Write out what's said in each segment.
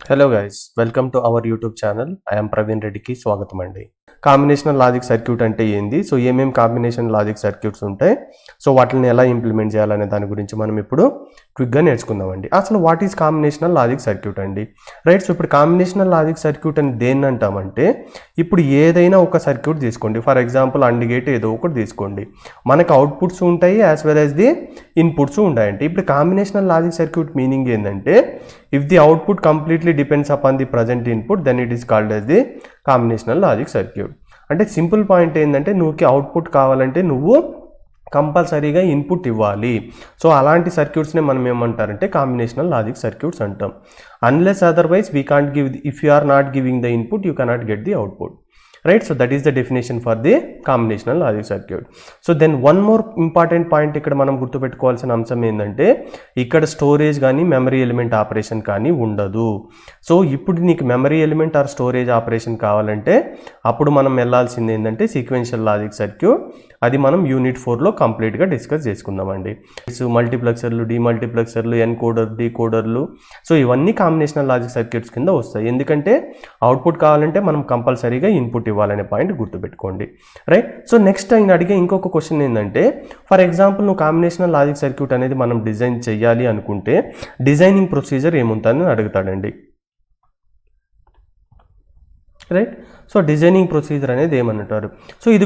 Hello guys, welcome to our YouTube channel. I'm Praveen రెడ్డికి స్వాగతం అండి. కాంబినేషనల్ లాజిక్ సర్క్యూట్ అంటే ఏంది, సో ఏమేమి కాంబినేషన్ లాజిక్ సర్క్యూట్స్ ఉంటాయి, సో వాటిని ఎలా ఇంప్లిమెంట్ చేయాలనే దాని గురించి మనం ఇప్పుడు క్విక్గా నేర్చుకుందామండి. అసలు what is combinational logic circuit అండి, రైట్? సో ఇప్పుడు కాంబినేషనల్ లాజిక్ సర్క్యూట్ అని దేన్ని అంటామంటే, ఇప్పుడు ఏదైనా ఒక సర్క్యూట్ తీసుకోండి. ఫర్ ఎగ్జాంపుల్ అండ్ గేట్ ఏదో ఒకటి తీసుకోండి, మనకు అవుట్పుట్స్ ఉంటాయి as well as the inputs ఉంటాయండి. ఇప్పుడు కాంబినేషనల్ లాజిక్ సర్క్యూట్ మీనింగ్ ఏంటంటే, if the output completely depends upon the present input, then it is called as the combinational logic circuit. అంటే simple point ఏంటంటే, నువ్వుకి అవుట్పుట్ కావాలంటే నువ్వు కంపల్సరీగా input ఇవ్వాలి. So అలాంటి సర్క్యూట్స్ని మనం ఏమంటారంటే కాంబినేషనల్ లాజిక్ సర్క్యూట్స్ అంటాం. Unless otherwise we can't give, if you are not giving the input you cannot get the output, right? So that is the definition for the combinational logic circuit. So then one more important point ఇక్కడ మనం గుర్తుపెట్టుకోవాల్సిన అంశం ఏంటంటే, ఇక్కడ storage కానీ memory element operation కానీ ఉండదు. So ఇప్పుడు నీకు memory element are storage operation కావాలంటే అప్పుడు మనం వెళ్ళాల్సింది ఏంటంటే సీక్వెన్షియల్ లాజిక్ సర్క్యూట్. అది మనం యూనిట్ 4లో కంప్లీట్గా డిస్కస్ చేసుకుందామండి. మల్టీప్లెక్సర్లు, డిమల్టీప్లెక్సర్లు, ఎన్కోడర్, డీకోడర్లు, సో ఇవన్నీ కాంబినేషనల్ లాజిక్ సర్క్యూట్స్ కింద వస్తాయి. ఎందుకంటే అవుట్పుట్ కావాలంటే మనం కంపల్సరీగా ఇన్పుట్ ఇవ్వాలనే పాయింట్ గుర్తుపెట్టుకోండి, రైట్? సో నెక్స్ట్ ఆయన అడిగే ఇంకొక క్వశ్చన్ ఏంటంటే, ఫర్ ఎగ్జాంపుల్ నువ్వు కాంబినేషనల్ లాజిక్ సర్క్యూట్ అనేది మనం డిజైన్ చేయాలి అనుకుంటే డిజైనింగ్ ప్రొసీజర్ ఏముంటుందని అడుగుతాడండి, రైట్? సో డిజైనింగ్ ప్రొసీజర్ అనేది ఏమంటారు? సో ఇది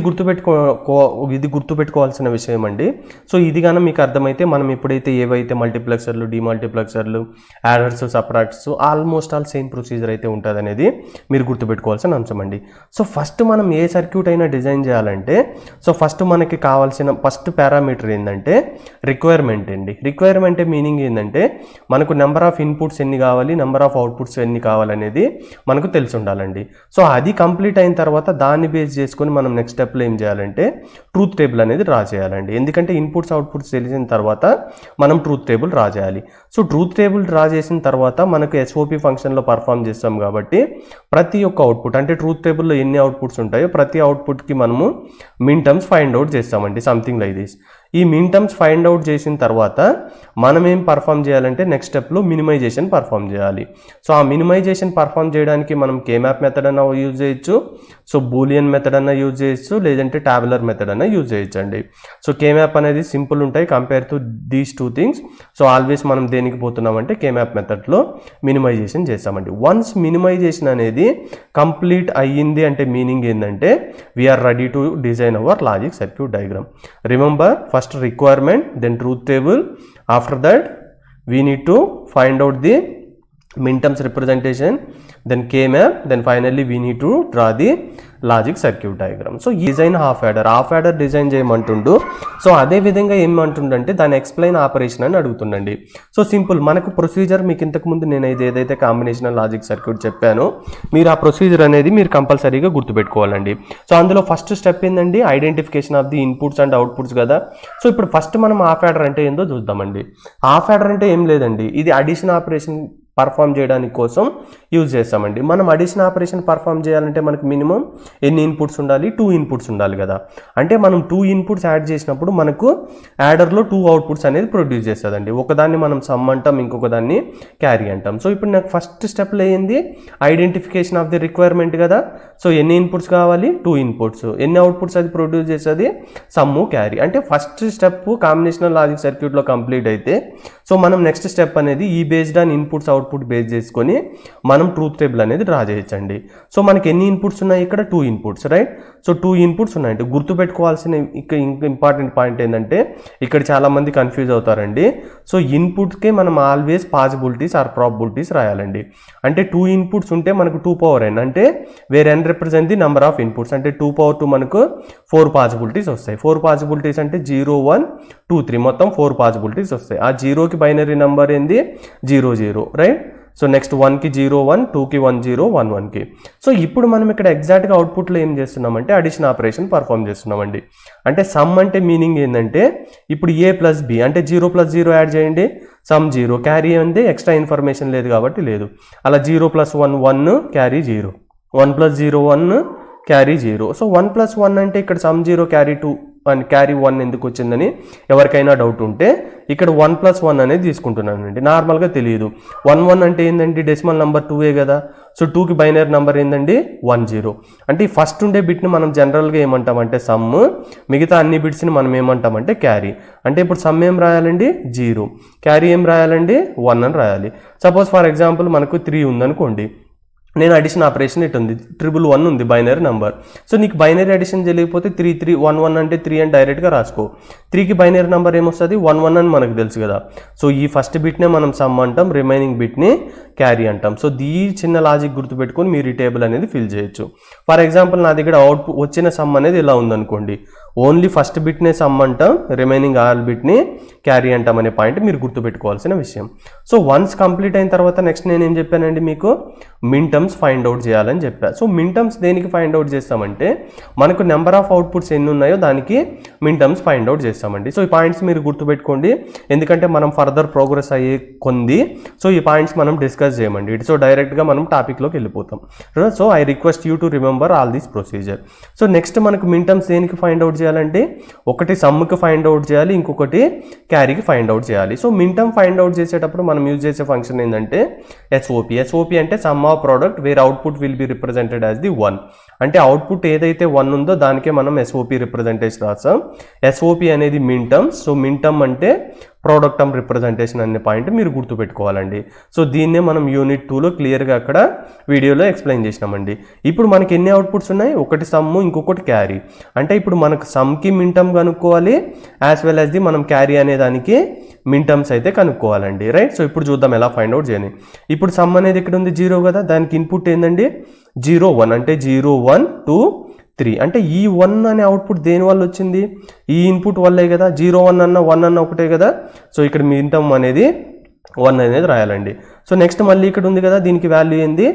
గుర్తుపెట్టుకోవాల్సిన విషయం అండి. సో ఇది కానీ మీకు అర్థమైతే మనం ఎప్పుడైతే ఏవైతే మల్టీప్లెక్సర్లు, డిమల్టీప్లెక్సర్లు, adders, subtracts almost all same procedure అయితే ఉంటుంది అనేది మీరు గుర్తుపెట్టుకోవాల్సిన అంశం అండి. సో ఫస్ట్ మనం ఏ సర్క్యూట్ అయినా డిజైన్ చేయాలంటే, సో ఫస్ట్ మనకి కావాల్సిన ఫస్ట్ పారామీటర్ ఏంటంటే రిక్వైర్మెంట్ అండి. రిక్వైర్మెంట్ మీనింగ్ ఏంటంటే, మనకు నెంబర్ ఆఫ్ ఇన్పుట్స్ ఎన్ని కావాలి, నెంబర్ ఆఫ్ అవుట్పుట్స్ ఎన్ని కావాలనేది మనకు తెలిసి ఉండాలండి. సో అది కంప్లీట్ అయిన తర్వాత దాన్ని బేస్ చేసుకొని మనం నెక్స్ట్ స్టెప్లో ఏం చేయాలంటే ట్రూత్ టేబుల్ అనేది డ్రా చేయాలండి. ఎందుకంటే ఇన్పుట్స్ అవుట్పుట్స్ తెలిసిన తర్వాత మనం ట్రూత్ టేబుల్ డ్రా చేయాలి. సో ట్రూత్ టేబుల్ డ్రా చేసిన తర్వాత మనకు ఎస్ఓపి ఫంక్షన్లో పర్ఫామ్ చేస్తాం కాబట్టి ప్రతి ఒక్క అవుట్పుట్ అంటే ట్రూత్ టేబుల్లో ఎన్ని అవుట్పుట్స్ ఉంటాయో ప్రతి అవుట్పుట్కి మనము మిన్ టర్మ్స్ ఫైండ్ అవుట్ చేస్తామండి, సంథింగ్ లైక్ దిస్. ఈ మిన్ టర్మ్స్ ఫైండ్ అవుట్ చేసిన తర్వాత మనం ఏం పర్ఫామ్ చేయాలంటే నెక్స్ట్ స్టెప్లో మినిమైజేషన్ పర్ఫామ్ చేయాలి. సో ఆ మినిమైజేషన్ పర్ఫామ్ చేయడానికి మనం కేమ్యాప్ మెథడ్ అన్న యూజ్ చేయొచ్చు, సో బూలియన్ మెథడ్ అన్న యూజ్ చేయొచ్చు, లేదంటే టాబులర్ మెథడ్ అన్న యూజ్ చేయొచ్చు అండి. సో కేమ్యాప్ అనేది సింపుల్ ఉంటాయి compare to these two things. So always మనం దేనికి పోతున్నామంటే కేమ్యాప్ మెథడ్లో మినిమైజేషన్ చేస్తామండి. వన్స్ మినిమైజేషన్ అనేది కంప్లీట్ అయ్యింది అంటే మీనింగ్ ఏంటంటే we are ready to design our logic circuit diagram. Remember, first requirement, then truth table, after that we need to find out the min terms representation, then k-map, then finally we need to draw the logic circuit diagram. So ఈ design half adder design చేయమంటుండు. So అదే విధంగా ఏమంటుండంటే దాని explain operation అని అడుగుతుండండి. So simple, మనకు procedure మీకు ఇంతకుముందు నేను ఏదైతే కాంబినేషనల్ లాజిక్ సర్క్యూట్ చెప్పానో మీరు ఆ ప్రొసీజర్ అనేది మీరు కంపల్సరీగా గుర్తుపెట్టుకోవాలండి. సో అందులో ఫస్ట్ స్టెప్ ఏంటండి, identification of the inputs and outputs కదా. సో ఇప్పుడు ఫస్ట్ మనం హాఫ్ యాడర్ అంటే ఏందో చూద్దామండి. హాఫ్ యాడర్ అంటే ఏం లేదండి, ఇది అడిషన్ ఆపరేషన్ పర్ఫామ్ చేయడానికి కోసం యూజ్ చేస్తామండి. మనం అడిషన్ ఆపరేషన్ పర్ఫామ్ చేయాలంటే మనకు మినిమం ఎన్ని ఇన్పుట్స్ ఉండాలి, 2 ఇన్పుట్స్ ఉండాలి కదా. అంటే మనం 2 ఇన్పుట్స్ యాడ్ చేసినప్పుడు మనకు యాడర్లో 2 అవుట్పుట్స్ అనేది ప్రొడ్యూస్ చేస్తుందండి. ఒకదాన్ని మనం సమ్ అంటాం, ఇంకొక దాన్ని క్యారీ అంటాం. సో ఇప్పుడు నాకు ఫస్ట్ స్టెప్లో ఏంది, ఐడెంటిఫికేషన్ ఆఫ్ ది రిక్వైర్మెంట్ కదా. సో ఎన్ని ఇన్పుట్స్ కావాలి, 2 ఇన్పుట్స్, ఎన్ని అవుట్పుట్స్ అది ప్రొడ్యూస్ చేస్తుంది, సమ్ము క్యారీ. అంటే ఫస్ట్ స్టెప్ కాంబినేషనల్ లాజిక్ సర్క్యూట్లో కంప్లీట్ అయితే సో మనం నెక్స్ట్ స్టెప్ అనేది ఈ based on inputs output base చేసుకొని మనం ట్రూత్ టేబుల్ అనేది డ్రా చేయొచ్చండి. సో మనకి ఎన్ని ఇన్పుట్స్ ఉన్నాయి ఇక్కడ, 2 ఇన్పుట్స్, రైట్? సో 2 ఇన్పుట్స్ ఉన్నాయంటే గుర్తుపెట్టుకోవాల్సిన ఇంకా ఇంపార్టెంట్ పాయింట్ ఏంటంటే ఇక్కడ చాలామంది కన్ఫ్యూజ్ అవుతారండి. సో ఇన్పుట్స్కే మనం ఆల్వేస్ పాసిబిలిటీస్ ఆర్ ప్రాబిలిటీస్ రాయాలండి. అంటే 2 ఇన్పుట్స్ ఉంటే మనకు 2 పవర్ n, అంటే where n represent the number of inputs, అంటే 2 పవర్ 2 మనకు 4 పాసిబిలిటీస్ వస్తాయి. 4 పాసిబిలిటీస్ అంటే 0, 1, 2, 3 మొత్తం 4 పాసిబిలిటీస్ వస్తాయి. ఆ 0కి బైనరీ నెంబర్ ఏంది, 0, 0, రైట్? సో నెక్స్ట్ 1కి 0, 1, 2కి 1, 0, 1, 1కి. సో ఇప్పుడు మనం ఇక్కడ ఎగ్జాక్ట్గా అవుట్పుట్లో ఏం చేస్తున్నామంటే అడిషన్ ఆపరేషన్ పర్ఫామ్ చేస్తున్నామండి. అంటే సమ్ అంటే మీనింగ్ ఏంటంటే ఇప్పుడు a ప్లస్ b అంటే 0 ప్లస్ 0 యాడ్ చేయండి, సమ్ 0, క్యారీ ఏంది ఎక్స్ట్రా ఇన్ఫర్మేషన్ లేదు కాబట్టి లేదు. అలా 0 plus 1, 1, carry 0, 1 plus 0, 1, carry 0. So 1 plus 1 అంటే ఇక్కడ సమ్ 0 క్యారీ 2 అండ్ క్యారీ 1 ఎందుకు వచ్చిందని ఎవరికైనా డౌట్ ఉంటే ఇక్కడ 1+1 అనేది తీసుకుంటున్నానండి. నార్మల్గా తెలియదు 1 అంటే ఏంటండి డెసిమల్ నెంబర్ 2 కదా. సో 2కి బైనరీ నెంబర్ ఏంటండి 10. అంటే ఈ ఫస్ట్ ఉండే బిట్ని మనం జనరల్గా ఏమంటామంటే సమ్, మిగతా అన్ని బిట్స్ని మనం ఏమంటామంటే క్యారీ. అంటే ఇప్పుడు సమ్ ఏం రాయాలండి 0, క్యారీ ఏం రాయాలండి 1 అని రాయాలి. సపోజ్ ఫర్ ఎగ్జాంపుల్ మనకు 3 ఉందనుకోండి, నేను అడిషన్ ఆపరేషన్ ఇటు ఉంది 111 ఉంది బైనరీ నెంబర్. సో నీకు బైనరీ అడిషన్ తెలియకపోతే 3 అంటే 3 అని డైరెక్ట్గా రాసుకో. 3కి బైనరీ నెంబర్ ఏమొస్తుంది 11 అని మనకు తెలుసు కదా. సో ఈ ఫస్ట్ బిట్నే మనం సమ్ అంటాం, రిమైనింగ్ బిట్ని క్యారీ అంటాం. సో ఈ చిన్న లాజిక్ గుర్తుపెట్టుకొని మీరు ఈ టేబుల్ అనేది ఫిల్ చేయొచ్చు. ఫర్ ఎగ్జాంపుల్ నా దగ్గర అవుట్పుట్ వచ్చిన సమ్ అనేది ఇలా ఉందనుకోండి, ఓన్లీ ఫస్ట్ బిట్నే సమ్ అంటాం, రిమైనింగ్ ఆల్ బిట్ని క్యారీ అంటాం అనే పాయింట్ మీరు గుర్తుపెట్టుకోవాల్సిన విషయం. సో వన్స్ కంప్లీట్ అయిన తర్వాత నెక్స్ట్ నేనేం చెప్పానండి మీకు మిన్ టర్మ్స్ ఫైండ్ అవుట్ చేయాలని చెప్పా. సో మిన్ టర్మ్స్ దేనికి ఫైండ్ అవుట్ చేస్తామంటే మనకు నెంబర్ ఆఫ్ అవుట్పుట్స్ ఎన్ని ఉన్నాయో దానికి మిన్ టర్మ్స్ ఫైండ్ అవుట్ చేస్తామండి. సో ఈ పాయింట్స్ మీరు గుర్తుపెట్టుకోండి, ఎందుకంటే మనం ఫర్దర్ ప్రోగ్రెస్ అయ్యే కొంది సో ఈ పాయింట్స్ మనం డిస్కస్ చేయమండి. సో డైరెక్ట్గా మనం టాపిక్లోకి వెళ్ళిపోతాం. So I request you to remember all this procedure. So next మనకు మిన్ టర్మ్స్ దేనికి ఫైండ్ అవుట్ చేయాలంటే ఒకటి సమ్కి ఫైండ్ అవుట్ చేయాలి, ఇంకొకటి క్యారీకి ఫైండ్ అవుట్ చేయాలి. So minterm find out చేసేటప్పుడు మనం యూజ్ చేసే ఫంక్షన్ ఏంటంటే ఎస్ఓపి అంటే sum of product where output will be represented as the 1. అంటే అవుట్పుట్ ఏదైతే 1 ఉందో దానికే మనం ఎస్ఓపి రిప్రజెంటేషన్ రాస్తాం. ఎస్ఓపి అనేది minterm. So minterm అంటే ప్రోడక్ట్ టర్మ్ రిప్రజెంటేషన్ అనే పాయింట్ మీరు గుర్తుపెట్టుకోవాలండి. సో దీన్నే మనం యూనిట్ 2లో క్లియర్గా అక్కడ వీడియోలో ఎక్స్ప్లెయిన్ చేసినామండి. ఇప్పుడు మనకి ఎన్ని అవుట్పుట్స్ ఉన్నాయి, ఒకటి సమ్ ఇంకొకటి క్యారీ. అంటే ఇప్పుడు మనకు సమ్కి మిన్ టర్మ్ కనుక్కోవాలి, యాజ్ వెల్ యాజ్ ది మనం క్యారీ అనే దానికి మిన్ టర్మ్స్ అయితే కనుక్కోవాలండి, రైట్. సో ఇప్పుడు చూద్దాం ఎలా ఫైండ్ అవుట్ చేయాలి. ఇప్పుడు సమ్ అనేది ఇక్కడ ఉంది 0 కదా, దానికి ఇన్పుట్ ఏంటండి 0 1 అంటే 0 1 2 3. అంటే ఈ 1 అనే అవుట్పుట్ దేని వల్ల వచ్చింది, ఈ ఇన్పుట్ వల్లే కదా. 0 1 అన్న 1 అన్న ఒకటే కదా. సో ఇక్కడ మిన్ టర్మ్ అనేది 1 అనేది రాయాలండి. సో నెక్స్ట్ మళ్ళీ ఇక్కడ ఉంది కదా, దీనికి వాల్యూ ఏంది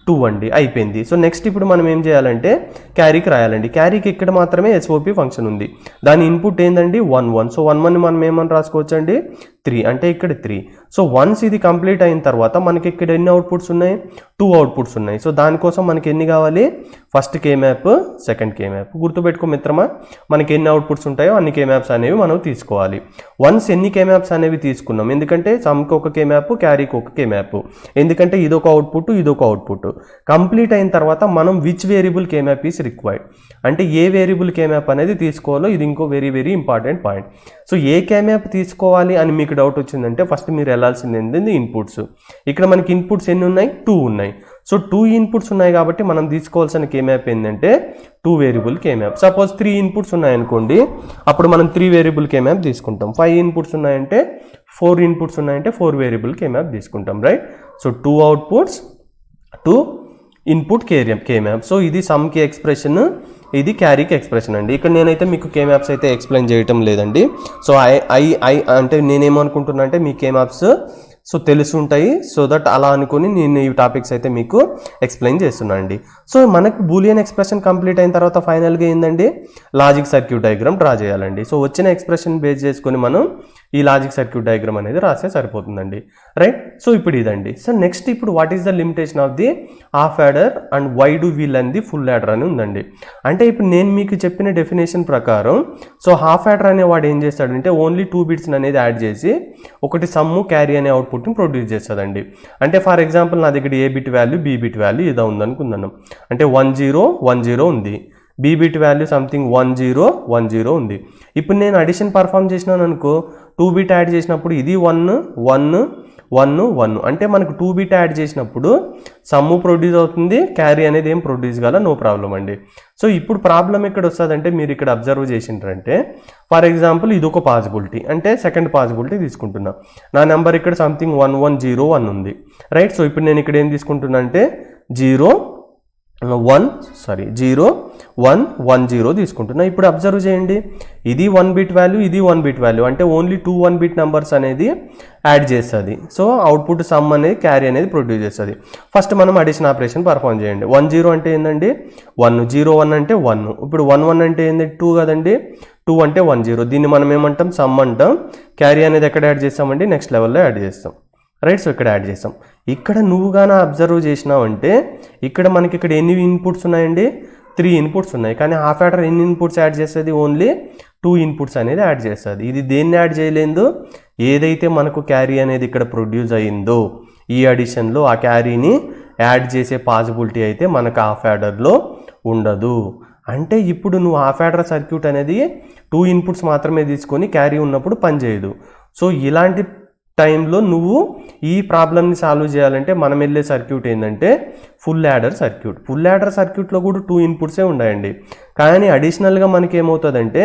2 అండి, అయిపోయింది. సో నెక్స్ట్ ఇప్పుడు మనం ఏం చేయాలంటే క్యారీకి రాయాలండి. క్యారీకి ఇక్కడ మాత్రమే ఎస్ఓపి ఫంక్షన్ ఉంది, దాని ఇన్పుట్ ఏంటండి 1 1. సో 1 1ని మనం ఏమని రాసుకోవచ్చు అండి 3, అంటే ఇక్కడ 3. సో వన్స్ ఇది కంప్లీట్ అయిన తర్వాత మనకి ఇక్కడ ఎన్ని అవుట్పుట్స్ ఉన్నాయి, 2 అవుట్పుట్స్ ఉన్నాయి. సో దానికోసం మనకి ఎన్ని కావాలి, first K map, second K map. గుర్తుపెట్టుకో మిత్రమా, మనకి ఎన్ని అవుట్పుట్స్ ఉంటాయో అన్ని కే మ్యాప్స్ అనేవి మనం తీసుకోవాలి. వన్స్ ఎన్ని కే మ్యాప్స్ అనేవి తీసుకున్నాం, ఎందుకంటే సమ్కి ఒక కే మ్యాప్, క్యారీకి ఒక కే మ్యాప్, ఎందుకంటే ఇదొక అవుట్పుట్ ఇదొక అవుట్పుట్. కంప్లీట్ అయిన తర్వాత మనం which variable K map is required, అంటే ఏ వేరియబుల్ కే మ్యాప్ అనేది తీసుకోవాలో ఇది ఇంకో very very important point. So ఏ కే మ్యాప్ తీసుకోవాలి అని మీకు డౌట్ వచ్చిందంటే ఫస్ట్ మీరు వెళ్ళాల్సింది ఏంటంటే ఇన్పుట్స్. ఇక్కడ మనకి ఇన్పుట్స్ ఎన్ని ఉన్నాయి, 2 ఉన్నాయి. సో 2 ఇన్పుట్స్ ఉన్నాయి కాబట్టి మనం తీసుకోవాల్సిన కే మ్యాప్ ఏంటంటే 2 variable K map. Suppose 3 inputs ఉన్నాయనుకోండి, అప్పుడు మనం 3 వేరియబుల్ కే మ్యాప్ తీసుకుంటాం. 5 ఇన్పుట్స్ ఉన్నాయంటే 4 ఇన్పుట్స్ ఉన్నాయంటే 4 వేరియబుల్ కే మ్యాప్ తీసుకుంటాం, right. So 2 outputs 2 input K map. So ఇది సమ్కి ఎక్స్ప్రెషన్, ఇది క్యారీకి ఎక్స్ప్రెషన్ అండి. ఇక్కడ నేనైతే మీకు కే మ్యాప్స్ అయితే ఎక్స్ప్లెయిన్ చేయటం లేదండి. సో ఐ అంటే నేనేమనుకుంటున్నా అంటే మీ కే మ్యాప్స్ సో తెలిసి ఉంటాయి, సో దట్ అలా అనుకుని నేను ఈ టాపిక్స్ అయితే మీకు ఎక్స్ప్లెయిన్ చేస్తున్నాను అండి. సో మనకు బూలియన్ ఎక్స్ప్రెషన్ కంప్లీట్ అయిన తర్వాత ఫైనల్గా ఏంటండి లాజిక్ సర్క్యూట్ డయాగ్రామ్ డ్రా చేయాలండి. సో వచ్చిన ఎక్స్ప్రెషన్ బేస్ చేసుకొని మనం ఈ లాజిక్ సర్క్యూట్ డయాగ్రామ్ అనేది రాస్తే సరిపోతుందండి, రైట్. సో ఇప్పుడు ఇదండి. సో నెక్స్ట్ ఇప్పుడు what is the limitation of the half adder and why do we learn the full adder అని ఉందండి. అంటే ఇప్పుడు నేను మీకు చెప్పిన డెఫినేషన్ ప్రకారం సో హాఫ్ యాడర్ అనేవాడు ఏం చేస్తాడంటే ఓన్లీ 2 బిట్స్ అనేది యాడ్ చేసి ఒకటి సమ్ము క్యారీ అనే అవుట్పుట్ని ప్రొడ్యూస్ చేస్తుందండి. అంటే ఫర్ ఎగ్జాంపుల్ నా దగ్గర A bit value B bit value ఇదో ఉందనుకుందాం. అంటే 1 0 1 0 ఉంది, బి బిట్ వాల్యూ సంథింగ్ 1 0 1 0 ఉంది. ఇప్పుడు నేను అడిషన్ పర్ఫామ్ చేసినాను అనుకో, 2 బిట్ యాడ్ చేసినప్పుడు ఇది 1 1 1 1, అంటే మనకు 2 బిట్ యాడ్ చేసినప్పుడు సమ్ము ప్రొడ్యూస్ అవుతుంది, క్యారీ అనేది ఏం ప్రొడ్యూస్ కాల, నో ప్రాబ్లం అండి. సో ఇప్పుడు ప్రాబ్లం ఎక్కడ వస్తుందంటే మీరు ఇక్కడ అబ్జర్వ్ చేసిండ్రంటే ఫర్ ఎగ్జాంపుల్ ఇది ఒక పాసిబిలిటీ, అంటే సెకండ్ పాసిబిలిటీ తీసుకుంటున్నా. నా నెంబర్ ఇక్కడ సంథింగ్ 1 1 0 1 ఉంది, రైట్. సో ఇప్పుడు నేను ఇక్కడ ఏం తీసుకుంటున్నా అంటే 0 1 1 1 0 తీసుకుంటున్నా. ఇప్పుడు అబ్జర్వ్ చేయండి, ఇది 1 బిట్ వాల్యూ, ఇది 1 బిట్ వాల్యూ, అంటే ఓన్లీ 2 1 బిట్ నెంబర్స్ అనేది యాడ్ చేస్తుంది. సో అవుట్పుట్ సమ్ అనేది క్యారీ అనేది ప్రొడ్యూస్ చేస్తుంది. ఫస్ట్ మనం అడిషన్ ఆపరేషన్ పర్ఫామ్ చేయండి. 1 0 అంటే ఏంటండి 1, 0 1 అంటే 1, ఇప్పుడు 1 1 అంటే ఏంటి 2 కదండి, 2 అంటే 1 0. దీన్ని మనం ఏమంటాం సమ్ అంటాం. క్యారీ అనేది ఎక్కడ యాడ్ చేస్తామండి, నెక్స్ట్ లెవెల్లో యాడ్ చేస్తాం, రైట్. సో ఇక్కడ యాడ్ చేస్తాం. ఇక్కడ నువ్వు గానా అబ్జర్వ్ చేసినావు అంటే ఇక్కడ మనకి ఇక్కడ ఎన్ని ఇన్పుట్స్ ఉన్నాయండి, 3 ఇన్పుట్స్ ఉన్నాయి, కానీ హాఫ్ యాడర్ ఎన్ని ఇన్పుట్స్ యాడ్ చేస్తుంది? ఓన్లీ 2 ఇన్పుట్స్ అనేది యాడ్ చేస్తుంది. ఇది దేన్ని యాడ్ చేయలేదు? ఏదైతే మనకు క్యారీ అనేది ఇక్కడ ప్రొడ్యూస్ అయ్యిందో ఈ అడిషన్లో ఆ క్యారీని యాడ్ చేసే పాసిబిలిటీ అయితే మనకు హాఫ్ యాడర్లో ఉండదు. అంటే ఇప్పుడు నువ్వు హాఫ్ యాడర్ సర్క్యూట్ అనేది 2 ఇన్పుట్స్ మాత్రమే తీసుకొని క్యారీ ఉన్నప్పుడు పనిచేయదు. సో ఇలాంటి టైంలో నువ్వు ఈ ప్రాబ్లమ్ని సాల్వ్ చేయాలంటే మనం వెళ్ళే సర్క్యూట్ ఏంటంటే full adder circuit. Full adder సర్క్యూట్లో కూడా 2 ఇన్పుట్సే ఉన్నాయండి, కానీ అడిషనల్గా మనకి ఏమవుతుందంటే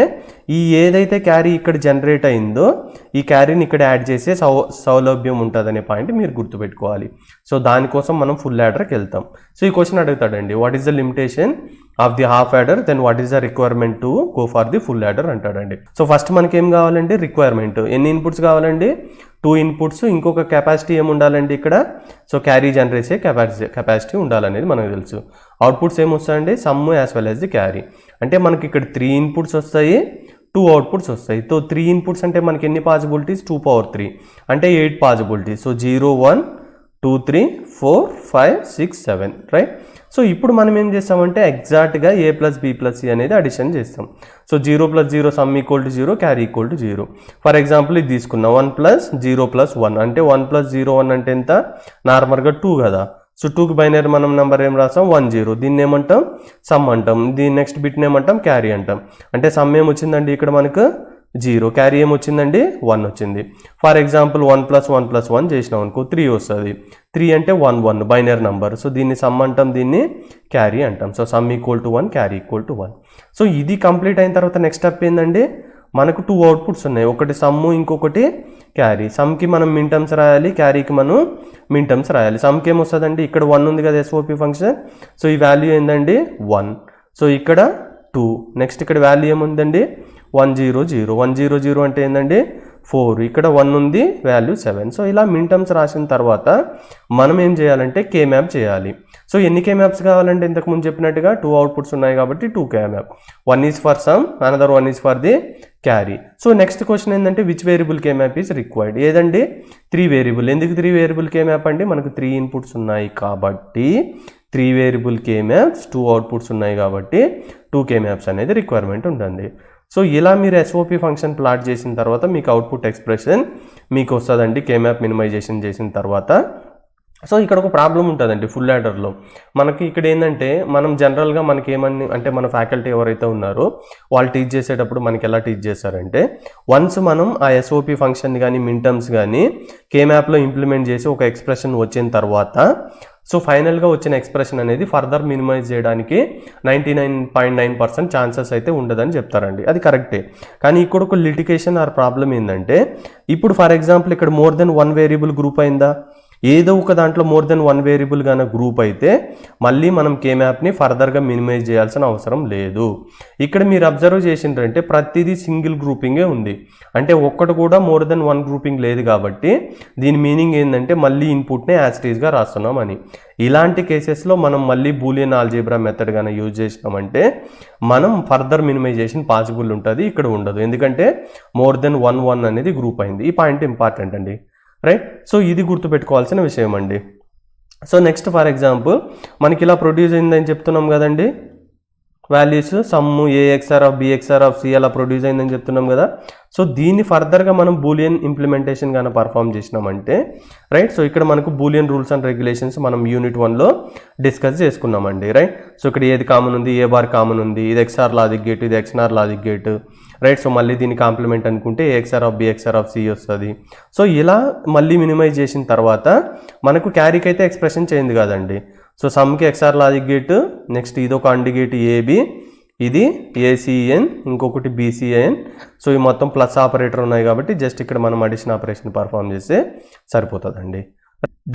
ఈ ఏదైతే క్యారీ ఇక్కడ జనరేట్ అయిందో ఈ క్యారీని ఇక్కడ యాడ్ చేసే సౌలభ్యం ఉంటుందనే పాయింట్ మీరు గుర్తుపెట్టుకోవాలి. సో దానికోసం మనం ఫుల్ యాడర్కి వెళ్తాం. సో ఈ క్వశ్చన్ అడుగుతాడండి, what is the limitation of the half adder, then what is the requirement to go for the full adder అంటాడండి. సో ఫస్ట్ మనకి ఏం కావాలండి? రిక్వైర్మెంట్. ఎన్ని ఇన్పుట్స్ కావాలండి? 2 ఇన్పుట్స్. ఇంకొక కెపాసిటీ ఏమి ఉండాలండి ఇక్కడ? సో క్యారీ జనరేట్ చేసే కెపాసిటీ ఉండాలనేది మనకు తెలుసు. అవుట్పుట్స్ ఏమొస్తాయండి? Sum as well as the carry. అంటే మనకి ఇక్కడ 3 ఇన్పుట్స్ వస్తాయి, 2 అవుట్పుట్స్ వస్తాయి. సో 3 ఇన్పుట్స్ అంటే మనకి ఎన్ని పాసిబిలిటీస్? 2 పవర్ 3 అంటే 8 పాసిబిలిటీస్. So 0 1 2 3 4 5 6 7 right. సో ఇప్పుడు మనం ఏం చేస్తామంటే ఎగ్జాక్ట్గా a plus b plus c అనేది అడిషన్ చేస్తాం. So 0 plus 0 some equal to 0, carry equal to 0. For example ఇది తీసుకున్నాం 1 ప్లస్ 0 ప్లస్ 1 అంటే 1 ప్లస్ 0 1 అంటే ఎంత? నార్మల్గా 2 కదా. సో 2కి బైనరీ మనం నెంబర్ ఏం రాస్తాం? 1 0. దీన్ని ఏమంటాం? సమ్ అంటాం. దీని నెక్స్ట్ బిట్ని ఏమంటాం? క్యారీ అంటాం. అంటే సమ్ ఏమొచ్చిందండి ఇక్కడ మనకు? 0. క్యారీ ఏమొచ్చిందండి? 1 వచ్చింది. ఫర్ ఎగ్జాంపుల్ 1 ప్లస్ 1 ప్లస్ 1 చేసినాం అనుకో 3 వస్తుంది. 3 అంటే 1 1 బైనరీ నెంబర్. సో దీన్ని సమ్ అంటాం, దీన్ని క్యారీ అంటాం. So some equal to 1, carry equal to 1. So ఇది కంప్లీట్ అయిన తర్వాత నెక్స్ట్ స్టెప్ ఏంటండి? మనకు 2 అవుట్పుట్స్ ఉన్నాయి, ఒకటి సమ్ము ఇంకొకటి క్యారీ. సమ్కి మనం మిన్ టర్మ్స్ రాయాలి, క్యారీకి మనం మిన్ టర్మ్స్ రాయాలి. సమ్కి ఏమొస్తుందండి? ఇక్కడ 1 ఉంది కదా SOP ఫంక్షన్. సో ఈ వాల్యూ ఏందండి? 1. సో ఇక్కడ 2. నెక్స్ట్ ఇక్కడ వాల్యూ ఏముందండి? 1 0 0. 1 0 0 అంటే ఏంటండి? 4. ఇక్కడ 1 ఉంది, వాల్యూ 7. సో ఇలా మిన్ టర్మ్స్ రాసిన తర్వాత మనం ఏం చేయాలంటే కే మ్యాప్ చేయాలి. సో ఎన్ని కే మ్యాప్స్ కావాలంటే ఇంతకుముందు చెప్పినట్టుగా 2 అవుట్పుట్స్ ఉన్నాయి కాబట్టి 2 K map. 1 is for sum, another 1 is for the carry. So next question ఏంటంటే which variable K map is required? ఏదండి? 3 వేరియబుల్. ఎందుకు 3 వేరియబుల్ కే మ్యాప్ అండి? మనకు 3 ఇన్పుట్స్ ఉన్నాయి కాబట్టి 3 వేరియబుల్ కే మ్యాప్స్, 2 అవుట్పుట్స్ ఉన్నాయి కాబట్టి 2 కే మ్యాప్స్ అనేది రిక్వైర్మెంట్ ఉంటుంది. సో ఇలా మీరు SOP ఫంక్షన్ ప్లాట్ చేసిన తర్వాత మీకు అవుట్పుట్ ఎక్స్ప్రెషన్ మీకు వస్తుందండి కే మ్యాప్ మినిమైజేషన్ చేసిన తర్వాత. సో ఇక్కడ ఒక ప్రాబ్లం ఉంటుందండి ఫుల్ యాడర్లో. మనకి ఇక్కడ ఏంటంటే మనం జనరల్గా మనకి ఏమని అంటే మన ఫ్యాకల్టీ ఎవరైతే ఉన్నారో వాళ్ళు టీచ్ చేసేటప్పుడు మనకి ఎలా టీచ్ చేస్తారంటే వన్స్ మనం ఆ SOP ఫంక్షన్ కానీ మిన్ టర్మ్స్ కానీ కే మ్యాప్లో ఇంప్లిమెంట్ చేసి ఒక ఎక్స్ప్రెషన్ వచ్చిన తర్వాత సో ఫైనల్గా వచ్చిన ఎక్స్ప్రెషన్ అనేది ఫర్దర్ మినిమైజ్ చేయడానికి 99.9% ఛాన్సెస్ అయితే ఉండదని చెప్తారండి. అది కరెక్టే, కానీ ఇక్కడ ఒక లిటికేషన్ ఆర్ ప్రాబ్లం ఏంటంటే ఇప్పుడు ఫర్ ఎగ్జాంపుల్ ఇక్కడ మోర్ దెన్ 1 వేరియబుల్ గ్రూప్ అయిందా? ఏదో ఒక దాంట్లో మోర్ దెన్ 1 వేరియబుల్ గాన గ్రూప్ అయితే మళ్ళీ మనం కే మ్యాప్ని ఫర్దర్గా మినిమైజ్ చేయాల్సిన అవసరం లేదు. ఇక్కడ మీరు అబ్జర్వ్ చేసిందంటే ప్రతిదీ సింగిల్ గ్రూపింగే ఉంది, అంటే ఒక్కటి కూడా మోర్ దెన్ 1 గ్రూపింగ్ లేదు కాబట్టి దీని మీనింగ్ ఏంటంటే మళ్ళీ ఇన్పుట్ని యాజ్ ఇట్ ఈస్గా రాస్తున్నాం అని. ఇలాంటి కేసెస్లో మనం మళ్ళీ బూలియన్ ఆల్జీబ్రా మెథడ్ గానే యూజ్ చేసినామంటే మనం ఫర్దర్ మినిమైజేషన్ పాసిబుల్ ఉంటుంది, ఇక్కడ ఉండదు. ఎందుకంటే మోర్ దెన్ 1 అనేది గ్రూప్ అయింది. ఈ పాయింట్ ఇంపార్టెంట్ అండి, రైట్. సో ఇది గుర్తుపెట్టుకోవాల్సిన విషయం అండి. సో నెక్స్ట్ ఫర్ ఎగ్జాంపుల్ మనకి ఇలా ప్రొడ్యూస్ అయిందని చెప్తున్నాం కదండి, values sum AXR of BXR of C అలా ప్రొడ్యూస్ అయిందని చెప్తున్నాం కదా. సో దీన్ని ఫర్దర్గా మనం బూలియన్ ఇంప్లిమెంటేషన్ కానీ పర్ఫామ్ చేసినామంటే రైట్. సో ఇక్కడ మనకు బూలియన్ రూల్స్ అండ్ రెగ్యులేషన్స్ మనం యూనిట్ 1లో డిస్కస్ చేసుకున్నామండి, రైట్. సో ఇక్కడ ఏది కామన్ ఉంది? A బార్ కామన్ ఉంది. ఇది XR లాజిక్ గేట్, ఇది XNOR logic gate, right. So మళ్ళీ దీన్ని కాంప్లిమెంట్ అనుకుంటే AXR of BXR of C వస్తుంది. సో ఇలా మళ్ళీ మినిమైజ్ చేసిన తర్వాత మనకు క్యారీకి అయితే ఎక్స్ప్రెషన్ చేంజ్ కాదండి. సో సమ్కి XR లాజిక్ గేట్, నెక్స్ట్ ఇది ఒక అండి గేట్ AB, ఇది ACN, ఇంకొకటి BCN. సో ఈ మొత్తం ప్లస్ ఆపరేటర్ ఉన్నాయి కాబట్టి జస్ట్ ఇక్కడ మనం అడిషన్ ఆపరేషన్ పర్ఫామ్ చేస్తే సరిపోతుందండి.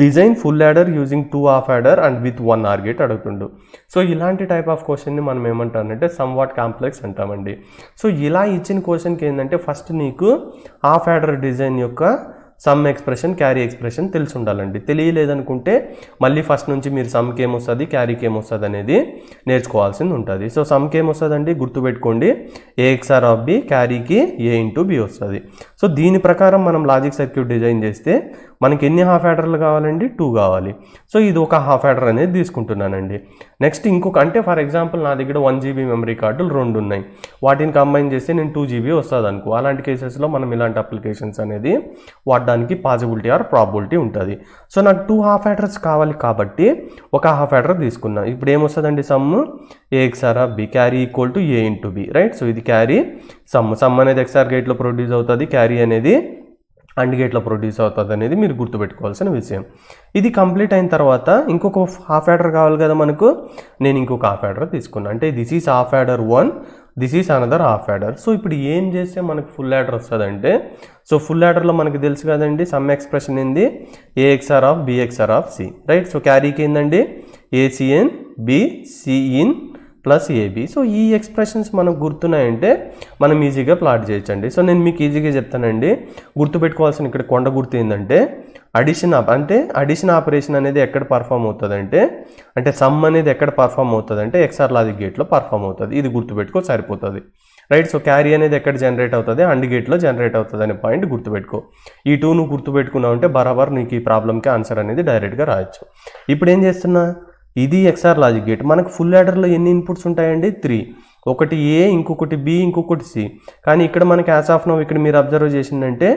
Design full adder using 2 half adder and with 1 OR gate అడుగుతుండు. సో ఇలాంటి టైప్ ఆఫ్ క్వశ్చన్ని మనం ఏమంటామంటే సమ్ వాట్ కాంప్లెక్స్ అంటామండి. సో ఇలా ఇచ్చిన క్వశ్చన్కి ఏంటంటే ఫస్ట్ నీకు హాఫ్ యాడర్ డిజైన్ యొక్క సమ్ ఎక్స్ప్రెషన్, క్యారీ ఎక్స్ప్రెషన్ తెలిసి ఉండాలండి. తెలియలేదనుకుంటే మళ్ళీ ఫస్ట్ నుంచి మీరు సమ్కి ఏమొస్తుంది, క్యారీకి ఏమొస్తుంది అనేది నేర్చుకోవాల్సింది ఉంటుంది. సో సమ్కి ఏమొస్తుందండి గుర్తుపెట్టుకోండి, AXR of B, క్యారీకి A into B వస్తుంది. సో దీని ప్రకారం మనం లాజిక్ సర్క్యూట్ డిజైన్ చేస్తే మనకి ఎన్ని హాఫ్ యాడర్లు కావాలండి? 2 కావాలి. సో ఇది ఒక హాఫ్ యాడర్ అనేది తీసుకుంటున్నానండి. నెక్స్ట్ ఇంకొక అంటే ఫర్ ఎగ్జాంపుల్ నా దగ్గర 1 GB మెమరీ కార్డులు 2 ఉన్నాయి, వాటిని కంబైన్ చేస్తే నేను 2 GB వస్తుంది అనుకో. అలాంటి కేసెస్లో మనం ఇలాంటి అప్లికేషన్స్ అనేది వాడడానికి పాసిబిలిటీ ఆర్ ప్రాబిలిటీ ఉంటుంది. సో నాకు 2 హాఫ్ యాడర్స్ కావాలి కాబట్టి ఒక హాఫ్ యాడర్ తీసుకున్నా. ఇప్పుడు ఏమొస్తుందండి sum AXR of B carry equal to A into B, right. So ఇది క్యారీ సమ్ అనేది XR గేట్లో ప్రొడ్యూస్ అవుతుంది, క్యారీ అనేది అండ్ గేట్లో ప్రొడ్యూస్ అవుతుంది అనేది మీరు గుర్తుపెట్టుకోవాల్సిన విషయం. ఇది కంప్లీట్ అయిన తర్వాత ఇంకొక హాఫ్ యాడర్ కావాలి కదా మనకు, నేను ఇంకొక హాఫ్ యాడర్ తీసుకున్నాను. అంటే this is half adder 1, this is another half adder. So ఇప్పుడు ఏం చేస్తే మనకు ఫుల్ యాడర్ వస్తుందంటే, సో ఫుల్ యాడర్లో మనకు తెలుసు కదండి సమ్ ఎక్స్ప్రెషన్ ఏంది AXR of BXR of C, right. So క్యారీకి ఏందండి ACN BCin plus AB. So ఈ ఎక్స్ప్రెషన్స్ మనకు గుర్తున్నాయంటే మనం ఈజీగా ప్లాట్ చేయొచ్చండి. సో నేను మీకు ఈజీగా చెప్తానండి. గుర్తుపెట్టుకోవాల్సిన ఇక్కడ కొండ గుర్తు ఏంటంటే అడిషన్ ఆపరేషన్ అనేది ఎక్కడ పర్ఫామ్ అవుతుంది అంటే సమ్ అనేది ఎక్కడ పర్ఫామ్ అవుతుంది అంటే XR లాజిక్ గేట్లో పర్ఫామ్ అవుతుంది. ఇది గుర్తుపెట్టుకో సరిపోతుంది, రైట్. సో క్యారీ అనేది ఎక్కడ జనరేట్ అవుతుంది, అండ్ గేట్లో జనరేట్ అవుతుంది అనే పాయింట్ గుర్తుపెట్టుకో. ఈ 2 నువ్వు గుర్తుపెట్టుకున్నావు అంటే బరాబర్ నీకు ఈ ప్రాబ్లంకి ఆన్సర్ అనేది డైరెక్ట్గా రాయొచ్చు. ఇప్పుడు ఏం చేస్తున్నా, ఇది XR లాజిక్ గేట్. మనకు ఫుల్ యాడర్లో ఎన్ని ఇన్పుట్స్ ఉంటాయండి 3, ఒకటి A, ఇంకొకటి B, ఇంకొకటి C. కానీ ఇక్కడ మనకి యాజ్ ఆఫ్ నౌ ఇక్కడ మీరు అబ్జర్వ్ చేసిందంటే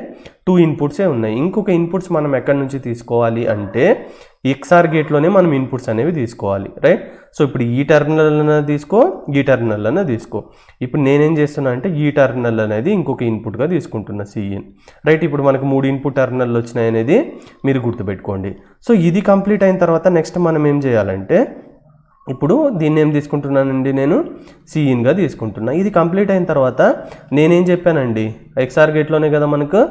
2 ఇన్పుట్సే ఉన్నాయి. ఇంకొక ఇన్పుట్స్ మనం ఎక్కడి నుంచి తీసుకోవాలి అంటే XR గేట్లోనే మనం ఇన్పుట్స్ అనేవి తీసుకోవాలి, రైట్. సో ఇప్పుడు ఈ టెర్మినల్ అనేది తీసుకో, ఈ టెర్మినల్ అనేది తీసుకో. ఇప్పుడు నేనేం చేస్తున్నా అంటే ఈ టెర్మినల్ అనేది ఇంకొక ఇన్పుట్గా తీసుకుంటున్నా CN, రైట్. ఇప్పుడు మనకు 3 ఇన్పుట్ టెర్మినల్ వచ్చినాయి అనేది మీరు గుర్తుపెట్టుకోండి. సో ఇది కంప్లీట్ అయిన తర్వాత నెక్స్ట్ మనం ఏం చేయాలంటే, ఇప్పుడు దీన్ని ఏం తీసుకుంటున్నానండి నేను CINగా తీసుకుంటున్నా. ఇది కంప్లీట్ అయిన తర్వాత నేనేం చెప్పానండి XR గేట్లోనే కదా మనకు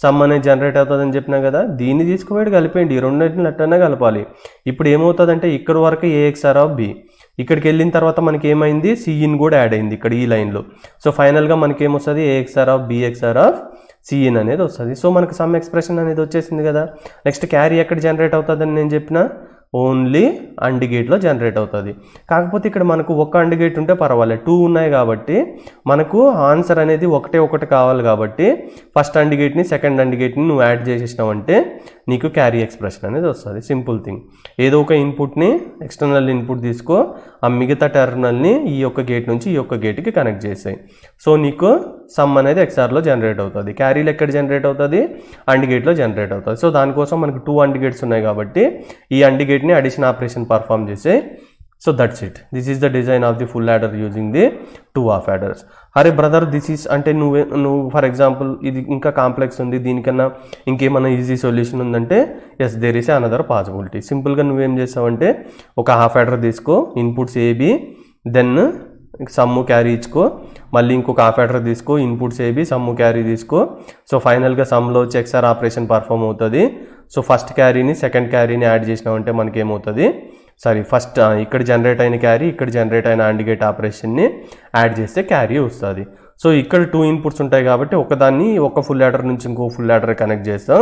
సమ్ అనేది జనరేట్ అవుతుందని చెప్పినా కదా, దీన్ని తీసుకుపోయి కలిపేయండి, ఈ రెండింటిని ఎట్టనే కలపాలి. ఇప్పుడు ఏమవుతుందంటే ఇక్కడ వరకు AXR ఆఫ్ B, ఇక్కడికి వెళ్ళిన తర్వాత మనకి ఏమైంది CIN కూడా యాడ్ అయింది ఇక్కడ ఈ లైన్లో. సో ఫైనల్గా మనకి ఏమొస్తుంది AXR of BXR of CN అనేది వస్తుంది. సో మనకు సమ్ ఎక్స్ప్రెషన్ అనేది వచ్చేసింది కదా. నెక్స్ట్ క్యారీ ఎక్కడ జనరేట్ అవుతుందని నేను చెప్పిన ఓన్లీ అండ్ గేట్లో జనరేట్ అవుతుంది. కాకపోతే ఇక్కడ మనకు ఒక అండ్ గేట్ ఉంటే పర్వాలేదు, 2 ఉన్నాయి కాబట్టి మనకు ఆన్సర్ అనేది ఒకటి కావాలి కాబట్టి ఫస్ట్ అండ్ గేట్ని సెకండ్ అండ్ గేట్ని నువ్వు యాడ్ చేసేసినావంటే నీకు క్యారీ ఎక్స్ప్రెషన్ అనేది వస్తుంది. Simple thing. ఏదో ఒక ఇన్పుట్ని ఎక్స్టర్నల్ ఇన్పుట్ తీసుకో, ఆ మిగతా టెర్మినల్ని ఈ యొక్క గేట్ నుంచి ఈ యొక్క గేట్కి కనెక్ట్ చేసాయి. సో నీకు సమ్ అనేది XRలో జనరేట్ అవుతుంది. క్యారీలు ఎక్కడ జనరేట్ అవుతుంది, అండ్ గేట్లో జనరేట్ అవుతుంది. సో దానికోసం మనకు 2 అండ్ గేట్స్ ఉన్నాయి కాబట్టి ఈ అండ్ గేట్ని అడిషన్ ఆపరేషన్ పర్ఫామ్ చేసే. So that's it. This is the design of the full adder using the 2 half adders. అరే బ్రదర్ దిస్ ఈస్ అంటే నువ్వు ఫర్ ఎగ్జాంపుల్ ఇది ఇంకా కాంప్లెక్స్ ఉంది, దీనికన్నా ఇంకేమైనా ఈజీ సొల్యూషన్ ఉందంటే yes there is another possibility. సింపుల్గా నువ్వేం చేస్తావంటే ఒక హాఫ్ యాడర్ తీసుకో, inputs AB, then sum carry ఇచ్చుకో, మళ్ళీ ఇంకొక హాఫ్ యాడర్ తీసుకో, ఇన్పుట్స్ AB, సమ్ము క్యారీ తీసుకో. సో ఫైనల్గా సమ్లో వచ్చి XR ఆపరేషన్ పర్ఫామ్ అవుతుంది. సో ఫస్ట్ క్యారీని సెకండ్ క్యారీని యాడ్ చేసినామంటే మనకి ఏమవుతుంది, ఫస్ట్ ఇక్కడ జనరేట్ అయిన క్యారీ ఇక్కడ జనరేట్ అయిన అండ్ గేట్ ఆపరేషన్ని యాడ్ చేస్తే క్యారీ వస్తుంది. సో ఇక్కడ 2 ఇన్పుట్స్ ఉంటాయి కాబట్టి ఒకదాన్ని ఒక ఫుల్ యాడర్ నుంచి ఇంకో ఫుల్ యాడర్ కనెక్ట్ చేస్తాం,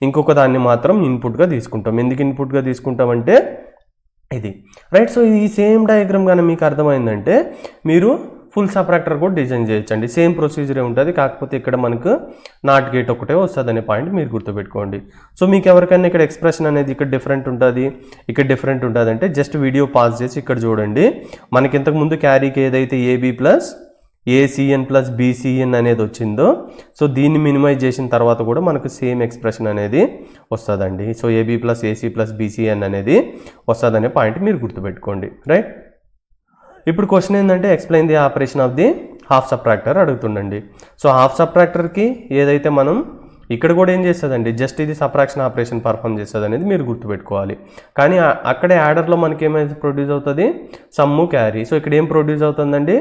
ఇంకొక దాన్ని మాత్రం ఇన్పుట్గా తీసుకుంటాం. ఎందుకు ఇన్పుట్గా తీసుకుంటామంటే ఇది, రైట్. సో ఈ సేమ్ డయాగ్రామ్ కానీ మీకు అర్థమైందంటే మీరు ఫుల్ సబ్ట్రాక్టర్ కూడా డిజైన్ చేయొచ్చండి. సేమ్ ప్రొసీజరే ఉంటుంది, కాకపోతే ఇక్కడ మనకు నాట్ గేట్ ఒకటే వస్తుంది అనే పాయింట్ మీరు గుర్తుపెట్టుకోండి. సో మీకు ఎవరికైనా ఇక్కడ ఎక్స్ప్రెషన్ అనేది ఇక్కడ డిఫరెంట్ ఉంటుంది, ఇక్కడ డిఫరెంట్ ఉంటుంది అంటే జస్ట్ వీడియో పాజ్ చేసి ఇక్కడ చూడండి. మనకి ఇంతకుముందు క్యారీకి ఏదైతే AB plus ACN plus BCN అనేది వచ్చిందో, సో దీన్ని మినిమైజ్ చేసిన తర్వాత కూడా మనకు సేమ్ ఎక్స్ప్రెషన్ అనేది వస్తుందండి. So AB plus AC plus BCN అనేది వస్తుందనే పాయింట్ మీరు గుర్తుపెట్టుకోండి, రైట్. ఇప్పుడు క్వశ్చన్ ఏంటంటే explain the operation of the half subtractor అడుగుతుండండి. సో హాఫ్ సబ్ట్రాక్టర్కి ఏదైతే మనం ఇక్కడ కూడా ఏం చేస్తుందండి జస్ట్ ఇది సబ్ట్రాక్షన్ ఆపరేషన్ పర్ఫామ్ చేస్తుంది అనేది మీరు గుర్తుపెట్టుకోవాలి. కానీ అక్కడే యాడర్లో మనకి ఏమైతే ప్రొడ్యూస్ అవుతుంది సమ్ము క్యారీ. సో ఇక్కడ ఏం ప్రొడ్యూస్ అవుతుందండి,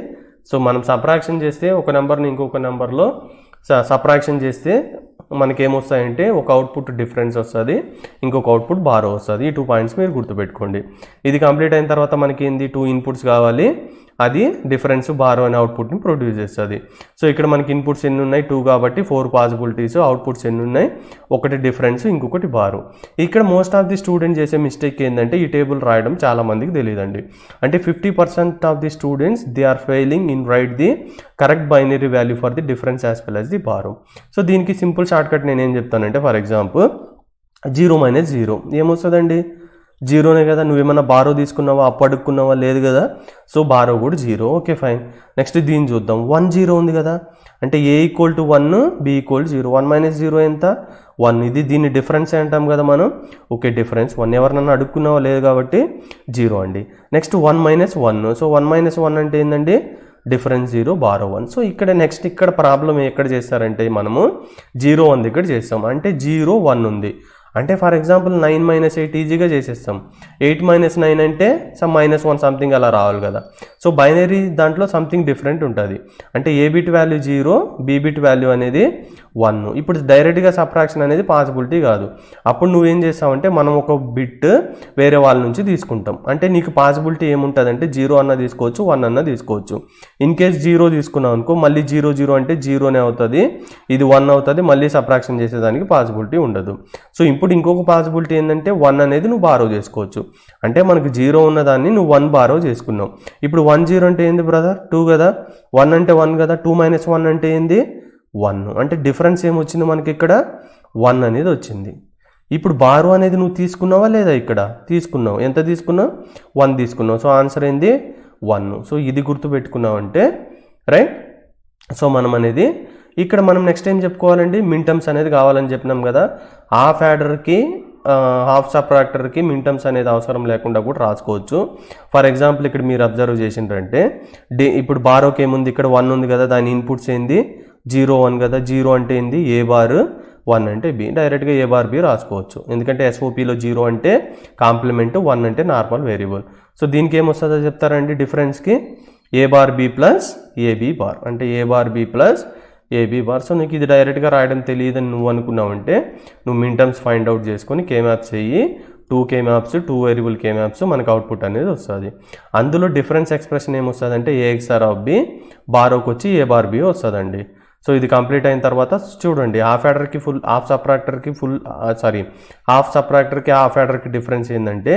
సో మనం సబ్ట్రాక్షన్ చేస్తే ఒక నెంబర్ని ఇంకొక నెంబర్లో సబ్ట్రాక్షన్ చేస్తే మనకేమొస్తాయంటే ఒక అవుట్పుట్ డిఫరెన్స్ వస్తుంది, ఇంకొక అవుట్పుట్ బారో వస్తుంది. ఈ 2 పాయింట్స్ మీరు గుర్తుపెట్టుకోండి. ఇది కంప్లీట్ అయిన తర్వాత మనకి ఏంది 2 ఇన్పుట్స్ కావాలి, అది డిఫరెన్స్ బారో అనే అవుట్పుట్ని ప్రొడ్యూస్ చేస్తుంది. సో ఇక్కడ మనకి ఇన్పుట్స్ ఎన్ని ఉన్నాయి 2 కాబట్టి 4 పాసిబిలిటీస్, అవుట్పుట్స్ ఎన్ని ఉన్నాయి, ఒకటి డిఫరెన్స్ ఇంకొకటి బారో. ఇక్కడ మోస్ట్ ఆఫ్ ది స్టూడెంట్ చేసే మిస్టేక్ ఏంటంటే ఈ టేబుల్ రాయడం చాలా మందికి తెలియదండి. అంటే 50% of the students they are failing in write the correct binary value for the difference as well as the borrow. So దీనికి సింపుల్ షార్ట్ కట్ నేను ఏం చెప్తానంటే ఫర్ ఎగ్జాంపుల్ 0 - 0 ఏమొస్తుందండి, జీరోనే కదా. నువ్వేమన్నా బారో తీసుకున్నావా, అప్పు అడుక్కున్నావా? లేదు కదా. సో బారో కూడా జీరో. Okay fine. నెక్స్ట్ దీన్ని చూద్దాం. 1 0 ఉంది కదా, అంటే A = 1, B = 0. 1 - 0 ఎంత? 1. ఇది దీన్ని డిఫరెన్స్ అంటాం కదా మనం. Okay difference 1. ఎవరినన్నా అడుక్కున్నావా? లేదు కాబట్టి 0 అండి. నెక్స్ట్ 1 - 1. సో 1 - 1 అంటే ఏంటండి? Difference 0, borrow 1. సో ఇక్కడ నెక్స్ట్ ఇక్కడ ప్రాబ్లం ఎక్కడ చేస్తారంటే మనము 0 1 దగ్గర చేస్తాం. అంటే 0 1 ఉంది. అంటే ఫర్ ఎగ్జాంపుల్ 9 - 8 ఈజీగా చేసేస్తాం. 8 - 9 అంటే -1 సంథింగ్ అలా రావాలి కదా. సో బైనరీ దాంట్లో సంథింగ్ డిఫరెంట్ ఉంటుంది. అంటే A bit value 0, B bit value అనేది 1. ఇప్పుడు డైరెక్ట్గా సబ్ట్రాక్షన్ అనేది పాసిబిలిటీ కాదు. అప్పుడు నువ్వేం చేస్తావంటే మనం ఒక బిట్ వేరే వాళ్ళ నుంచి తీసుకుంటాం. అంటే నీకు పాసిబిలిటీ ఏముంటుంది అంటే 0 అన్న తీసుకోవచ్చు, 1 అన్న తీసుకోవచ్చు. ఇన్ కేస్ 0 తీసుకున్నావు అనుకో, మళ్ళీ 0 0 అంటే 0నే అవుతుంది, ఇది 1 అవుతుంది, మళ్ళీ సబ్ట్రాక్షన్ చేసేదానికి పాసిబిలిటీ ఉండదు. సో ఇప్పుడు ఇంకొక పాసిబిలిటీ ఏంటంటే 1 అనేది నువ్వు బారో చేసుకోవచ్చు. అంటే మనకు 0 ఉన్నదాన్ని నువ్వు 1 బారో చేసుకున్నావు. ఇప్పుడు 1 0 అంటే ఏంది బ్రదర్? 2 కదా. 1 అంటే 1 కదా. 2 - 1 అంటే ఏంది? 1. అంటే డిఫరెన్స్ ఏమొచ్చింది మనకి ఇక్కడ? 1 అనేది వచ్చింది. ఇప్పుడు బారో అనేది నువ్వు తీసుకున్నావా లేదా? ఇక్కడ తీసుకున్నావు. ఎంత తీసుకున్నావు? 1 తీసుకున్నావు. సో ఆన్సర్ ఏంది? 1. సో ఇది గుర్తుపెట్టుకున్నావంటే రైట్. సో మనం అనేది ఇక్కడ మనం నెక్స్ట్ ఏం చెప్పుకోవాలండి? మిన్ టర్మ్స్ అనేది కావాలని చెప్పినాం కదా. హాఫ్ యాడర్కి హాఫ్ సబ్ట్రాక్టర్కి మిన్ టర్మ్స్ అనేది అవసరం లేకుండా కూడా రాసుకోవచ్చు. ఫర్ ఎగ్జాంపుల్ ఇక్కడ మీరు అబ్జర్వ్ చేసిండ్రంటే ఇప్పుడు బారోకి ఏముంది? ఇక్కడ 1 ఉంది కదా, దాని ఇన్పుట్స్ ఏంది? 0 1 కదా. 0 అంటే ఏంది? A బార్, 1 అంటే B. డైరెక్ట్గా A బార్ B రాసుకోవచ్చు. ఎందుకంటే SOPలో 0 అంటే కాంప్లిమెంట్, 1 అంటే నార్మల్ వేరియబుల్. సో దీనికి ఏమొస్తుందో చెప్తారండి డిఫరెన్స్కి? A bar B plus AB bar, అంటే A bar B plus AB bar. So నీకు ఇది డైరెక్ట్గా రాయడం తెలియదని నువ్వు అనుకున్నావంటే నువ్వు మిన్ టర్మ్స్ ఫైండ్ అవుట్ చేసుకొని K మ్యాప్స్ చెయ్యి. 2 K maps, 2 variable K maps మనకు అవుట్పుట్ అనేది వస్తుంది. అందులో డిఫరెన్స్ ఎక్స్ప్రెషన్ ఏమొస్తుంది అంటే AXR ఆఫ్ B, బారోకి వచ్చి A బార్ B వస్తుందండి. సో ఇది కంప్లీట్ అయిన తర్వాత చూడండి, హాఫ్ యాడర్కి హాఫ్ సబ్ట్రాక్టర్కి హాఫ్ యాడర్కి డిఫరెన్స్ ఏంటంటే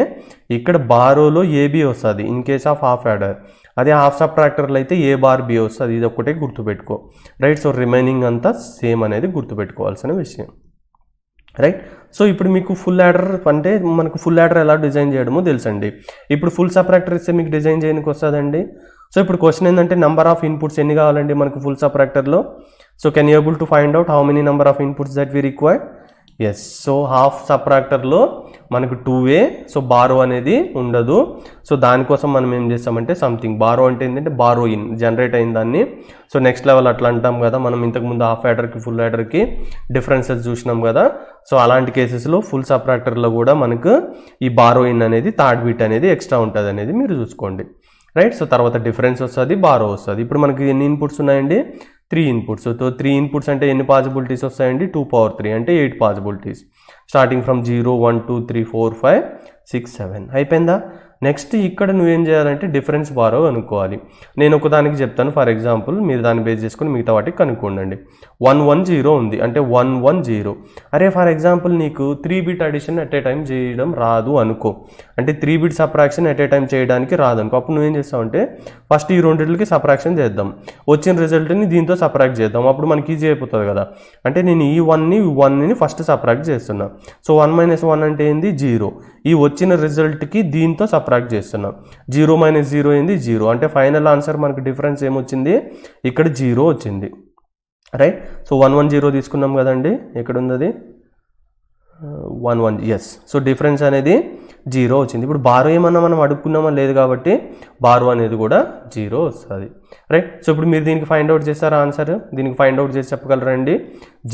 ఇక్కడ బారోలో AB వస్తుంది in case of half adder. అదే హాఫ్ సబ్ట్రాక్టర్లో అయితే A బార్ B వస్తుంది. ఇది ఒక్కటే గుర్తుపెట్టుకో రైట్. సో రిమైనింగ్ అంతా సేమ్ అనేది గుర్తుపెట్టుకోవాల్సిన విషయం రైట్. సో ఇప్పుడు మీకు ఫుల్ యాడర్ అంటే మనకు ఫుల్ యాడర్ ఎలా డిజైన్ చేయడమో తెలుసండి. ఇప్పుడు ఫుల్ సబ్ట్రాక్టర్ ఇస్తే మీకు డిజైన్ చేయడానికి వస్తుందండి. సో ఇప్పుడు క్వశ్చన్ ఏంటంటే నెంబర్ ఆఫ్ ఇన్పుట్స్ ఎన్ని కావాలండి మనకు ఫుల్ సబ్ట్రాక్టర్లో? So can you able to find out how many number of inputs that we required? Yes. So half సబ్ట్రాక్టర్లో మనకు 2A. సో బారో అనేది ఉండదు. సో దానికోసం మనం ఏం చేస్తామంటే సంథింగ్ బారో అంటే ఏంటంటే బారో ఇన్ జనరేట్ అయిన దాన్ని. సో నెక్స్ట్ లెవెల్ అట్లా అంటాం కదా మనం. ఇంతకుముందు హాఫ్ యాడర్కి ఫుల్ యాడర్కి డిఫరెన్సెస్ చూసినాం కదా. సో అలాంటి కేసెస్లో ఫుల్ సబ్ట్రాక్టర్లో కూడా మనకు ఈ బారో ఇన్ అనేది థర్డ్ బిట్ అనేది ఎక్స్ట్రా ఉంటుంది అనేది మీరు చూసుకోండి రైట్. సో తర్వాత డిఫరెన్స్ వస్తుంది, బారో వస్తుంది. ఇప్పుడు మనకి ఎన్ని ఇన్పుట్స్ ఉన్నాయండి? 3 ఇన్పుట్స్. సో 3 ఇన్పుట్స్ అంటే ఎన్ని పాసిబిలిటీస్ వస్తాయండి? 2⁻3 అంటే 8 పాసిబిలిటీస్. స్టార్టింగ్ ఫ్రమ్ 0 1 2 3 4 5 6 7 అయిపోయిందా? నెక్స్ట్ ఇక్కడ నువ్వేం చేయాలంటే డిఫరెన్స్ బారో అనుకోవాలి. నేను ఒకదానికి చెప్తాను. ఫర్ ఎగ్జాంపుల్ మీరు దాన్ని బేస్ చేసుకుని మిగతా వాటికి కనుక్కోండి. 1 1 0 ఉంది అంటే 1 1 0. అరే ఫర్ ఎగ్జాంపుల్ నీకు 3 bit addition at a time చేయడం రాదు అనుకో, అంటే 3 bit subtraction at a time చేయడానికి రాదు అనుకో. అప్పుడు నువ్వేం చేస్తావంటే ఫస్ట్ ఈ రెండింటికి సబ్ట్రాక్షన్ చేద్దాం, వచ్చిన రిజల్ట్ని దీంతో సబ్ట్రాక్ట్ చేద్దాం. అప్పుడు మనకి ఈజీ అయిపోతుంది కదా. అంటే నేను ఈ 1ని ఫస్ట్ సబ్ట్రాక్ట్ చేస్తున్నా. సో 1 - 1 అంటే ఏంది? 0. ఈ వచ్చిన రిజల్ట్కి దీంతో సబ్ట్రాక్ట్ చేస్తున్నాం. 0 - 0 ఏంది? 0. అంటే ఫైనల్ ఆన్సర్ మనకు డిఫరెన్స్ ఏమొచ్చింది? ఇక్కడ 0 వచ్చింది రైట్. సో 1 1 0 తీసుకున్నాం కదండి. ఎక్కడ ఉంది అది? 1 1 ఎస్. సో డిఫరెన్స్ అనేది 0 వచ్చింది. ఇప్పుడు బారో ఏమన్నా మనం అడుక్కున్నామా? లేదు కాబట్టి బారో అనేది కూడా 0 వస్తుంది రైట్. సో ఇప్పుడు మీరు దీనికి ఫైండ్ అవుట్ చేస్తారా ఆన్సర్? దీనికి ఫైండ్ అవుట్ చేసి చెప్పగలరండి?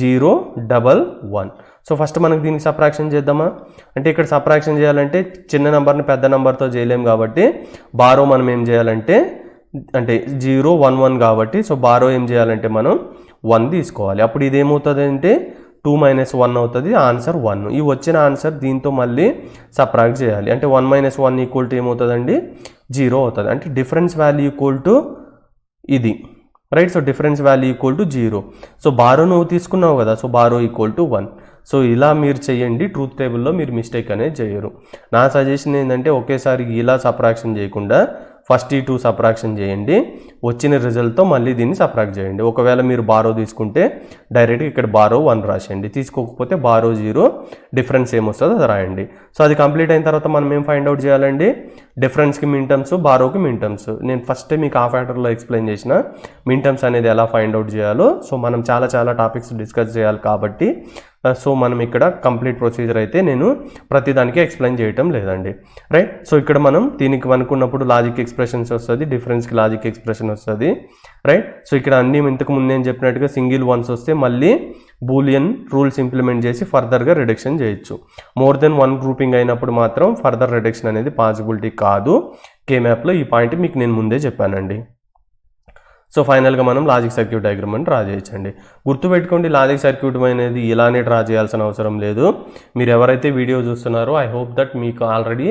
0 1 1. సో ఫస్ట్ మనకి దీనికి సబ్ట్రాక్షన్ చేద్దామా? అంటే ఇక్కడ సబ్ట్రాక్షన్ చేయాలంటే చిన్న నెంబర్ని పెద్ద నెంబర్తో చేయలేము కాబట్టి బారో మనం ఏం చేయాలంటే అంటే 0 1 1 కాబట్టి సో బారో ఏం చేయాలంటే మనం 1 తీసుకోవాలి. అప్పుడు ఇదేమవుతుంది అంటే 2 - 1 అవుతుంది, ఆన్సర్ 1. ఈ వచ్చిన ఆన్సర్ దీంతో మళ్ళీ సబ్ట్రాక్ట్ చేయాలి. అంటే 1 - 1 ఈక్వల్ టు ఏమవుతుందండి? 0 అవుతుంది. అంటే డిఫరెన్స్ వాల్యూ ఈక్వల్ టు ఇది right. So difference value equal to 0. So borrow నువ్వు తీసుకున్నావు కదా, so borrow equal to 1. So ఇలా మీరు చేయండి. ట్రూత్ టేబుల్లో మీరు మిస్టేక్ అనేది చేయరు. నా సజెషన్ ఏంటంటే ఒకేసారి ఇలా సబ్ట్రాక్షన్ చేయకుండా ఫస్ట్ ఈ 2 సబ్ట్రాక్షన్ చేయండి, వచ్చిన రిజల్ట్తో మళ్ళీ దీన్ని సబ్ట్రాక్ట్ చేయండి. ఒకవేళ మీరు బారో తీసుకుంటే డైరెక్ట్గా ఇక్కడ బారో 1 రాసేయండి, తీసుకోకపోతే బారో 0, డిఫరెన్స్ ఏమొస్తుందో అది రాయండి. సో అది కంప్లీట్ అయిన తర్వాత మనం ఏం ఫైండ్ అవుట్ చేయాలండి, డిఫరెన్స్కి మిన్ టర్మ్స్, బారోకి మిన్ టర్మ్స్. నేను ఫస్ట్ మీకు ఆ ఫ్యాక్టర్లో ఎక్స్ప్లెయిన్ చేసిన మిన్ టర్మ్స్ అనేది ఎలా ఫైండ్ అవుట్ చేయాలో. సో మనం చాలా టాపిక్స్ డిస్కస్ చేయాలి కాబట్టి సో మనం ఇక్కడ కంప్లీట్ ప్రొసీజర్ అయితే నేను ప్రతిదానికి ఎక్స్ప్లెయిన్ చేయటం లేదండి, రైట్. సో ఇక్కడ మనం దీనికి అనుకున్నప్పుడు లాజిక్ ఎక్స్ప్రెషన్స్ వస్తుంది, డిఫరెన్స్కి లాజిక్ ఎక్స్ప్రెషన్ వస్తుంది, రైట్. సో ఇక్కడ అన్ని ఇంతకు ముందు నేను చెప్పినట్టుగా సింగిల్ వన్స్ వస్తే మళ్ళీ బూలియన్ రూల్స్ ఇంప్లిమెంట్ చేసి ఫర్దర్గా రిడక్షన్ చేయొచ్చు. మోర్ దెన్ 1 గ్రూపింగ్ అయినప్పుడు మాత్రం ఫర్దర్ రిడక్షన్ అనేది పాసిబిలిటీ కాదు. K-మ్యాప్లో ఈ పాయింట్ మీకు నేను ముందే చెప్పానండి. సో ఫైనల్గా మనం లాజిక్ సర్క్యూట్ డయాగ్రామ్ అని డ్రా చేయొచ్చండి. గుర్తుపెట్టుకోండి, లాజిక్ సర్క్యూట్ అనేది ఇలానే డ్రా చేయాల్సిన అవసరం లేదు. మీరు ఎవరైతే వీడియో చూస్తున్నారో ఐ హోప్ దట్ మీకు ఆల్రెడీ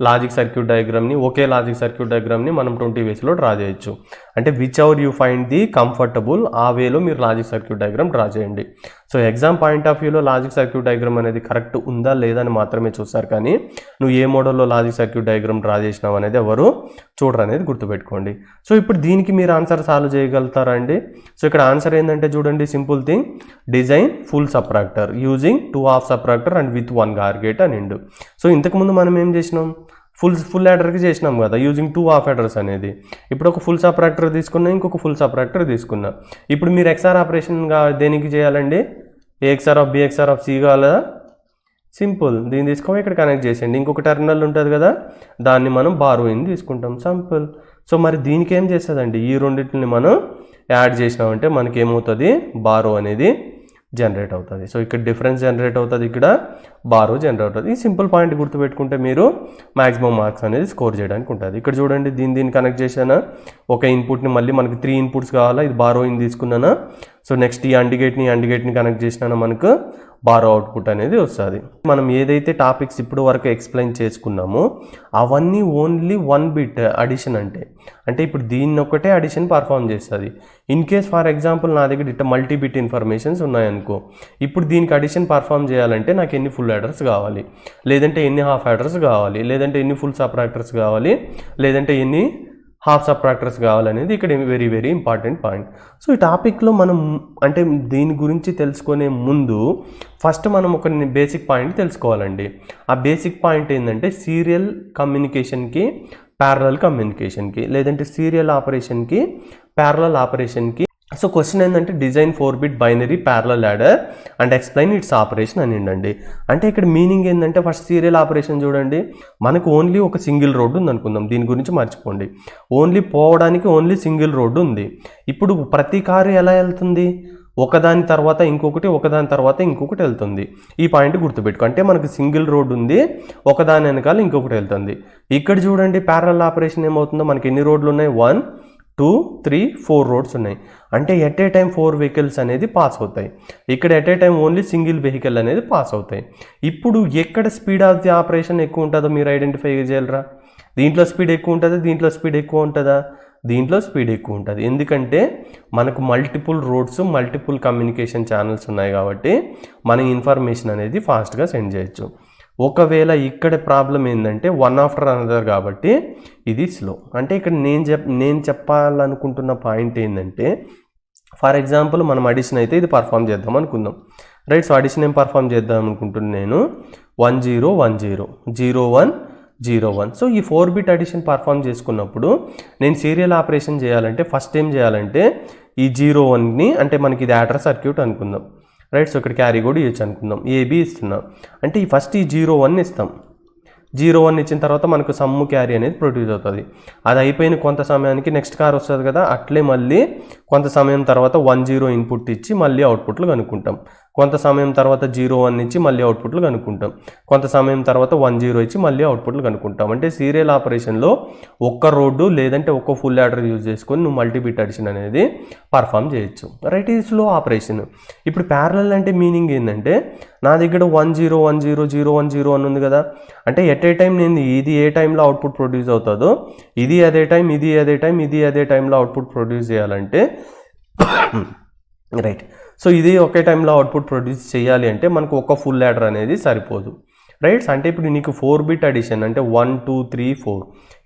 లాజిక్ సర్క్యూట్ డయాగ్రామ్ని, ఒకే లాజిక్ సర్క్యూట్ డయాగ్రామ్ని మనం 20 వేస్లో డ్రా చేయొచ్చు. అంటే which ever you find the comfortable ఆ వేలో మీరు లాజిక్ సర్క్యూట్ డయాగ్రామ్ డ్రా చేయండి. సో ఎగ్జామ్ పాయింట్ ఆఫ్ వ్యూలో లాజిక్ సర్క్యూట్ డయాగ్రామ్ అనేది కరెక్ట్ ఉందా లేదా అని మాత్రమే చూస్తారు, కానీ నువ్వు ఏ మోడల్లో లాజిక్ సర్క్యూట్ డయాగ్రామ్ డ్రా చేసినావు అనేది ఎవరు చూడరు అనేది గుర్తుపెట్టుకోండి. సో ఇప్పుడు దీనికి మీరు ఆన్సర్ సాల్వ్ చేయగలుగుతారా అండి? సో ఇక్కడ ఆన్సర్ ఏంటంటే చూడండి, simple thing, design full subtractor using 2 half subtractor and with 1 or gate అని ఎండు. సో ఇంతకుముందు మనం ఏం చేసినాం, ఫుల్ యాడర్కి చేసినాం కదా యూజింగ్ 2 హాఫ్ యాడర్స్ అనేది. ఇప్పుడు ఒక ఫుల్ సబ్ట్రాక్టర్ తీసుకున్నా, ఇంకొక ఫుల్ సబ్ట్రాక్టర్ తీసుకున్నా. ఇప్పుడు మీరు ఎక్స్ఆర్ ఆపరేషన్గా దేనికి చేయాలండి, A XOR of B XOR of C కావాలా? సింపుల్, దీన్ని తీసుకొని ఇక్కడ కనెక్ట్ చేసేయండి. ఇంకొక టెర్మినల్ ఉంటుంది కదా, దాన్ని మనం బారోయిన్ తీసుకుంటాం, సింపుల్. సో మరి దీనికి ఏం చేస్తుందండి, ఈ రెండింటిని మనం యాడ్ చేసినామంటే మనకి ఏమవుతుంది, బారో అనేది జనరేట్ అవుతుంది. సో ఇక్కడ డిఫరెన్స్ జనరేట్ అవుతుంది, ఇక్కడ బారో జనరేట్ అవుతుంది. ఈ సింపుల్ పాయింట్ గుర్తుపెట్టుకుంటే మీరు మ్యాక్సిమం మార్క్స్ అనేది స్కోర్ చేయడానికి ఉంటుంది. ఇక్కడ చూడండి, దీన్ని కనెక్ట్ చేశానా, ఒక ఇన్పుట్ని మళ్ళీ మనకి 3 ఇన్పుట్స్ కావాలా, ఇది బారో ఇన్ తీసుకున్నానా. సో నెక్స్ట్ ఈ అండిగేట్ని కనెక్ట్ చేసినా మనకు బారో అవుట్పుట్ అనేది వస్తుంది. మనం ఏదైతే టాపిక్స్ ఇప్పుడు వరకు ఎక్స్ప్లెయిన్ చేసుకున్నామో అవన్నీ ఓన్లీ 1 బిట్ అడిషన్ అంటే ఇప్పుడు దీన్ని ఒక్కటే అడిషన్ పర్ఫామ్ చేస్తుంది. ఇన్ కేస్ ఫర్ ఎగ్జాంపుల్ నా దగ్గర ఇట్లా మల్టీ బిట్ ఇన్ఫర్మేషన్స్ ఉన్నాయనుకో, ఇప్పుడు దీనికి అడిషన్ పర్ఫామ్ చేయాలంటే నాకు ఎన్ని ఫుల్ యాడర్స్ కావాలి, లేదంటే ఎన్ని హాఫ్ యాడర్స్ కావాలి, లేదంటే ఎన్ని ఫుల్ సబ్ట్రాక్టర్స్ కావాలి, లేదంటే ఎన్ని హాఫ్ సబ్ట్రాక్టర్స్ కావాలనేది ఇక్కడ వెరీ ఇంపార్టెంట్ పాయింట్. సో ఈ టాపిక్లో మనం అంటే దీని గురించి తెలుసుకునే ముందు ఫస్ట్ మనం ఒక బేసిక్ పాయింట్ తెలుసుకోవాలండి. ఆ బేసిక్ పాయింట్ ఏంటంటే సీరియల్ కమ్యూనికేషన్కి, ప్యారలల్ కమ్యూనికేషన్కి, లేదంటే సీరియల్ ఆపరేషన్కి, ప్యారలల్ ఆపరేషన్కి. సో క్వశ్చన్ ఏంటంటే design 4-bit binary parallel adder and explain its operation అని ఏంటండి. అంటే ఇక్కడ మీనింగ్ ఏంటంటే ఫస్ట్ సీరియల్ ఆపరేషన్ చూడండి, మనకు ఓన్లీ ఒక సింగిల్ రోడ్డు ఉంది అనుకుందాం, దీని గురించి మర్చిపోండి. ఓన్లీ పోవడానికి ఓన్లీ సింగిల్ రోడ్డు ఉంది. ఇప్పుడు ప్రతి కారు ఎలా వెళ్తుంది, ఒకదాని తర్వాత ఇంకొకటి, ఒకదాని తర్వాత ఇంకొకటి వెళ్తుంది. ఈ పాయింట్ గుర్తుపెట్టుకో. అంటే మనకు సింగిల్ రోడ్ ఉంది, ఒకదాని వెనకాల ఇంకొకటి వెళ్తుంది. ఇక్కడ చూడండి ప్యారలల్ ఆపరేషన్ ఏమవుతుందో, మనకి ఎన్ని రోడ్లు ఉన్నాయి, 1 2 3 4 రోడ్స్ ఉన్నాయి. అంటే ఎట్ ఏ టైం 4 వెహికల్స్ అనేది పాస్ అవుతాయి. ఇక్కడ at a time only single vehicle అనేది పాస్ అవుతాయి. ఇప్పుడు ఎక్కడ స్పీడ్ ఆఫ్ ది ఆపరేషన్ ఎక్కువ ఉంటుందో మీరు ఐడెంటిఫై చేయగలరా? దీంట్లో స్పీడ్ ఎక్కువ ఉంటుందా, దీంట్లో స్పీడ్ ఎక్కువ ఉంటుందా? దీంట్లో స్పీడ్ ఎక్కువ ఉంటుంది. ఎందుకంటే మనకు multiple roads, multiple communication channels ఉన్నాయి కాబట్టి మన ఇన్ఫర్మేషన్ అనేది ఫాస్ట్గా సెండ్ చేయొచ్చు. ఒకవేళ ఇక్కడ ప్రాబ్లం ఏంటంటే 1 ఆఫ్టర్ అనదర్ కాబట్టి ఇది స్లో. అంటే ఇక్కడ నేను చెప్పాలనుకుంటున్న పాయింట్ ఏంటంటే, ఫర్ ఎగ్జాంపుల్ మనం అడిషన్ అయితే ఇది పర్ఫామ్ చేద్దాం అనుకుందాం, రైట్. సో అడిషన్ ఏం పర్ఫామ్ చేద్దాం అనుకుంటున్నాను నేను, 1 0 1 0 0 1 0 1. సో ఈ 4-bit అడిషన్ పర్ఫామ్ చేసుకున్నప్పుడు నేను సీరియల్ ఆపరేషన్ చేయాలంటే ఫస్ట్ ఏం చేయాలంటే ఈ 0 1ని, అంటే మనకి ఇది యాడర్ సర్క్యూట్ అనుకుందాం, రైట్. సో ఇక్కడ క్యారీ కూడా ఇవ్వచ్చు అనుకుందాం, ఏబి ఇస్తున్నాం. అంటే ఈ ఫస్ట్ ఈ 0 1 ఇస్తాం. 0 1 ఇచ్చిన తర్వాత మనకు సమ్ము క్యారీ అనేది ప్రొడ్యూస్ అవుతుంది. అది అయిపోయిన కొంత సమయానికి నెక్స్ట్ కార్ వస్తుంది కదా, అట్లే మళ్ళీ కొంత సమయం తర్వాత 1 0 ఇన్పుట్ ఇచ్చి మళ్ళీ అవుట్పుట్లు కనుక్కుంటాం. కొంత సమయం తర్వాత 0 1 ఇచ్చి మళ్ళీ అవుట్పుట్లు కనుక్కుంటాం. కొంత సమయం తర్వాత 1 0 ఇచ్చి మళ్ళీ అవుట్పుట్లు కనుక్కుంటాం. అంటే సీరియల్ ఆపరేషన్లో ఒక్క రోడ్డు లేదంటే ఒక్క ఫుల్ యాడర్ యూజ్ చేసుకొని నువ్వు మల్టీబిట్ అడిషన్ అనేది పర్ఫామ్ చేయొచ్చు, రైట్. ఇది స్లో ఆపరేషన్. ఇప్పుడు ప్యారలల్ అంటే మీనింగ్ ఏంటంటే, నా దగ్గర 1 0 1 0 0 1 0 1 ఉంది కదా, అంటే ఎట్ ఏ టైం నేను ఇది ఏ టైంలో అవుట్పుట్ ప్రొడ్యూస్ అవుతుందో ఇది అదే టైం, ఇది అదే టైం, ఇది అదే టైంలో అవుట్పుట్ ప్రొడ్యూస్ చేయాలంటే రైట్. సో ఇది ఒకే టైంలో అవుట్పుట్ ప్రొడ్యూస్ చేయాలి అంటే మనకు ఒక ఫుల్ యాడర్ అనేది సరిపోదు, రైట్. అంటే ఇప్పుడు నీకు 4 బిట్ అడిషన్ అంటే 1 2 3 4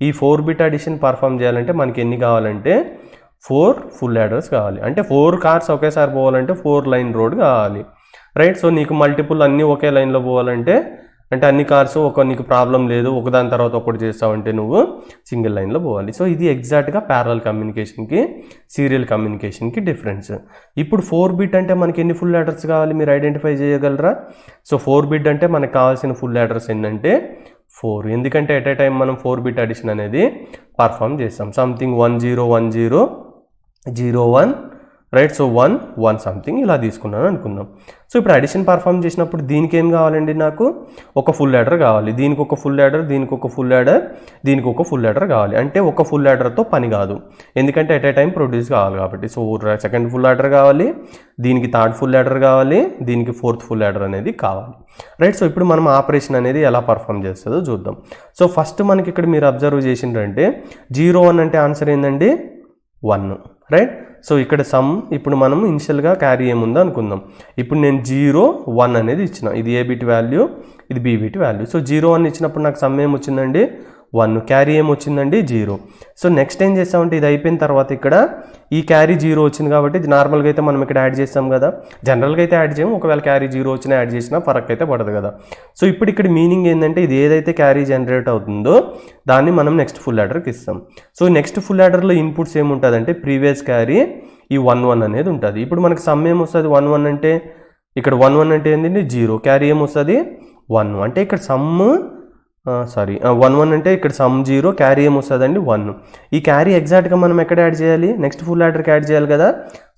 ఈ 4 బిట్ అడిషన్ పర్ఫామ్ చేయాలంటే మనకి ఎన్ని కావాలంటే 4 ఫుల్ యాడర్స్ కావాలి. అంటే 4 కార్స్ ఒకేసారి పోవాలంటే 4 లైన్ రోడ్ కావాలి, రైట్. సో నీకు మల్టిపుల్ అన్నీ ఒకే లైన్లో పోవాలంటే అంటే అన్ని కార్స్ నీకు ప్రాబ్లం లేదు ఒకదాని తర్వాత ఒకటి చేస్తావంటే నువ్వు సింగిల్ లైన్లో పోవాలి. సో ఇది ఎగ్జాక్ట్గా ప్యారలల్ కమ్యూనికేషన్కి సీరియల్ కమ్యూనికేషన్కి డిఫరెన్స్. ఇప్పుడు 4 బిట్ అంటే మనకి ఎన్ని ఫుల్ యాడర్స్ కావాలి మీరు ఐడెంటిఫై చేయగలరా? సో 4 బిట్ అంటే మనకు కావాల్సిన ఫుల్ యాడర్స్ ఏంటంటే 4. ఎందుకంటే ఎట్ ఏ టైం మనం 4 బిట్ అడిషన్ అనేది పర్ఫామ్ చేస్తాం. Something 1 0 1 0 0 1, right. సో 1 1 సంథింగ్ ఇలా తీసుకున్నాను అనుకుందాం. సో ఇప్పుడు అడిషన్ పర్ఫామ్ చేసినప్పుడు దీనికి ఏం కావాలండి, నాకు ఒక ఫుల్ యాడర్ కావాలి, దీనికి ఒక ఫుల్ యాడర్, దీనికి ఒక ఫుల్ యాడర్, దీనికి ఒక ఫుల్ యాడర్ కావాలి. అంటే ఒక ఫుల్ యాడర్తో పని కాదు, ఎందుకంటే ఎట్ ఏ టైం ప్రొడ్యూస్ కావాలి కాబట్టి. సో సెకండ్ ఫుల్ యాడర్ కావాలి, దీనికి థర్డ్ ఫుల్ యాడర్ కావాలి, దీనికి ఫోర్త్ ఫుల్ యాడర్ అనేది కావాలి, రైట్. సో ఇప్పుడు మనం ఆపరేషన్ అనేది ఎలా పర్ఫామ్ చేస్తుందో చూద్దాం. సో ఫస్ట్ మనకి ఇక్కడ మీరు అబ్జర్వ్ చేసిండ్రంటే 0 1 అంటే ఆన్సర్ ఏంటండి 1, రైట్. సో ఇక్కడ సమ్ ఇప్పుడు మనం ఇనిషియల్గా క్యారీ ఏముందో అనుకుందాం. ఇప్పుడు నేను 0 1 అనేది ఇచ్చిన, ఇది ఏ బిట్ వాల్యూ, ఇది బి బిట్ వాల్యూ. సో 0 1 ఇచ్చినప్పుడు నాకు సమ్ ఏమొచ్చిందండి 1, క్యారీ ఏమొచ్చిందండి 0. సో నెక్స్ట్ ఏం చేస్తామంటే ఇది అయిపోయిన తర్వాత ఇక్కడ ఈ క్యారీ 0 వచ్చింది కాబట్టి నార్మల్గా అయితే మనం ఇక్కడ యాడ్ చేస్తాం కదా, జనరల్గా అయితే యాడ్ చేయము, ఒకవేళ క్యారీ 0 వచ్చినా యాడ్ చేసినా ఫరక్ అయితే పడదు కదా. సో ఇప్పుడు ఇక్కడ మీనింగ్ ఏంటంటే ఇది ఏదైతే క్యారీ జనరేట్ అవుతుందో దాన్ని మనం నెక్స్ట్ ఫుల్ యాడర్కి ఇస్తాం. సో నెక్స్ట్ ఫుల్ యాడర్లో ఇన్పుట్స్ ఏముంటుందంటే ప్రీవియస్ క్యారీ ఈ 1 1 అనేది ఉంటుంది. ఇప్పుడు మనకి సమ్ ఏమొస్తుంది 1 1 అంటే ఇక్కడ 1 1 అంటే ఏంటంటే 0, క్యారీ ఏమొస్తుంది 1, అంటే ఇక్కడ సమ్ 1 1 అంటే ఇక్కడ సమ్ 0, క్యారీ ఏమొస్తుందండి 1. ఈ క్యారీ ఎగ్జాక్ట్గా మనం ఎక్కడ యాడ్ చేయాలి, నెక్స్ట్ ఫుల్ యాడర్కి యాడ్ చేయాలి కదా.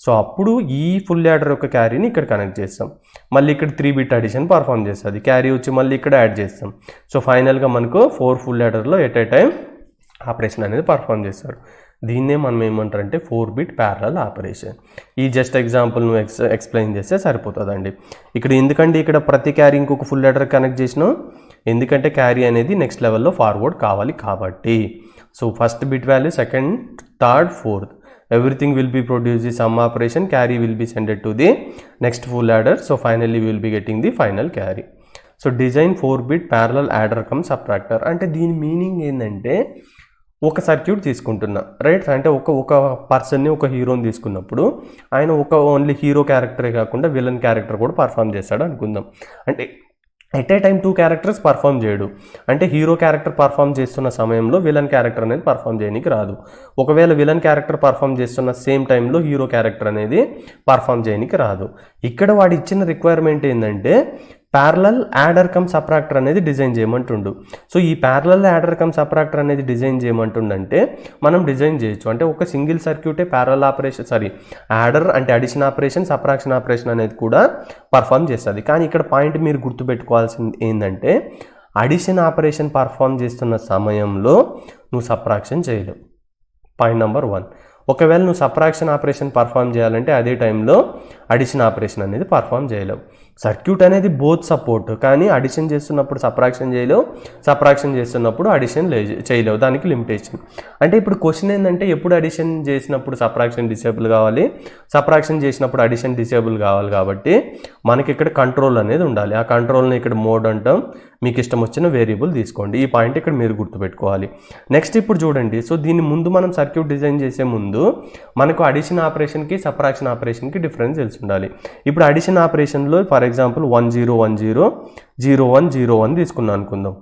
సో అప్పుడు ఈ ఫుల్ యాడర్ యొక్క క్యారీని ఇక్కడ కనెక్ట్ చేస్తాం, మళ్ళీ ఇక్కడ 3 బిట్ అడిషన్ పర్ఫామ్ చేస్తుంది, క్యారీ వచ్చి మళ్ళీ ఇక్కడ యాడ్ చేస్తాం. సో ఫైనల్గా మనకు 4 ఫుల్ యాడర్లో ఎట్ ఏ టైం ఆపరేషన్ అనేది పర్ఫామ్ చేస్తారు. దీన్నే మనం ఏమంటారంటే 4 బిట్ ప్యారలల్ ఆపరేషన్. ఈ జస్ట్ ఎగ్జాంపుల్ నువ్వు ఎక్స్ప్లెయిన్ చేస్తే సరిపోతుందండి. ఇక్కడ ఎందుకంటే ఇక్కడ ప్రతి క్యారీ ఇంకొక ఫుల్ యాడర్ కనెక్ట్ చేసినాం, ఎందుకంటే క్యారీ అనేది నెక్స్ట్ లెవెల్లో ఫార్వర్డ్ కావాలి కాబట్టి. So first bit value, second, third, fourth, everything will be produce the sum operation, carry will be sended to the next full adder. So finally will be getting the final carry. So design 4 bit parallel adder cum subtractor అంటే దీని meaning ఏంటంటే ఒక circuit తీసుకుంటున్నా, right. అంటే ఒక పర్సన్ని, ఒక హీరోని తీసుకున్నప్పుడు ఆయన ఓన్లీ హీరో క్యారెక్టరే కాకుండా విలన్ క్యారెక్టర్ కూడా పర్ఫామ్ చేస్తాడు అనుకుందాం. అంటే at a time 2 characters perform చేయడు, అంటే హీరో క్యారెక్టర్ పర్ఫామ్ చేస్తున్న సమయంలో విలన్ క్యారెక్టర్ అనేది పర్ఫామ్ చేయడానికి రాదు. ఒకవేళ విలన్ క్యారెక్టర్ పర్ఫామ్ చేస్తున్న సేమ్ టైంలో హీరో క్యారెక్టర్ అనేది పర్ఫామ్ చేయడానికి రాదు. ఇక్కడ వాడు ఇచ్చిన రిక్వైర్మెంట్ ఏంటంటే ప్యారలల్ యాడర్ కమ్ సబ్ట్రాక్టర్ అనేది డిజైన్ చేయమంటుండు. సో ఈ ప్యారలల్ యాడర్ కమ్ సబ్ట్రాక్టర్ అనేది డిజైన్ చేయమంటుండంటే మనం డిజైన్ చేయొచ్చు. అంటే ఒక సింగిల్ సర్క్యూటే ప్యారలల్ ఆపరేషన్ యాడర్ అంటే అడిషన్ ఆపరేషన్, సబ్ట్రాక్షన్ ఆపరేషన్ అనేది కూడా పర్ఫామ్ చేస్తుంది. కానీ ఇక్కడ పాయింట్ మీరు గుర్తుపెట్టుకోవాల్సింది ఏంటంటే అడిషన్ ఆపరేషన్ పర్ఫామ్ చేస్తున్న సమయంలో నువ్వు సబ్ట్రాక్షన్ చేయలేవు, పాయింట్ నెంబర్ 1. ఒకవేళ నువ్వు సబ్ట్రాక్షన్ ఆపరేషన్ పర్ఫామ్ చేయాలంటే అదే టైంలో అడిషన్ ఆపరేషన్ అనేది పర్ఫామ్ చేయలేవు. సర్క్యూట్ అనేది బోత్ సపోర్ట్, కానీ అడిషన్ చేస్తున్నప్పుడు సబ్ట్రాక్షన్ చేయలేవు, సబ్ట్రాక్షన్ చేస్తున్నప్పుడు అడిషన్ చేయలేవు, దానికి లిమిటేషన్. అంటే ఇప్పుడు క్వశ్చన్ ఏంటంటే ఎప్పుడు అడిషన్ చేసినప్పుడు సబ్ట్రాక్షన్ డిసేబుల్ కావాలి, సబ్ట్రాక్షన్ చేసినప్పుడు అడిషన్ డిసేబుల్ కావాలి. కాబట్టి మనకి ఇక్కడ కంట్రోల్ అనేది ఉండాలి. ఆ కంట్రోల్ని ఇక్కడ మోడ్ అంటాం. మీకు ఇష్టం వచ్చిన వేరియబుల్ తీసుకోండి. ఈ పాయింట్ ఇక్కడ మీరు గుర్తుపెట్టుకోవాలి. నెక్స్ట్ ఇప్పుడు చూడండి. సో దీని ముందు మనం సర్క్యూట్ డిజైన్ చేసే ముందు మనకు అడిషన్ ఆపరేషన్కి సబ్ట్రాక్షన్ ఆపరేషన్కి డిఫరెన్స్ తెలిసి ఉండాలి. ఇప్పుడు అడిషన్ ఆపరేషన్లో ఫర్ ఎగ్జాంపుల్ 1 0 1 0 0 1 0 1 తీసుకున్నాం అనుకుందాం,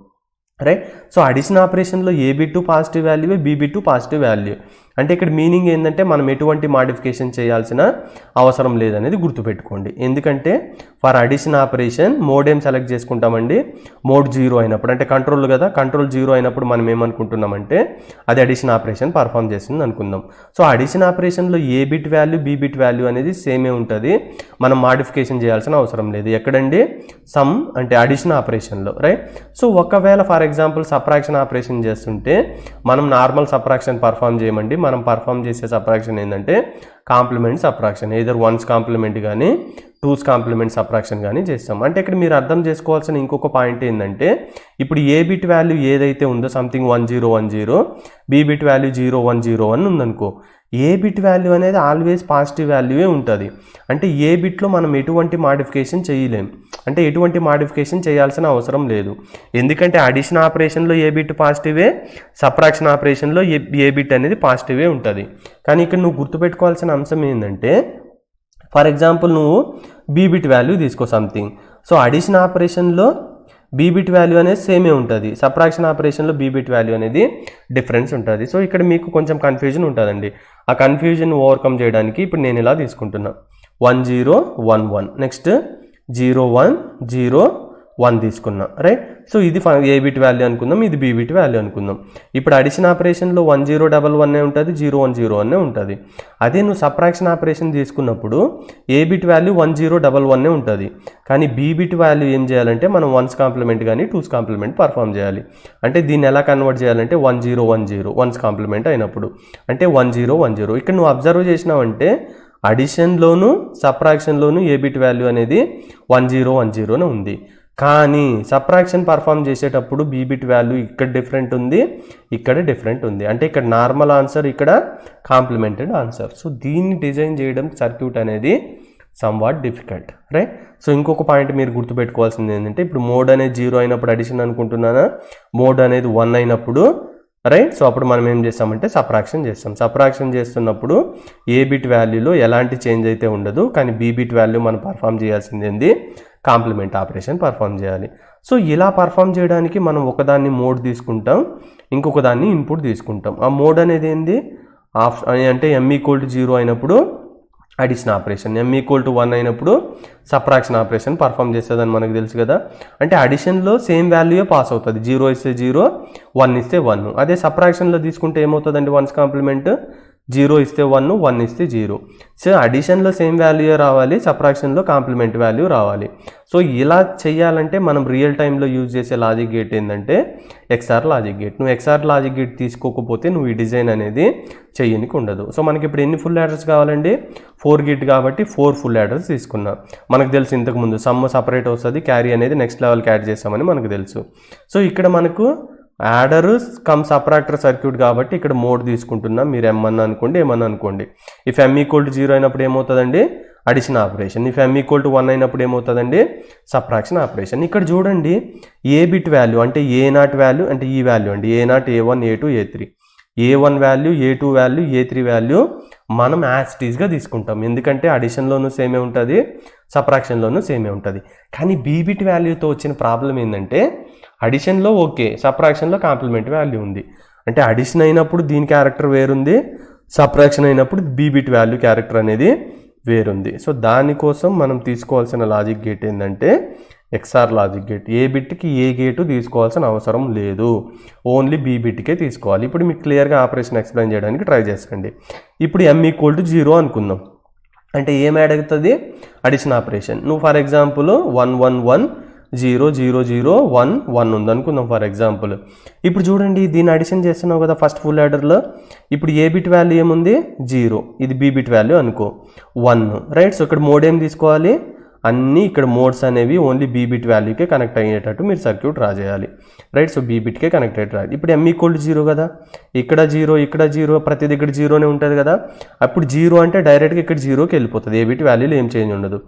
రైట్. సో అడిషన్ ఆపరేషన్లో A bit positive value, B bit positive value. అంటే ఇక్కడ మీనింగ్ ఏంటంటే మనం ఎటువంటి మాడిఫికేషన్ చేయాల్సిన అవసరం లేదనేది గుర్తుపెట్టుకోండి. ఎందుకంటే ఫర్ అడిషన్ ఆపరేషన్ మోడ్ ఏం సెలెక్ట్ చేసుకుంటామండి, మోడ్ 0 అయినప్పుడు, అంటే కంట్రోల్ కదా, కంట్రోల్ 0 అయినప్పుడు మనం ఏమనుకుంటున్నామంటే అది అడిషన్ ఆపరేషన్ పర్ఫామ్ చేస్తుంది అనుకుందాం. సో అడిషన్ ఆపరేషన్లో A bit value, B bit value అనేది సేమే ఉంటుంది, మనం మాడిఫికేషన్ చేయాల్సిన అవసరం లేదు. ఎక్కడండి, సమ్ అంటే అడిషన్ ఆపరేషన్లో, రైట్. సో ఒకవేళ ఫర్ ఎగ్జాంపుల్ సబ్ట్రాక్షన్ ఆపరేషన్ చేస్తుంటే మనం నార్మల్ సబ్ట్రాక్షన్ పర్ఫామ్ చేయమండి. మనం పర్ఫామ్ చేసే సబ్ట్రాక్షన్ ఏంటంటే complement subtraction, either 1's complement కానీ 2's కాంప్లిమెంట్ సబ్ట్రాక్షన్ కానీ చేస్తాం. అంటే ఇక్కడ మీరు అర్థం చేసుకోవాల్సిన ఇంకొక పాయింట్ ఏంటంటే ఇప్పుడు ఏ బిట్ వాల్యూ ఏదైతే ఉందో సంథింగ్ 1 0 1 0, బి బిట్ వాల్యూ 0 1 0 1 ఉందనుకో, ఏ బిట్ వాల్యూ అనేది ఆల్వేస్ పాజిటివ్ వాల్యూవే ఉంటుంది. అంటే ఏ బిట్లో మనం ఎటువంటి మాడిఫికేషన్ చేయలేం, అంటే ఎటువంటి మాడిఫికేషన్ చేయాల్సిన అవసరం లేదు. ఎందుకంటే అడిషన్ ఆపరేషన్లో ఏ బిట్ పాజిటివే, సబ్ట్రాక్షన్ ఆపరేషన్లో ఏ బిట్ అనేది పాజిటివే ఉంటుంది. కానీ ఇక్కడ నువ్వు గుర్తుపెట్టుకోవాల్సిన అంశం ఏంటంటే, ఫర్ ఎగ్జాంపుల్ నువ్వు బీ బిట్ వాల్యూ తీసుకో సంథింగ్. సో అడిషన్ ఆపరేషన్లో బీ బిట్ వాల్యూ అనేది సేమే ఉంటుంది, సబ్ట్రాక్షన్ ఆపరేషన్లో బీ బిట్ వాల్యూ అనేది డిఫరెన్స్ ఉంటుంది. సో ఇక్కడ మీకు కొంచెం కన్ఫ్యూజన్ ఉంటుందండి. ఆ కన్ఫ్యూజన్ ఓవర్కమ్ చేయడానికి ఇప్పుడు నేను ఇలా తీసుకుంటున్నా 1 0 1 1, నెక్స్ట్ 0 1 0 1 తీసుకున్నా, రైట్. సో ఇది ఏ బిట్ వాల్యూ అనుకుందాం, ఇది బీ బిట్ వాల్యూ అనుకుందాం. ఇప్పుడు అడిషన్ ఆపరేషన్లో 1 0 1 1 ఉంటుంది, 0 1 0 1 ఉంటుంది. అదే నువ్వు సబ్ట్రాక్షన్ ఆపరేషన్ తీసుకున్నప్పుడు ఏ బిట్ వాల్యూ 1 0 1 1 ఉంటుంది. కానీ బీ బిట్ వాల్యూ ఏం చేయాలంటే మనం 1's కాంప్లిమెంట్ కానీ 2's కాంప్లిమెంట్ పర్ఫామ్ చేయాలి. అంటే దీన్ని ఎలా కన్వర్ట్ చేయాలంటే 1 0 1 0 1's కాంప్లిమెంట్ అయినప్పుడు అంటే 1 0 1 0. ఇక్కడ నువ్వు అబ్జర్వ్ చేసినావంటే అడిషన్లోను సబ్ట్రాక్షన్లోను ఏ బిట్ వాల్యూ అనేది 1 0 1 0నే ఉంది. కానీ సబ్ట్రాక్షన్ పర్ఫామ్ చేసేటప్పుడు బీ బిట్ వాల్యూ ఇక్కడ డిఫరెంట్ ఉంది, ఇక్కడ డిఫరెంట్ ఉంది. అంటే ఇక్కడ నార్మల్ ఆన్సర్, ఇక్కడ కాంప్లిమెంటెడ్ ఆన్సర్. సో దీన్ని డిజైన్ చేయడం సర్క్యూట్ అనేది సమ్వాట్ డిఫికల్ట్, రైట్. సో ఇంకొక పాయింట్ మీరు గుర్తుపెట్టుకోవాల్సింది ఏంటంటే, ఇప్పుడు మోడ్ అనేది 0 అయినప్పుడు అడిషన్ అనుకుంటున్నానా, మోడ్ అనేది 1 అయినప్పుడు, రైట్. సో అప్పుడు మనం ఏం చేస్తామంటే సబ్ట్రాక్షన్ చేస్తాం. సబ్ట్రాక్షన్ చేస్తున్నప్పుడు ఏ బిట్ వాల్యూలో ఎలాంటి చేంజ్ అయితే ఉండదు, కానీ బీ బిట్ వాల్యూ మనం పర్ఫామ్ చేయాల్సింది ఏంది, కాంప్లిమెంట్ ఆపరేషన్ పర్ఫామ్ చేయాలి. సో ఇలా పర్ఫామ్ చేయడానికి మనం ఒకదాన్ని మోడ్ తీసుకుంటాం, ఇంకొక దాన్ని ఇన్పుట్ తీసుకుంటాం. ఆ మోడ్ అనేది ఏంది, అంటే m = 0 అయినప్పుడు అడిషన్ ఆపరేషన్, m = 1 అయినప్పుడు సబ్ట్రాక్షన్ ఆపరేషన్ పర్ఫామ్ చేస్తుందని మనకు తెలుసు కదా. అంటే అడిషన్లో సేమ్ వాల్యూయే పాస్ అవుతుంది, 0 ఇస్తే 0 1 ఇస్తే 1. అదే సబ్ట్రాక్షన్లో తీసుకుంటే ఏమవుతుందండి, 1's కాంప్లిమెంట్ 0 ఇస్తే 1 1 ఇస్తే 0. సో అడిషన్లో సేమ్ వాల్యూ రావాలి, సబ్ట్రాక్షన్లో కాంప్లిమెంట్ వాల్యూ రావాలి. సో ఇలా చేయాలంటే మనం రియల్ టైంలో యూజ్ చేసే లాజిక్ గేట్ ఏంటంటే ఎక్స్ఆర్ లాజిక్ గేట్. నువ్వు ఎక్స్ఆర్ లాజిక్ గేట్ తీసుకోకపోతే నువ్వు ఈ డిజైన్ అనేది చెయ్యనికి ఉండదు. సో మనకి ఇప్పుడు ఎన్ని ఫుల్ యాడర్స్ కావాలండి, 4 గేట్ కాబట్టి 4 ఫుల్ యాడర్స్ తీసుకున్నాం. మనకు తెలుసు ఇంతకుముందు సమ్ సపరేట్ వస్తుంది, క్యారీ అనేది నెక్స్ట్ లెవెల్కి యాడ్ చేస్తామని మనకు తెలుసు. సో ఇక్కడ మనకు యాడర్ కమ్ సబ్ట్రాక్టర్ సర్క్యూట్ కాబట్టి ఇక్కడ మోడ్ తీసుకుంటున్నాం. మీరు ఏమన్నా అనుకోండి, ఏమన్నా అనుకోండి. ఇఫ్ m = 0 అయినప్పుడు ఏమవుతుందండి, అడిషన్ ఆపరేషన్. ఇఫ్ m = 1 అయినప్పుడు ఏమవుతుందండి, సబ్ట్రాక్షన్ ఆపరేషన్. ఇక్కడ చూడండి ఏ బిట్ వాల్యూ అంటే A0 వాల్యూ అంటే ఈ వాల్యూ అండి, A0 A1 A2 A3, A1 value A2 value A3 value మనం యాజ్ ఇట్ ఈస్గా తీసుకుంటాం. ఎందుకంటే అడిషన్లోనూ సేమే ఉంటుంది, సబ్ట్రాక్షన్లోనూ సేమే ఉంటుంది. కానీ బీ బిట్ వాల్యూతో వచ్చిన ప్రాబ్లం ఏంటంటే అడిషన్లో ఓకే, సబ్ట్రాక్షన్లో కాంప్లిమెంట్ వాల్యూ ఉంది. అంటే అడిషన్ అయినప్పుడు దీని క్యారెక్టర్ వేరుంది, సబ్ట్రాక్షన్ అయినప్పుడు బీ బిట్ వాల్యూ క్యారెక్టర్ అనేది వేరుంది. సో దానికోసం మనం తీసుకోవాల్సిన లాజిక్ గేట్ ఏంటంటే ఎక్స్ఆర్ లాజిక్ గేట్. ఏ బిట్కి ఏ గేటు తీసుకోవాల్సిన అవసరం లేదు, ఓన్లీ బీ బిట్కే తీసుకోవాలి. ఇప్పుడు మీకు క్లియర్గా ఆపరేషన్ ఎక్స్ప్లెయిన్ చేయడానికి ట్రై చేసండి. ఇప్పుడు m = 0 అనుకుందాం. అంటే ఏం యాడ్ అవుతుంది, అడిషన్ ఆపరేషన్. నువ్వు ఫర్ ఎగ్జాంపుల్ 1 1 1 0 0 0 1 1 ఉంది అనుకుందాం ఫర్ ఎగ్జాంపుల్. ఇప్పుడు చూడండి దీన్ని అడిషన్ చేస్తున్నావు కదా ఫస్ట్ ఫుల్ యాడర్లో. ఇప్పుడు ఏ బిట్ వాల్యూ ఏముంది, 0, ఇది బీ బిట్ వాల్యూ అనుకో 1, రైట్. సో ఇక్కడ మోడ్ ఏం తీసుకోవాలి, అన్నీ ఇక్కడ మోడ్స్ అనేవి ఓన్లీ బీ బిట్ వాల్యూకే కనెక్ట్ అయ్యేటట్టు మీరు సర్క్యూట్ డ్రా చేయాలి, రైట్. సో బీ బిట్కే కనెక్ట్ అయ్యేట్టు రాయాలి. ఇప్పుడు m = 0 కదా, ఇక్కడ 0 ఇక్కడ 0, ప్రతి దగ్గర 0నే ఉంటుంది కదా. అప్పుడు 0 అంటే డైరెక్ట్గా ఇక్కడ 0కి వెళ్ళిపోతుంది, ఏ బిట్ వాల్యూలో ఏం చేంజ్ ఉండదు.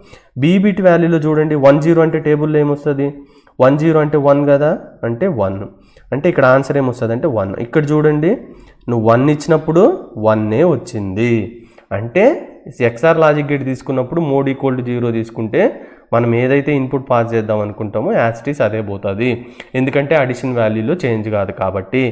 బీ బిట్ వాల్యూలో చూడండి 1 0 అంటే టేబుల్లో ఏమొస్తుంది, 1 0 అంటే 1 కదా, అంటే 1. అంటే ఇక్కడ ఆన్సర్ ఏమొస్తుంది అంటే 1. ఇక్కడ చూడండి నువ్వు 1 ఇచ్చినప్పుడు 1ఏ వచ్చింది. అంటే ఎక్స్ఆర్ లాజిక్ గేట్ తీసుకున్నప్పుడు మోడ్ = 0 తీసుకుంటే మనం ఏదైతే ఇన్పుట్ పాస్ చేద్దాం అనుకుంటామో యాజ్ ఇట్ ఈస్ అదే పోతుంది, ఎందుకంటే అడిషన్ వాల్యూలో చేంజ్ కాదు కాబట్టి.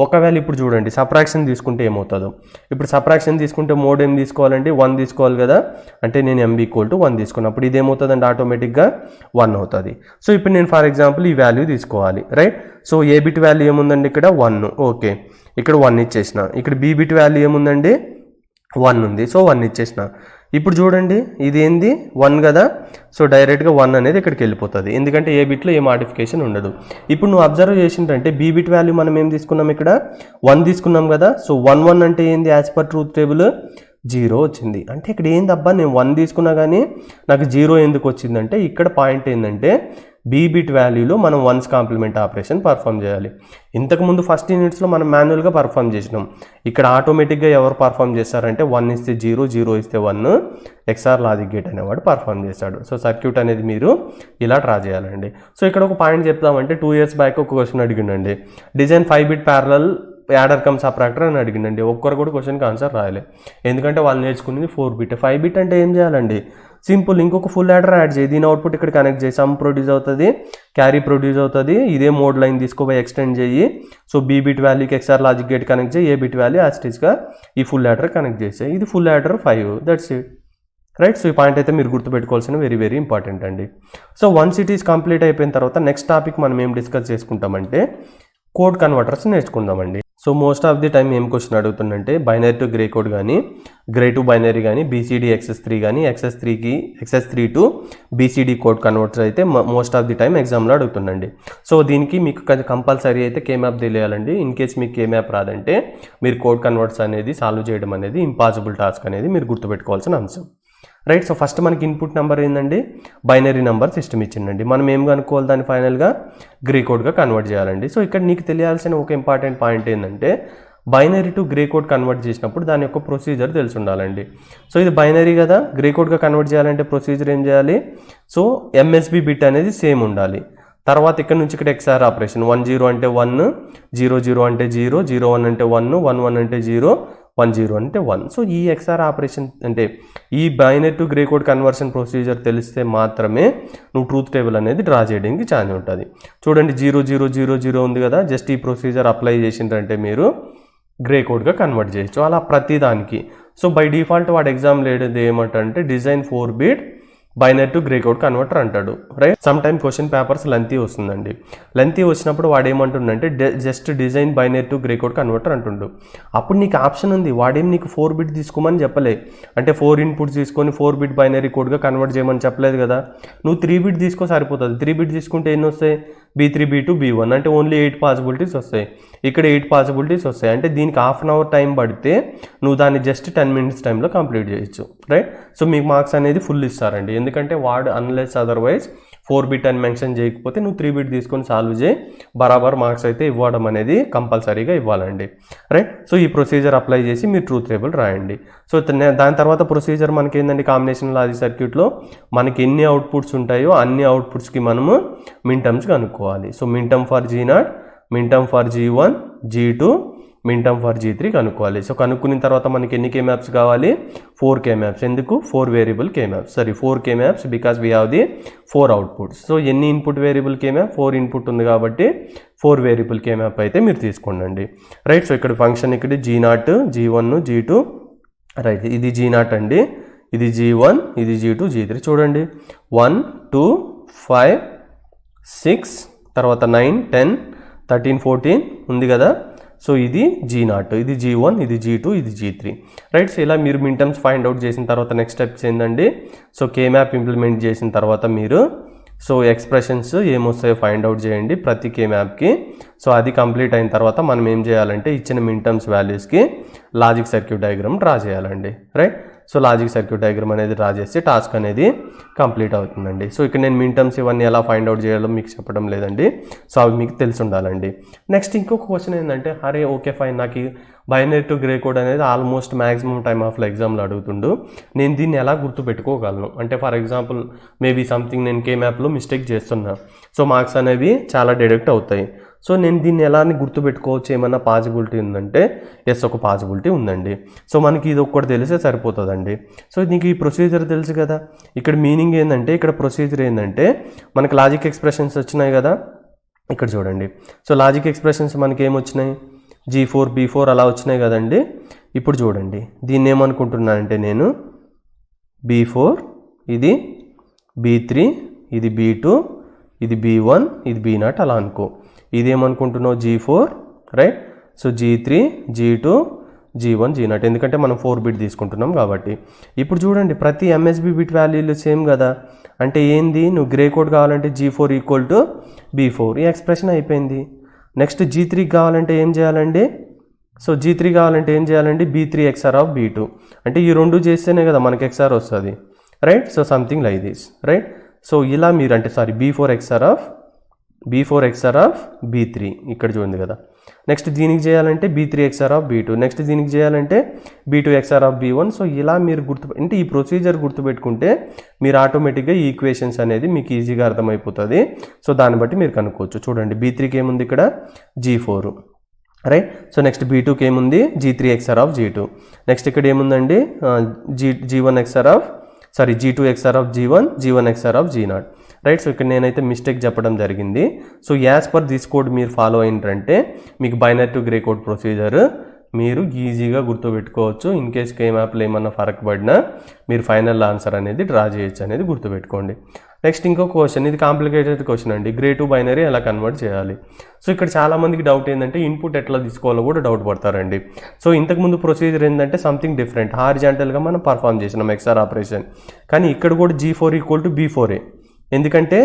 ఒకవేళ ఇప్పుడు చూడండి సబ్ట్రాక్షన్ తీసుకుంటే ఏమవుతుందో. ఇప్పుడు సబ్ట్రాక్షన్ తీసుకుంటే మోడ్ ఏం తీసుకోవాలండి, 1 తీసుకోవాలి కదా. అంటే నేను m = 1 తీసుకున్నప్పుడు ఇది ఏమవుతుందండి, ఆటోమేటిక్గా 1 అవుతుంది. సో ఇప్పుడు నేను ఫర్ ఎగ్జాంపుల్ ఈ వాల్యూ తీసుకోవాలి, రైట్. సో ఏ బిట్ వాల్యూ ఏముందండి, ఇక్కడ 1, ఓకే. ఇక్కడ 1 ఇచ్చేసిన. ఇక్కడ బీ బిట్ వాల్యూ ఏముందండి, 1 ఉంది. సో 1 ఇచ్చేసిన. ఇప్పుడు చూడండి ఇది ఏంది 1 కదా. సో డైరెక్ట్గా 1 అనేది ఇక్కడికి వెళ్ళిపోతుంది, ఎందుకంటే ఏ బిట్లో ఏ మాడిఫికేషన్ ఉండదు. ఇప్పుడు నువ్వు అబ్జర్వ్ చేసిందంటే బీ బిట్ వాల్యూ మనం ఏం తీసుకున్నాం, ఇక్కడ 1 తీసుకున్నాం కదా. సో 1 1 అంటే ఏంది, యాజ్ పర్ ట్రూత్ టేబుల్ 0 వచ్చింది. అంటే ఇక్కడ ఏందబ్బా నేను 1 తీసుకున్నా కానీ నాకు 0 ఎందుకు వచ్చిందంటే ఇక్కడ పాయింట్ ఏంటంటే బీ బిట్ వాల్యూలో మనం వన్స్ కాంప్లిమెంట్ ఆపరేషన్ పర్ఫామ్ చేయాలి. ఇంతకుముందు ఫస్ట్ యూనిట్స్లో మనం మాన్యువల్గా పర్ఫామ్ చేసినాం. ఇక్కడ ఆటోమేటిక్గా ఎవరు పర్ఫామ్ చేస్తారంటే 1 ఇస్తే 0, 0 ఇస్తే 1 XOR లాజిక్ గేట్ అనేవాడు పర్ఫామ్ చేస్తాడు. సో సర్క్యూట్ అనేది మీరు ఇలా డ్రా చేయాలండి. సో ఇక్కడ ఒక పాయింట్ చెప్తామంటే 2 years బ్యాక్ ఒక క్వశ్చన్ అడిగిండండి, design 5 bit parallel adder cum subtractor అని అడిగిండండి. ఒక్కరు కూడా క్వశ్చన్కి ఆన్సర్ రాయలే, ఎందుకంటే వాళ్ళు నేర్చుకునేది 4 bit. 5 bit అంటే ఏం చేయాలండి, సింపుల్ ఇంకొక ఫుల్ యాడర్ యాడ్ చేయి, దీని అవుట్పుట్ ఇక్కడ కనెక్ట్ చేయి, సమ్ ప్రొడ్యూస్ అవుతుంది, క్యారీ ప్రొడ్యూస్ అవుతుంది, ఇదే మోడ్ లైన్ తీసుకోపోయి ఎక్స్టెండ్ చేయి. సో బీ బిట్ వాల్యూకి XOR లాజిక్ గేట్ కనెక్ట్ చేయి, ఏ బిట్ వాల్యూ యాస్టిస్గా ఈ ఫుల్ యాడర్ కనెక్ట్ చేసాయి. ఇది full adder 5, that's it, right. So ఈ పాయింట్ అయితే మీరు గుర్తుపెట్టుకోవాల్సిన వెరీ వెరీ ఇంపార్టెంట్ అండి. So once it is complete అయిపోయిన తర్వాత నెక్స్ట్ టాపిక్ మనం ఏం డిస్కస్ చేసుకుంటామంటే కోడ్ కన్వర్టర్స్ నేర్చుకుందామండి. So most of the time ఏం క్వశ్చన్ అడుగుతుందంటే బైనరీ టు గ్రే కోడ్ కానీ, గ్రే టు బైనరీ కానీ, BCD XS3 కానీ, XS3 to BCD code converters అయితే మోస్ట్ ఆఫ్ ది టైం ఎగ్జామ్లో అడుగుతుందండి. సో దీనికి మీకు కంపల్సరీ అయితే కేమ్యాప్ తెలియాలండి. ఇన్ కేస్ మీకు కేమ్యాప్ రాదంటే మీరు కోడ్ కన్వర్టర్స్ అనేది సాల్వ్ చేయడం అనేది ఇంపాసిబుల్ టాస్క్ అనేది మీరు గుర్తుపెట్టుకోవాల్సిన అంశం, రైట్. సో ఫస్ట్ మనకి ఇన్పుట్ నెంబర్ ఏంటండి, బైనరీ నెంబర్ సిస్టమ్ ఇచ్చిందండి. మనం ఏం కనుక్కోవాలి, దాన్ని ఫైనల్గా గ్రే కోడ్గా కన్వర్ట్ చేయాలండి. సో ఇక్కడ నీకు తెలియాల్సిన ఒక ఇంపార్టెంట్ పాయింట్ ఏంటంటే binary to gray code convert చేసినప్పుడు దాని యొక్క ప్రొసీజర్ తెలిసి ఉండాలండి. సో ఇది బైనరీ కదా, గ్రే కోడ్గా కన్వర్ట్ చేయాలంటే ప్రొసీజర్ ఏం చేయాలి, సో MSB బిట్ అనేది సేమ్ ఉండాలి. తర్వాత ఇక్కడ నుంచి ఇక్కడ XOR ఆపరేషన్ 1 0 అంటే 1, 0 0 అంటే 0, 0 1 అంటే 1, 1 1 అంటే 0, 1 0 అంటే 1. సో ఈ XOR ఆపరేషన్ అంటే ఈ binary to gray code conversion procedure తెలిస్తే మాత్రమే నువ్వు ట్రూత్ టేబుల్ అనేది డ్రా చేయడానికి ఛాన్స్ ఉంటుంది. చూడండి 0 0 0 0 ఉంది కదా, జస్ట్ ఈ ప్రొసీజర్ అప్లై చేసిందంటే మీరు గ్రే కోడ్గా కన్వర్ట్ చేయొచ్చు అలా ప్రతి దానికి. సో బై డిఫాల్ట్ వాడు ఎగ్జామ్ లేడేది ఏమంటే design 4 bit binary to gray code converter అంటాడు, right. Some time question papers lengthy వస్తుందండి. లెంతీ వచ్చినప్పుడు వాడు ఏమంటుండంటే just design binary to gray code converter అంటుండు. అప్పుడు నీకు ఆప్షన్ ఉంది, వాడేం నీకు 4 bit తీసుకోమని చెప్పలే, అంటే 4 inputs తీసుకొని 4 bit బైనరీ కోడ్గా కన్వర్ట్ చేయమని చెప్పలేదు కదా. నువ్వు 3 bit తీసుకో సరిపోతుంది. 3 bit తీసుకుంటే ఎన్ని వస్తాయి, B3 B2 B1 అంటే ఓన్లీ 8 పాసిబిలిటీస్ వస్తాయి. ఇక్కడ 8 పాసిబిలిటీస్ వస్తాయి అంటే దీనికి 1/2 hour టైం పడితే నువ్వు దాన్ని జస్ట్ 10 minutes టైంలో కంప్లీట్ చేయొచ్చు, రైట్. సో మీకు మార్క్స్ అనేది ఫుల్ ఇస్తారండి, ఎందుకంటే వాడు అన్లెస్ అదర్వైజ్ 4 bit అని మెన్షన్ చేయకపోతే నువ్వు 3 bit తీసుకొని సాల్వ్ చేయి, బరాబర్ మార్క్స్ అయితే ఇవ్వడం అనేది కంపల్సరీగా ఇవ్వాలండి, రైట్. సో ఈ ప్రొసీజర్ అప్లై చేసి మీరు ట్రూత్ టేబుల్ రాయండి. సో దాని తర్వాత ప్రొసీజర్ మనకి ఏంటంటే కాంబినేషన్ లాజిక్ సర్క్యూట్లో మనకి ఎన్ని అవుట్పుట్స్ ఉంటాయో అన్ని అవుట్పుట్స్కి మనము మిన్ టర్మ్స్ కనుక్కోవాలి. So minterm for G0, minterm for G1, G2, minterm for G3 కనుక్కోవాలి. సో కనుక్కున్న తర్వాత మనకి ఎన్ని K-maps కావాలి, 4 K-maps. ఎందుకు 4 variable K-maps, sorry 4 K-maps because we have the 4 outputs. So ఎన్ని ఇన్పుట్ వేరియబుల్ K-map, 4 ఇన్పుట్ ఉంది కాబట్టి 4 వేరియబుల్ K-map అయితే మీరు తీసుకోండి, రైట్. సో ఇక్కడ ఫంక్షన్ ఇక్కడ G0, G1, G2, రైట్. ఇది G0 అండి, ఇది G1, ఇది G2, G3. చూడండి 1 2 5 6 తర్వాత 9 10 13 14 ఉంది కదా. సో ఇది G0, ఇది G1, ఇది G2, ఇది G3, రైట్. సో ఇలా మీరు మిన్ టర్మ్స్ ఫైండ్ అవుట్ చేసిన తర్వాత నెక్స్ట్ స్టెప్స్ ఏంటండి, సో K-map ఇంప్లిమెంట్ చేసిన తర్వాత మీరు సో ఎక్స్ప్రెషన్స్ ఏమొస్తాయో ఫైండ్ అవుట్ చేయండి ప్రతి K-mapకి. సో అది కంప్లీట్ అయిన తర్వాత మనం ఏం చేయాలంటే ఇచ్చిన మిన్ టర్మ్స్ వాల్యూస్కి లాజిక్ సర్క్యూట్ డయాగ్రామ్ డ్రా చేయాలండి, right. So logic circuit diagram అనేది డ్రా చేస్తే టాస్క్ అనేది కంప్లీట్ అవుతుందండి. సో ఇక్కడ నేను మిన్ టర్మ్స్ ఇవన్నీ ఎలా ఫైండ్ అవుట్ చేయాలో మీకు చెప్పడం లేదండి, సో అవి మీకు తెలిసి ఉండాలండి. నెక్స్ట్ ఇంకొక క్వశ్చన్ ఏంటంటే అరే ఓకే ఫైన్, నాకు బైనరీ టు గ్రే కోడ్ అనేది ఆల్మోస్ట్ మ్యాక్సిమం టైమ్ ఆఫ్లో ఎగ్జామ్లో అడుగుతుండు, నేను దీన్ని ఎలా గుర్తుపెట్టుకోగలను అంటే ఫర్ ఎగ్జాంపుల్ మేబీ సంథింగ్ నేను K-mapలో మిస్టేక్ చేస్తున్నా, సో మార్క్స్ అనేవి చాలా డిడక్ట్ అవుతాయి. సో నేను దీన్ని ఎలా గుర్తుపెట్టుకోవచ్చు, ఏమన్నా పాసిబిలిటీ ఉందంటే ఎస్, ఒక పాసిబిలిటీ ఉందండి. సో మనకి ఇది ఒక్కటి తెలిసే సరిపోతుందండి. సో నీకు ఈ ప్రొసీజర్ తెలుసు కదా, ఇక్కడ మీనింగ్ ఏంటంటే ఇక్కడ ప్రొసీజర్ ఏంటంటే మనకి లాజిక్ ఎక్స్ప్రెషన్స్ వచ్చినాయి కదా, ఇక్కడ చూడండి. సో లాజిక్ ఎక్స్ప్రెషన్స్ మనకి ఏమొచ్చినాయి, G4 B4 అలా వచ్చినాయి కదండి. ఇప్పుడు చూడండి దీన్ని ఏమనుకుంటున్నానంటే నేను B4, ఇది B3, ఇది B2, ఇది B1, ఇది B0 అలా అనుకో. ఇదేమనుకుంటున్నావు G4, right. So G3, G2, G1, G0 ఎందుకంటే మనం 4 bit తీసుకుంటున్నాం కాబట్టి. ఇప్పుడు చూడండి ప్రతి MSB బిట్ వాల్యూలు సేమ్ కదా, అంటే ఏంది నువ్వు గ్రే కోడ్ కావాలంటే G4 ఈక్వల్ టు B4, ఈ ఎక్స్ప్రెషన్ అయిపోయింది. నెక్స్ట్ G3 కావాలంటే ఏం చేయాలండి, సో G3 కావాలంటే ఏం చేయాలండి, B3 XOR ఆఫ్ B2, అంటే ఈ రెండు చేస్తేనే కదా మనకి XOR వస్తుంది, right. So something like this, right. So ఇలా మీరు అంటే B4 XOR ఆఫ్ B3 ఇక్కడ చూడండి కదా. నెక్స్ట్ దీనికి చేయాలంటే B3 XOR of B2, next దీనికి చేయాలంటే B2 XOR of B1. So ఇలా మీరు అంటే ఈ ప్రొసీజర్ గుర్తుపెట్టుకుంటే మీరు ఆటోమేటిక్గా ఈ ఈక్వేషన్స్ అనేది మీకు ఈజీగా అర్థమైపోతుంది. సో దాన్ని బట్టి మీరు కనుక్కోవచ్చు. చూడండి B3కి ఏముంది ఇక్కడ G4, రైట్. సో నెక్స్ట్ B2కి ఏముంది G3 XOR of G2. Next ఇక్కడ ఏముందండి G1 XOR of G2 XOR of G1, G1 XOR of G0, right. So ఇక్కడ నేనైతే మిస్టేక్ చెప్పడం జరిగింది. So as per this code మీరు ఫాలో అయినరంటే మీకు binary to gray code procedure మీరు ఈజీగా గుర్తుపెట్టుకోవచ్చు. ఇన్ కేస్ K-మ్యాప్లో ఏమన్నా ఫరక్ పడినా మీరు ఫైనల్ ఆన్సర్ అనేది డ్రా చేయొచ్చు అనేది గుర్తుపెట్టుకోండి. నెక్స్ట్ ఇంకో క్వశ్చన్, ఇది కాంప్లికేటెడ్ క్వశ్చన్ అండి. గ్రే టు బైనరీ ఎలా కన్వర్ట్ చేయాలి? సో ఇక్కడ చాలామందికి డౌట్ ఏంటంటే ఇన్పుట్ ఎట్లా తీసుకోవాలో కూడా డౌట్ పడతారండి. సో ఇంతకుముందు ప్రొసీజర్ ఏంటంటే సంథింగ్ డిఫరెంట్, హారిజాంటల్గా మనం పర్ఫామ్ చేసినాం XOR ఆపరేషన్. కానీ ఇక్కడ కూడా G4 = B4, ఎందుకంటే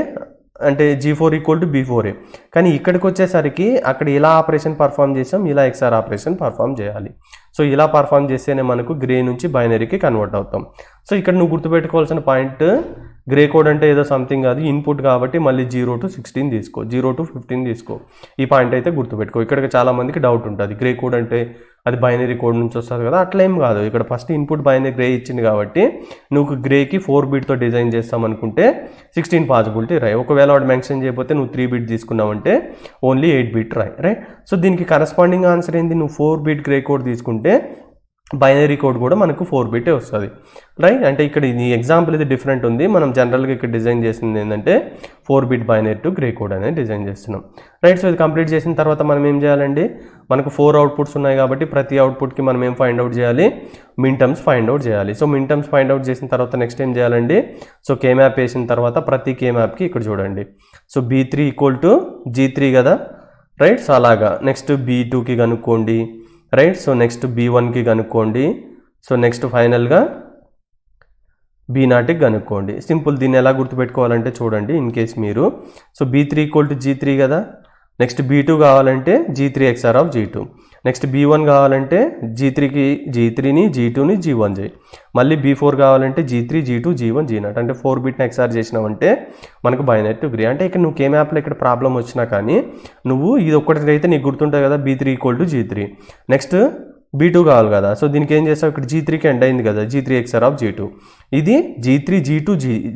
G4 = B4. కానీ ఇక్కడికి వచ్చేసరికి అక్కడ ఇలా ఆపరేషన్ పర్ఫామ్ చేసాం, ఇలా XOR ఆపరేషన్ పర్ఫామ్ చేయాలి. సో ఇలా పర్ఫామ్ చేస్తేనే మనకు గ్రే నుంచి బైనరీకి కన్వర్ట్ అవుతాం. సో ఇక్కడ నువ్వు గుర్తుపెట్టుకోవాల్సిన పాయింట్, గ్రే కోడ్ అంటే ఏదో సంథింగ్ కాదు, ఇన్పుట్ కాబట్టి మళ్ళీ 0 to 16 తీసుకో, 0 to 15 తీసుకో. ఈ పాయింట్ అయితే గుర్తుపెట్టుకో. ఇక్కడ చాలామందికి డౌట్ ఉంటుంది, గ్రే కోడ్ అంటే అది బైనరీ కోడ్ నుంచి వస్తుంది కదా, అట్లా ఏం కాదు. ఇక్కడ ఫస్ట్ ఇన్పుట్ బైనరీ గ్రే ఇచ్చింది కాబట్టి నువ్వు గ్రేకి 4 బిట్తో డిజైన్ చేస్తామనుకుంటే 16 పాసిబిలిటీ రాయి. ఒకవేళ వాడు మెన్షన్ చేయకపోతే నువ్వు 3 బిట్ తీసుకున్నావంటే ఓన్లీ 8 బిట్ రాయి, రైట్. సో దీనికి కరస్పాండింగ్ ఆన్సర్ ఏంది, నువ్వు 4 బిట్ గ్రే కోడ్ తీసుకుంటే బైనరీ కోడ్ కూడా మనకు 4 బిటే వస్తుంది, రైట్. అంటే ఇక్కడ ఇది ఎగ్జాంపుల్ ఇది డిఫరెంట్ ఉంది. మనం జనరల్గా ఇక్కడ డిజైన్ చేసింది ఏంటంటే 4 bit binary to gray code అనేది డిజైన్ చేస్తున్నాం, రైట్. సో ఇది కంప్లీట్ చేసిన తర్వాత మనం ఏం చేయాలండి, మనకు 4 అవుట్పుట్స్ ఉన్నాయి కాబట్టి ప్రతి అవుట్పుట్కి మనం ఏం ఫైండ్ అవుట్ చేయాలి, మిన్ టర్మ్స్ ఫైండ్ అవుట్ చేయాలి. సో మిన్ టర్మ్స్ ఫైండ్ అవుట్ చేసిన తర్వాత నెక్స్ట్ ఏం చేయాలండి, సో K-మ్యాప్ వేసిన తర్వాత ప్రతి K-మ్యాప్కి ఇక్కడ చూడండి, సో B3 = G3 కదా, రైట్. సో అలాగా నెక్స్ట్ B2కి కనుక్కోండి, రైట్. సో నెక్స్ట్ B1కి కనుక్కోండి. సో నెక్స్ట్ ఫైనల్గా B0కి కనుక్కోండి. సింపుల్. దీన్ని ఎలా గుర్తుపెట్టుకోవాలంటే చూడండి, ఇన్ కేస్ మీరు సో B3 = G3 కదా, నెక్స్ట్ B2 కావాలంటే G3 XOR of G2, next B1 కావాలంటే G3ని G2ని G1 చేయి, మళ్ళీ B4 కావాలంటే G3 G2 G1 G0. అంటే 4 బిట్ని XOR చేసినావంటే మనకు బైనరీ టు గ్రే. అంటే ఇక్కడ నువ్వు K-మ్యాప్లో ఇక్కడ ప్రాబ్లం వచ్చినా కానీ నువ్వు ఇది ఒక్కటి అయితే నీకు గుర్తుంటుంది కదా, B3 = G3. నెక్స్ట్ B2 కావాలి కదా, సో దీనికి ఏం చేస్తావు, ఇక్కడ G3కి ఎండ్ అయింది కదా, G3 XOR ఆఫ్ G2. ఇది G3 G2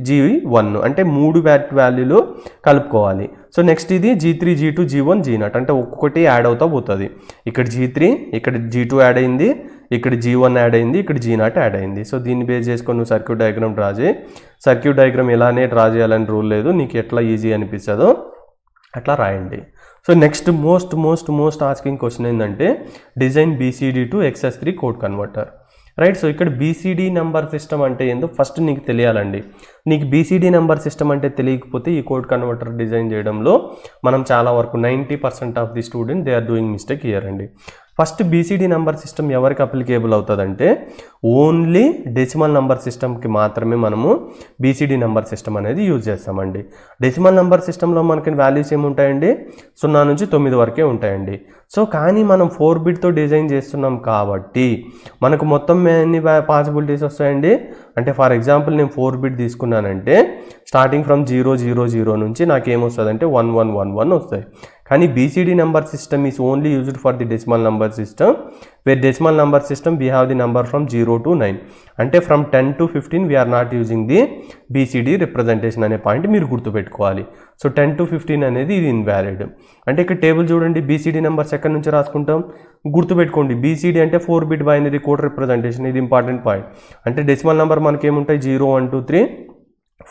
G1 అంటే 3 వాల్యూలు కలుపుకోవాలి. సో నెక్స్ట్ ఇది G3 G2 G1 G0 అంటే ఒక్కొక్కటి యాడ్ అవుతా పోతుంది. ఇక్కడ G3, ఇక్కడ G2 యాడ్ అయింది, ఇక్కడ G1 యాడ్ అయింది, ఇక్కడ G0 యాడ్ అయింది. సో దీన్ని బేస్ చేసుకొని నువ్వు సర్క్యూట్ డయాగ్రామ్ డ్రా చేయి. సర్క్యూట్ డయాగ్రామ్ ఇలానే డ్రా చేయాలని రూల్ లేదు, నీకు ఎట్లా ఈజీ అనిపిస్తుందో అట్లా రాయండి. So next most asking question ఏంటంటే design BCD to XS3 code converter, right. So ఇక్కడ BCD నెంబర్ సిస్టమ్ అంటే ఏందో ఫస్ట్ నీకు తెలియాలండి. నీకు BCD నెంబర్ సిస్టమ్ అంటే తెలియకపోతే ఈ కోడ్ కన్వర్టర్ డిజైన్ చేయడంలో మనం చాలా వరకు 90% of the student they are doing mistake here అండి. ఫస్ట్ BCD నెంబర్ సిస్టమ్ ఎవరికి అప్లికేబుల్ అవుతుందంటే ఓన్లీ డెసిమల్ నెంబర్ సిస్టమ్కి మాత్రమే మనము BCD నెంబర్ సిస్టమ్ అనేది యూజ్ చేస్తామండి. డెసిమల్ నెంబర్ సిస్టంలో మనకి వాల్యూస్ ఏముంటాయండి, 0 నుంచి 9 వరకే ఉంటాయండి. సో కానీ మనం 4 బిట్తో డిజైన్ చేస్తున్నాం కాబట్టి మనకు మొత్తం ఎన్ని పాసిబిలిటీస్ వస్తాయండి అంటే ఫర్ ఎగ్జాంపుల్ నేను 4 బిట్ తీసుకున్నానంటే స్టార్టింగ్ ఫ్రమ్ 000 నుంచి నాకు ఏమొస్తుందంటే 1111 వస్తాయి. కానీ BCD number system is only used for the decimal number system, where decimal number system we have the number from 0 to 9 అంటే from 10 to 15 we are not using the BCD representation అనే point మీరు గుర్తుపెట్టుకోవాలి. So 10 to 15 అనేది ఇది invalid. అంటే ఇక్కడ table చూడండి, BCD numbers ఎక్కడి నుంచి రాసుకుంటాం గుర్తుపెట్టుకోండి. BCD అంటే 4 బిట్ బైనరీ కోడ్ రిప్రజెంటేషన్, ఇది ఇంపార్టెంట్ పాయింట్. అంటే డెసిమల్ నెంబర్ మనకి ఏముంటాయి 0 1 2 3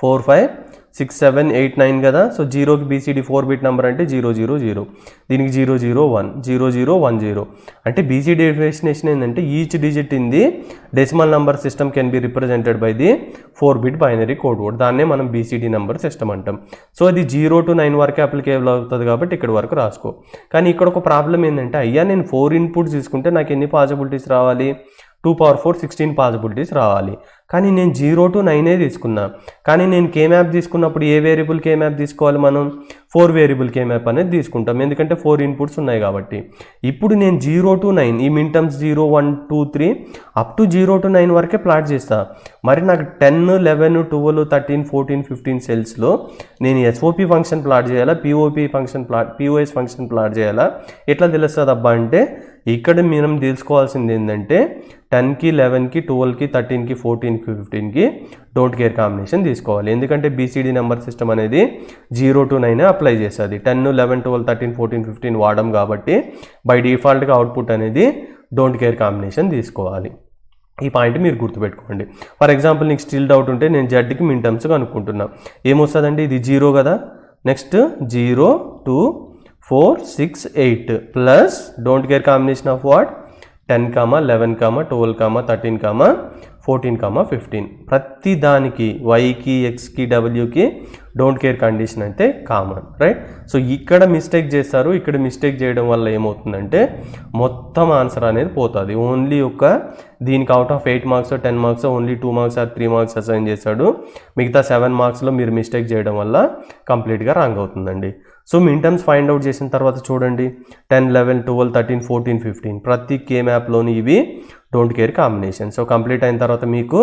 4 5 6 7 8 9 కదా. సో 0కి BCD 4 బిట్ నెంబర్ అంటే 000, దీనికి 001 0010. అంటే BCD డెఫినేషన్ ఏంటంటే each digit in the decimal number system can be represented by the 4 bit binary code word. దాన్నే మనం BCD నెంబర్ సిస్టమ్ అంటాం. సో అది 0 to 9 వరకే అప్లికేబుల్ అవుతుంది కాబట్టి ఇక్కడ వరకు రాసుకో. కానీ ఇక్కడ ఒక ప్రాబ్లం ఏంటంటే అయ్యా నేను 4 ఇన్పుట్స్ తీసుకుంటే నాకు ఎన్ని పాసిబిలిటీస్ రావాలి, 2 power 4 16 పాసిబిలిటీస్ రావాలి. కానీ నేను 0 to 9 తీసుకున్నా. కానీ నేను కే మ్యాప్ తీసుకున్నప్పుడు ఏ వేరియబుల్ కే మ్యాప్ తీసుకోవాలి, మనం 4 వేరియబుల్ కే మ్యాప్ అనేది తీసుకుంటాం, ఎందుకంటే 4 ఇన్పుట్స్ ఉన్నాయి కాబట్టి. ఇప్పుడు నేను 0 to 9 ఈ minterms 0, 1, 2, 3 up to 0 to 9 వరకే ప్లాట్ చేస్తా. మరి నాకు 10, 11, 12, 13, 14, 15 సెల్స్లో నేను ఎస్ఓపి ఫంక్షన్ ప్లాట్ చేయాలా, పిఓఎస్ ఫంక్షన్ ప్లాట్ చేయాలా, ఎట్లా తెలుస్తుంది అబ్బా అంటే ఇక్కడ మనం తెలుసుకోవాల్సింది ఏంటంటే 10కి 11కి 12కి 13కి 14కి 15కి డోంట్ కేర్ కాంబినేషన్ తీసుకోవాలి. ఎందుకంటే బీసీడీ నెంబర్ సిస్టమ్ అనేది 0 to 9 అప్లై చేస్తుంది. 10, 11, 12, 13, 14, 15 వాడడం కాబట్టి బై డిఫాల్ట్గా అవుట్పుట్ అనేది డోంట్ కేర్ కాంబినేషన్ తీసుకోవాలి. ఈ పాయింట్ మీరు గుర్తుపెట్టుకోండి. ఫర్ ఎగ్జాంపుల్ నీకు స్టిల్ డౌట్ ఉంటే నేను జెడ్కి మిన్ టర్మ్స్ కనుక్కుంటున్నా, ఏమొస్తుందండి, ఇది 0 కదా, next 0, 2, 4, 6, 8 plus don't care combination of what 10, 11, 12, 13, 14, 15 ప్రతి దానికి వైకి ఎక్స్కి డబ్ల్యూకి డోంట్ కేర్ కండిషన్ అయితే కామన్, రైట్. సో ఇక్కడ మిస్టేక్ చేస్తారు, ఇక్కడ మిస్టేక్ చేయడం వల్ల ఏమవుతుందంటే మొత్తం ఆన్సర్ అనేది పోతుంది. ఓన్లీ ఒక దీనికి out of 8 marks 10 marks only 2 marks or 3 marks assign చేస్తాడు, మిగతా 7 మార్క్స్లో మీరు మిస్టేక్ చేయడం వల్ల కంప్లీట్గా రాంగ్ అవుతుందండి. సో మిన్ టర్మ్స్ ఫైండ్ అవుట్ చేసిన తర్వాత చూడండి 10, 11, 12, 13, 14, 15 ప్రతి కే మ్యాప్లోని ఇవి don't care combination. So complete అయిన తర్వాత మీకు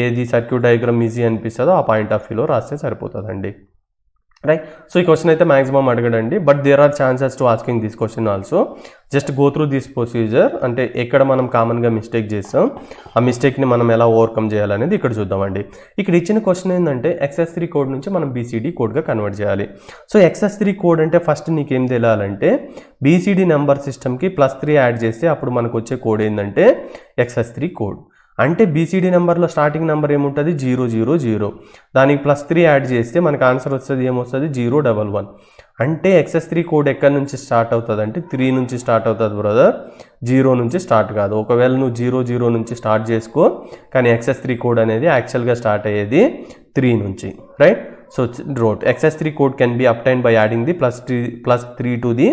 ఏది సర్క్యూట్ డయాగ్రామ్ ఈజీ అనిపిస్తుందో ఆ పాయింట్ ఆఫ్ వ్యూలో రాస్తే సరిపోతుందండి, రైట్. సో ఈ క్వశ్చన్ అయితే మ్యాక్సిమం అడగడండి, but there are chances to asking this question also. Just go through this procedure, అంటే ఎక్కడ మనం కామన్గా మిస్టేక్ చేస్తాం, ఆ మిస్టేక్ని మనం ఎలా ఓవర్కమ్ చేయాలనేది ఇక్కడ చూద్దామండి. ఇక్కడ ఇచ్చిన క్వశ్చన్ ఏంటంటే XS3 కోడ్ నుంచి మనం BCD కోడ్గా కన్వర్ట్ చేయాలి. సో XS3 కోడ్ అంటే ఫస్ట్ నీకేం తెలియాలంటే BCD నెంబర్ సిస్టమ్కి +3 యాడ్ చేస్తే అప్పుడు మనకు వచ్చే కోడ్ ఏంటంటే XS3 కోడ్. అంటే బీసీడీ నెంబర్లో స్టార్టింగ్ నెంబర్ ఏముంటుంది 000, దానికి +3 యాడ్ చేస్తే మనకు ఆన్సర్ వస్తుంది, ఏమొస్తుంది 011. అంటే XS3 కోడ్ ఎక్కడి నుంచి స్టార్ట్ అవుతుంది అంటే 3 నుంచి స్టార్ట్ అవుతుంది బ్రదర్, 0 నుంచి స్టార్ట్ కాదు. ఒకవేళ నువ్వు 00 నుంచి స్టార్ట్ చేసుకో, కానీ XS3 కోడ్ అనేది యాక్చువల్గా స్టార్ట్ అయ్యేది 3 నుంచి, right. So wrote XS3 code can be obtained by adding the +3 to the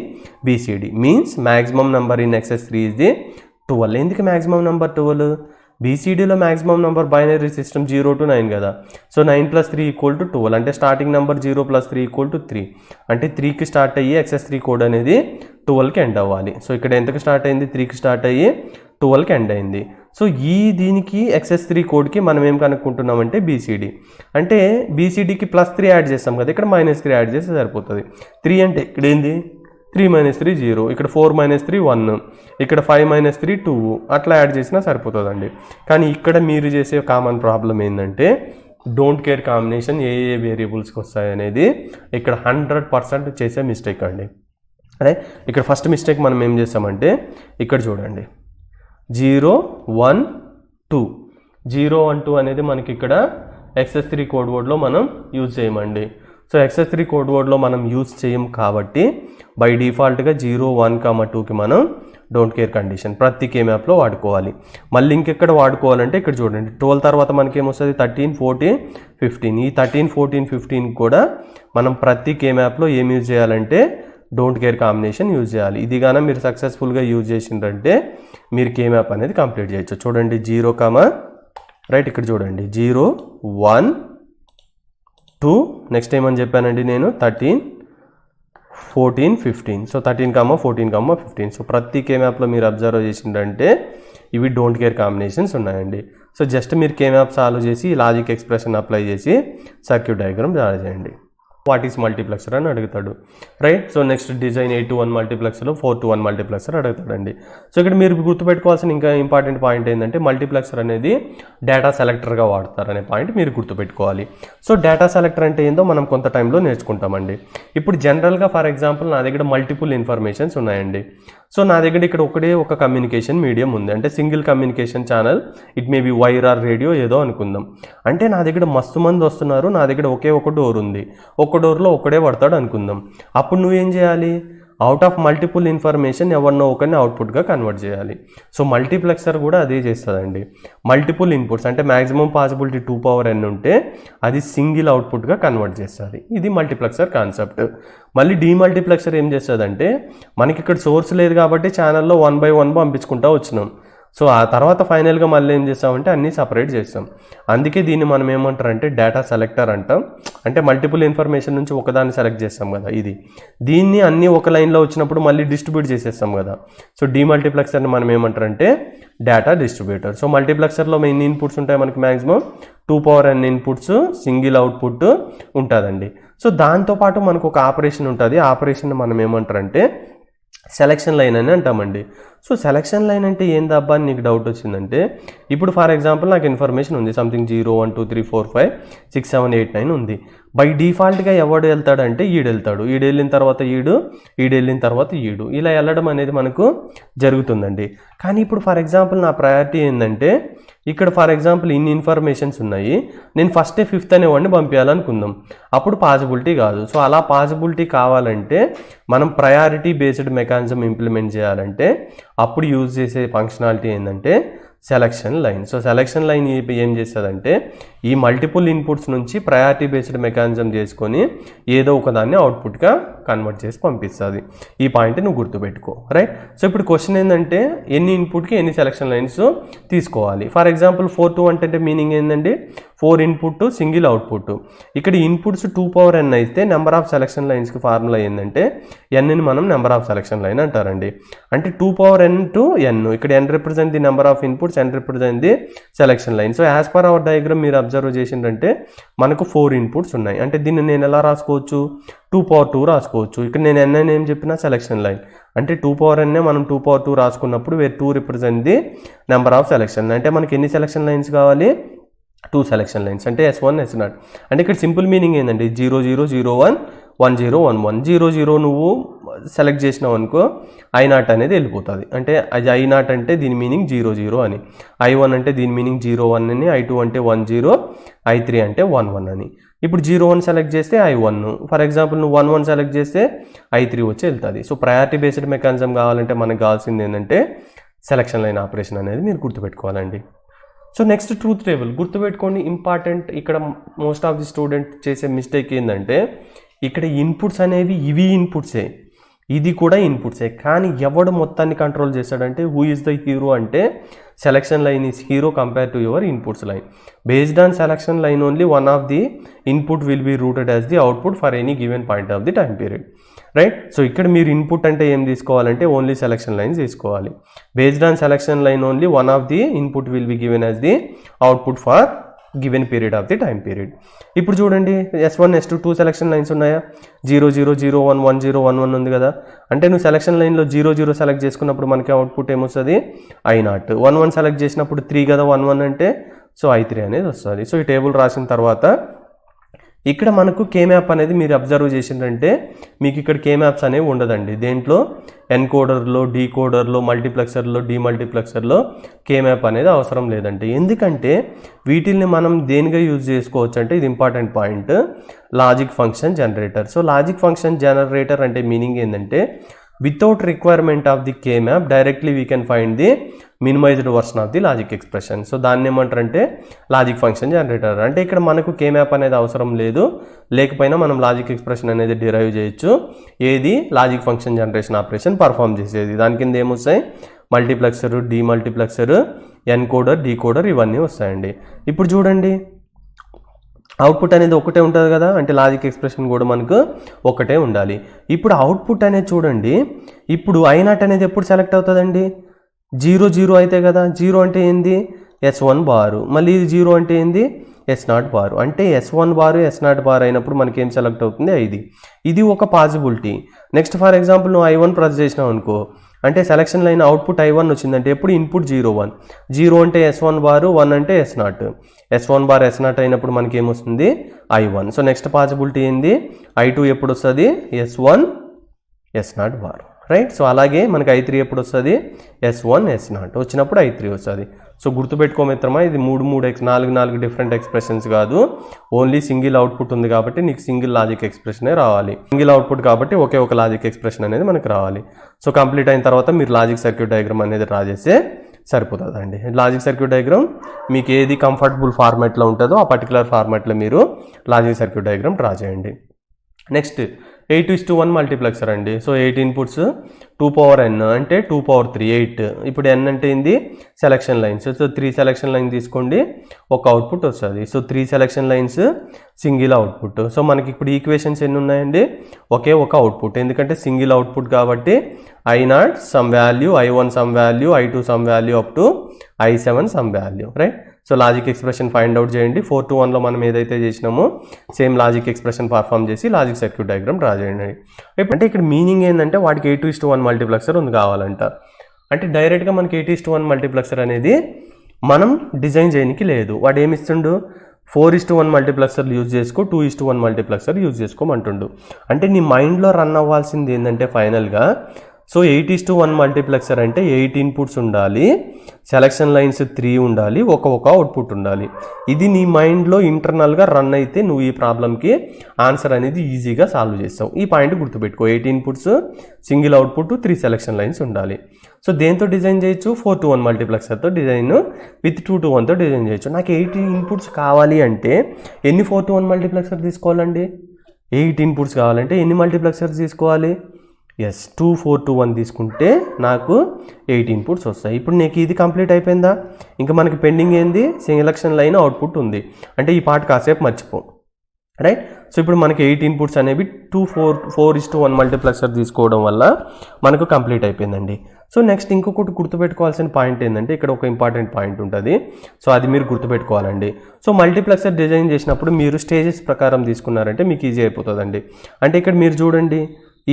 BCD, means maximum number in XS3 is the 12. ఎందుకు maximum number 12? బీసీడీలో maximum number binary system 0 to 9 కదా. So 9 + 3 = 12, అంటే starting number 0 + 3 = 3, అంటే 3కి start అయ్యి XS3 code అనేది 12కి end అవ్వాలి. So ఇక్కడ ఎంతకు స్టార్ట్ అయింది, 3కి స్టార్ట్ అయ్యి 12కి ఎండ్ అయింది. సో దీనికి XS3 కోడ్కి మనం ఏం కనుక్కుంటున్నామంటే BCD, అంటే BCDకి +3 యాడ్ చేస్తాం కదా, ఇక్కడ -3 యాడ్ చేస్తే సరిపోతుంది. 3 అంటే ఇక్కడ ఏంది 3 - 3 0, ఇక్కడ 4 - 3 1, ఇక్కడ 5 - 3 2, అట్లా యాడ్ చేసినా సరిపోతుందండి. కానీ ఇక్కడ మీరు చేసే కామన్ ప్రాబ్లం ఏంటంటే డోంట్ కేర్ కాంబినేషన్ ఏ వేరియబుల్స్కి వస్తాయనేది ఇక్కడ 100% చేసే మిస్టేక్ అండి, రైట్. ఇక్కడ ఫస్ట్ మిస్టేక్ మనం ఏం చేస్తామంటే ఇక్కడ చూడండి 0, 1, 2, 0, 1, 2 అనేది మనకి ఇక్కడ XS3 కోడ్ వర్డ్లో మనం యూజ్ చేయమండి. సో XS3 కోడ్ వర్డ్లో మనం యూజ్ చేయం కాబట్టి బై డిఫాల్ట్గా 0, 1, 2కి మనం డోంట్ కేర్ కండిషన్ ప్రతి కే మ్యాప్లో వాడుకోవాలి. మళ్ళీ ఇంకెక్కడ వాడుకోవాలంటే ఇక్కడ చూడండి 12 తర్వాత మనకి ఏమొస్తుంది 13, 14, 15. ఈ 13, 14, 15 కూడా మనం ప్రతి కే మ్యాప్లో ఏం యూజ్ చేయాలంటే డోంట్ కేర్ కాంబినేషన్ యూజ్ చేయాలి. ఇది కానీ మీరు సక్సెస్ఫుల్గా యూజ్ చేసిందంటే మీరు కే మ్యాప్ అనేది కంప్లీట్ చేయొచ్చు. చూడండి 0, రైట్, ఇక్కడ చూడండి 0, 1, 2, నెక్స్ట్ ఏమని చెప్పానండి నేను 13, 14, 15. సో 13, 14, 15. సో ప్రతి కే మ్యాప్లో మీరు అబ్జర్వ్ చేసిందంటే ఇవి డోంట్ కేర్ కాంబినేషన్స్ ఉన్నాయండి. సో జస్ట్ మీరు కే మ్యాప్ సాల్వ్ చేసి లాజిక్ ఎక్స్ప్రెషన్ అప్లై చేసి సర్క్యూట్ డయాగ్రామ్ డ్రా చేయండి. వాట్ ఈస్ మల్టీప్లెక్సర్ అని అడుగుతాడు, right. So next design 8 to 1 మల్టీప్లెక్సర్లో 4 to 1 మల్టీప్లెక్సర్ అడుగుతాడండి. సో ఇక్కడ మీరు గుర్తుపెట్టుకోవాల్సిన ఇంకా ఇంపార్టెంట్ పాయింట్ ఏంటంటే మల్టీప్లెక్సర్ అనేది డేటా సెలెక్టర్గా వాడతారనే పాయింట్ మీరు గుర్తుపెట్టుకోవాలి. సో డేటా సెలెక్టర్ అంటే ఏందో మనం కొంత టైంలో నేర్చుకుంటామండి. ఇప్పుడు జనరల్గా ఫర్ ఎగ్జాంపుల్ నా దగ్గర మల్టిపుల్ ఇన్ఫర్మేషన్స్ ఉన్నాయండి. సో నా దగ్గర ఇక్కడ ఒకటే ఒక కమ్యూనికేషన్ మీడియం ఉంది, అంటే single communication channel, it may be wire or radio ఏదో అనుకుందాం. అంటే నా దగ్గర మస్తు మంది వస్తున్నారు, నా దగ్గర ఒకే ఒక డోర్ ఉంది, ఒక డోర్లో ఒకడే పడతాడు అనుకుందాం. అప్పుడు నువ్వేం చేయాలి, అవుట్ ఆఫ్ మల్టిపుల్ ఇన్ఫర్మేషన్ ఎవరినో ఒకరిని అవుట్పుట్గా కన్వర్ట్ చేయాలి. సో మల్టీప్లెక్సర్ కూడా అదే చేస్తుందండి. మల్టిపుల్ ఇన్పుట్స్ అంటే మ్యాక్సిమం పాసిబిలిటీ 2n ఉంటే అది సింగిల్ అవుట్పుట్గా కన్వర్ట్ చేస్తుంది. ఇది మల్టీప్లెక్సర్ కాన్సెప్ట్. మళ్ళీ డీమల్టీప్లెక్సర్ ఏం చేస్తుందంటే మనకి ఇక్కడ సోర్స్ లేదు కాబట్టి ఛానల్లో 1 by 1 పంపించుకుంటూ వచ్చినాం. సో ఆ తర్వాత ఫైనల్గా మళ్ళీ ఏం చేస్తామంటే అన్నీ సపరేట్ చేస్తాం. అందుకే దీన్ని మనం ఏమంటారంటే డేటా సెలెక్టర్ అంటాం. అంటే మల్టిపుల్ ఇన్ఫర్మేషన్ నుంచి ఒకదాన్ని సెలెక్ట్ చేస్తాం కదా, దీన్ని అన్నీ ఒక లైన్లో వచ్చినప్పుడు మళ్ళీ డిస్ట్రిబ్యూట్ చేసేస్తాం కదా. సో డీమల్టీప్లెక్సర్ని మనం ఏమంటారంటే డేటా డిస్ట్రిబ్యూటర్. సో మల్టీప్లెక్సర్లో ఎన్ని ఇన్పుట్స్ ఉంటాయి మనకి maximum 2n inputs, single output ఉంటుందండి. సో దాంతోపాటు మనకు ఒక ఆపరేషన్ ఉంటుంది. ఆపరేషన్ మనం ఏమంటారంటే సెలక్షన్ లైన్ అని అంటామండి. సో సెలక్షన్ లైన్ అంటే ఏందబ్బా అని నీకు డౌట్ వచ్చిందంటే, ఇప్పుడు ఫర్ ఎగ్జాంపుల్ నాకు ఇన్ఫర్మేషన్ ఉంది సంథింగ్ 0 1 2 3 4 5 6 7 8 9 ఉంది. బై డిఫాల్ట్గా ఎవడు వెళ్తాడంటే వెళ్తాడు, వెళ్ళిన తర్వాత వెళ్ళిన తర్వాత ఇలా వెళ్ళడం అనేది మనకు జరుగుతుందండి. కానీ ఇప్పుడు ఫర్ ఎగ్జాంపుల్ నా ప్రయారిటీ ఏంటంటే, ఇక్కడ ఫర్ ఎగ్జాంపుల్ ఇన్ని ఇన్ఫర్మేషన్స్ ఉన్నాయి, నేను ఫస్టే 5th అనేవాడిని పంపించాలనుకుందాం, అప్పుడు పాసిబిలిటీ కాదు. సో అలా పాసిబిలిటీ కావాలంటే మనం ప్రయారిటీ బేస్డ్ మెకానిజం ఇంప్లిమెంట్ చేయాలంటే అప్పుడు యూజ్ చేసే ఫంక్షనాలిటీ ఏంటంటే selection line. So selection line ఏం చేస్తుందంటే ఈ మల్టిపుల్ ఇన్పుట్స్ నుంచి ప్రయారిటీ బేస్డ్ మెకానిజం చేసుకొని ఏదో ఒకదాన్ని అవుట్పుట్గా కన్వర్ట్ చేసి పంపిస్తుంది. ఈ పాయింట్ నువ్వు గుర్తుపెట్టుకో, రైట్. సో ఇప్పుడు క్వశ్చన్ ఏంటంటే ఎన్ని ఇన్పుట్కి ఎన్ని సెలక్షన్ లైన్స్ తీసుకోవాలి. ఫర్ ఎగ్జాంపుల్ 4 2 అంటే మీనింగ్ ఏంటండి 4 ఇన్పుట్ సింగిల్ అవుట్పుట్. ఇక్కడ ఇన్పుట్స్ 2n అయితే నెంబర్ ఆఫ్ సెలక్షన్ లైన్స్కి ఫార్ములా ఏంటంటే ఎన్ని మనం నెంబర్ ఆఫ్ సెలక్షన్ లైన్ అంటారండి. అంటే 2n to n, ఇక్కడ n represent the number of inputs, n represent the selection line. So as per our diagram మీరు observe చేసిందంటే మనకు 4 ఇన్పుట్స్ ఉన్నాయి. అంటే దీన్ని నేను ఎలా రాసుకోవచ్చు 2 రాసుకోవచ్చు. ఇక్కడ నేను n ఏం చెప్పినా సెలక్షన్ లైన్ అంటే 2n మనం 2 రాసుకున్నప్పుడు where 2 represent the number of selection. అంటే మనకి ఎన్ని సెలక్షన్ లైన్స్ కావాలి 2 సెలక్షన్ లైన్స్, అంటే S1 S0. అంటే ఇక్కడ సింపుల్ మీనింగ్ ఏంటంటే 0 0 0 1 1 0 1 1 0 0 నువ్వు సెలెక్ట్ చేసినావు అనుకో I0 అనేది వెళ్ళిపోతుంది. అంటే అది I0 అంటే దీని మీనింగ్ 0 0 అని, I1 అంటే దీని మీనింగ్ 0 1 అని, I2 అంటే 1 0, I3 అంటే 1 1 అని. ఇప్పుడు 0 1 సెలెక్ట్ చేస్తే I1, ఫర్ ఎగ్జాంపుల్ నువ్వు 1 1 సెలెక్ట్ చేస్తే I3 వచ్చి వెళ్తుంది. సో ప్రయారిటీ బేస్డ్ మెకానిజం కావాలంటే మనకు కావాల్సింది ఏంటంటే సెలక్షన్ లైన్ ఆపరేషన్ అనేది మీరు గుర్తుపెట్టుకోవాలండి. సో నెక్స్ట్ ట్రూత్ టేబుల్ గుర్తుపెట్టుకోండి, ఇంపార్టెంట్. ఇక్కడ మోస్ట్ ఆఫ్ ది స్టూడెంట్ చేసే మిస్టేక్ ఏంటంటే ఇక్కడ ఇన్పుట్స్ అనేవి ఇవి ఇన్పుట్సే, ఇది కూడా ఇన్పుట్సే, కానీ ఎవడు మొత్తాన్ని కంట్రోల్ చేస్తాడంటే హూ ఈజ్ ద హీరో అంటే selection line is hero compare to your inputs line. Based on selection line only one of the input will be rooted as the output for any given point of the time period, right. So ఇక్కడ మీరు input అంటే ఏం తీసుకోవాలంటే only selection lines తీసుకోవాలి. Based on selection line only one of the input will be given as the output for given period of the time period. ఇప్పుడు చూడండి S1 S2 2 selection lines ఉన్నాయా, 0 0 0 1 1 0 1 1 ఉంది కదా. అంటే నువ్వు సెలక్షన్ లైన్లో 0 0 సెలెక్ట్ చేసుకున్నప్పుడు మనకి అవుట్పుట్ ఏమొస్తుంది I0. 1 1 సెలెక్ట్ చేసినప్పుడు 3 కదా 1 1 అంటే, సో I3 అనేది వస్తుంది. సో ఈ టేబుల్ రాసిన తర్వాత ఇక్కడ మనకు K-మ్యాప్ అనేది మీరు అబ్జర్వ్ చేసిందంటే మీకు ఇక్కడ K-మ్యాప్స్ అనేవి ఉండదండి. దేంట్లో ఎన్కోడర్లో, డీకోడర్లో, మల్టీప్లెక్సర్లో, డీమల్టీప్లెక్సర్లో K-మ్యాప్ అనేది అవసరం లేదండి. ఎందుకంటే వీటిల్ని మనం దేనిగా యూజ్ చేసుకోవచ్చు అంటే ఇది important point, logic function generator. So logic function generator అంటే మీనింగ్ ఏంటంటే without requirement of the K map directly we can find the minimised version of the logic expression. So దాన్ని ఏమంటారంటే లాజిక్ ఫంక్షన్ జనరేటర్. అంటే ఇక్కడ మనకు K-మ్యాప్ అనేది అవసరం లేదు, లేకపోయినా మనం లాజిక్ ఎక్స్ప్రెషన్ అనేది డిరైవ్ చేయొచ్చు. ఏది logic function generation operation perform చేసేది. దాని కింద ఏమొస్తాయి మల్టీప్లెక్సర్, డీమల్టీప్లెక్సర్, ఎన్కోడర్, డీకోడర్ ఇవన్నీ వస్తాయండి. ఇప్పుడు చూడండి అవుట్పుట్ అనేది ఒకటే ఉంటుంది కదా, అంటే లాజిక్ ఎక్స్ప్రెషన్ కూడా మనకు ఒకటే ఉండాలి. ఇప్పుడు అవుట్పుట్ అనేది చూడండి, ఇప్పుడు I0 అనేది ఎప్పుడు సెలెక్ట్ అవుతుందండి 0 0 అయితే కదా. 0 అంటే ఏంది S1 బారు, మళ్ళీ ఇది 0 అంటే ఏంది S0 బారు. అంటే S1 బారు S0 బారు అయినప్పుడు మనకి ఏం సెలెక్ట్ అవుతుంది ఇది ఒక పాసిబిలిటీ. నెక్స్ట్ ఫర్ ఎగ్జాంపుల్ నువ్వు I1 ప్రెస్ చేసినావు అనుకో, అంటే సెలక్షన్ లైన్ అవుట్పుట్ I1 వచ్చిందంటే ఎప్పుడు ఇన్పుట్ 0 1, 0 అంటే S1 బారు, 1 అంటే S0. S1 బార్ S0 అయినప్పుడు మనకి ఏమొస్తుంది I1. సో నెక్స్ట్ పాసిబిలిటీ ఏంది I2 ఎప్పుడు వస్తుంది S1 S0 బారు, రైట్. సో అలాగే మనకి I3 ఎప్పుడు వస్తుంది S1 S0 వచ్చినప్పుడు I3 వస్తుంది. సో గుర్తుపెట్టుకో మిత్రమా, ఇది 4 డిఫరెంట్ ఎక్స్ప్రెషన్స్ కాదు, ఓన్లీ సింగిల్ అవుట్పుట్ ఉంది కాబట్టి నీకు సింగిల్ లాజిక్ ఎక్స్ప్రెషనే రావాలి. సింగిల్ అవుట్పుట్ కాబట్టి ఒకే ఒక లాజిక్ ఎక్స్ప్రెషన్ అనేది మనకు రావాలి. సో కంప్లీట్ అయిన తర్వాత మీరు లాజిక్ సర్క్యూట్ డయాగ్రామ్ అనేది డ్రా చేస్తే సరిపోతుందండి. లాజిక్ సర్క్యూట్ డయాగ్రామ్ మీకు ఏది కంఫర్టబుల్ ఫార్మాట్లో ఉంటుందో ఆ పర్టికులర్ ఫార్మాట్లో మీరు లాజిక్ సర్క్యూట్ డయాగ్రామ్ డ్రా చేయండి. నెక్స్ట్ 8:1 మల్టీప్లెక్సర్ అండి. సో 8 ఇన్పుట్స్ 2 పవర్ n అంటే 2 పవర్ 3 8. ఇప్పుడు n అంటే ఏంది selection lines. So 3 selection line తీసుకోండి, ఒక అవుట్పుట్ వస్తుంది. So 3 selection lines single output. So మనకి ఇప్పుడు ఈక్వేషన్స్ ఎన్ని ఉన్నాయండి, ఒకే ఒక అవుట్పుట్. ఎందుకంటే సింగిల్ అవుట్పుట్ కాబట్టి I0 some value, I1 some value, I2 some value up to I7 some value, right. So logic expression find out చేయండి. 4 to 1లో మనం ఏదైతే చేసినామో సేమ్ లాజిక్ ఎక్స్ప్రెషన్ పర్ఫామ్ చేసి లాజిక్ సర్క్యూట్ డయాగ్రామ్ డ్రా చేయండి. అంటే ఇక్కడ meaning ఏంటంటే వాడికి 8:1 మల్టీప్లెక్సర్ ఉంది కావాలంట. అంటే డైరెక్ట్గా మనకి 8:1 మల్టీప్లెక్సర్ అనేది మనం డిజైన్ చేయడానికి లేదు. వాడు ఏమిస్తుండు, 4:1 మల్టీప్లెక్సర్లు యూజ్ చేసుకో, 2:1 మల్టీప్లెక్సర్ యూజ్ చేసుకోమంటుండు. అంటే నీ మైండ్లో రన్ అవ్వాల్సింది ఏంటంటే ఫైనల్గా, సో 8:1 మల్టీప్లెక్సర్ అంటే 8 ఇన్పుట్స్ ఉండాలి, సెలక్షన్ లైన్స్ 3 ఉండాలి, ఒక అవుట్పుట్ ఉండాలి. ఇది నీ మైండ్లో ఇంటర్నల్గా రన్ అయితే నువ్వు ఈ ప్రాబ్లంకి ఆన్సర్ అనేది ఈజీగా సాల్వ్ చేస్తావు. ఈ పాయింట్ గుర్తుపెట్టుకో, 8 inputs single output 3 selection lines ఉండాలి. సో దేంతో డిజైన్ చేయొచ్చు, 4:1 మల్టీప్లెక్సర్తో డిజైన్, విత్ 2:1తో డిజైన్ చేయొచ్చు. నాకు 8 ఇన్పుట్స్ కావాలి అంటే ఎన్ని 4:1 మల్టీప్లెక్సర్ తీసుకోవాలండి, 8 ఇన్పుట్స్ కావాలంటే ఎన్ని మల్టీప్లెక్సర్స్ తీసుకోవాలి, ఎస్ 2 4 2 1 తీసుకుంటే నాకు 8 ఇన్పుట్స్ వస్తాయి. ఇప్పుడు నీకు ఇది కంప్లీట్ అయిపోయిందా, ఇంకా మనకి పెండింగ్ ఏంది, సెలక్షన్ లైన్ అవుట్పుట్ ఉంది. అంటే ఈ పార్ట్ కాసేపు మర్చిపో, రైట్. సో ఇప్పుడు మనకి 8 ఇన్పుట్స్ అనేవి 4:1 మల్టీప్లెక్సర్ తీసుకోవడం వల్ల మనకు కంప్లీట్ అయిపోయిందండి. సో నెక్స్ట్ ఇంకొకటి గుర్తుపెట్టుకోవాల్సిన పాయింట్ ఏంటంటే, ఇక్కడ ఒక ఇంపార్టెంట్ పాయింట్ ఉంటుంది. సో అది మీరు గుర్తుపెట్టుకోవాలండి. సో మల్టీప్లెక్సర్ డిజైన్ చేసినప్పుడు మీరు స్టేజెస్ ప్రకారం తీసుకున్నారంటే మీకు ఈజీ అయిపోతుందండి. అంటే ఇక్కడ మీరు చూడండి,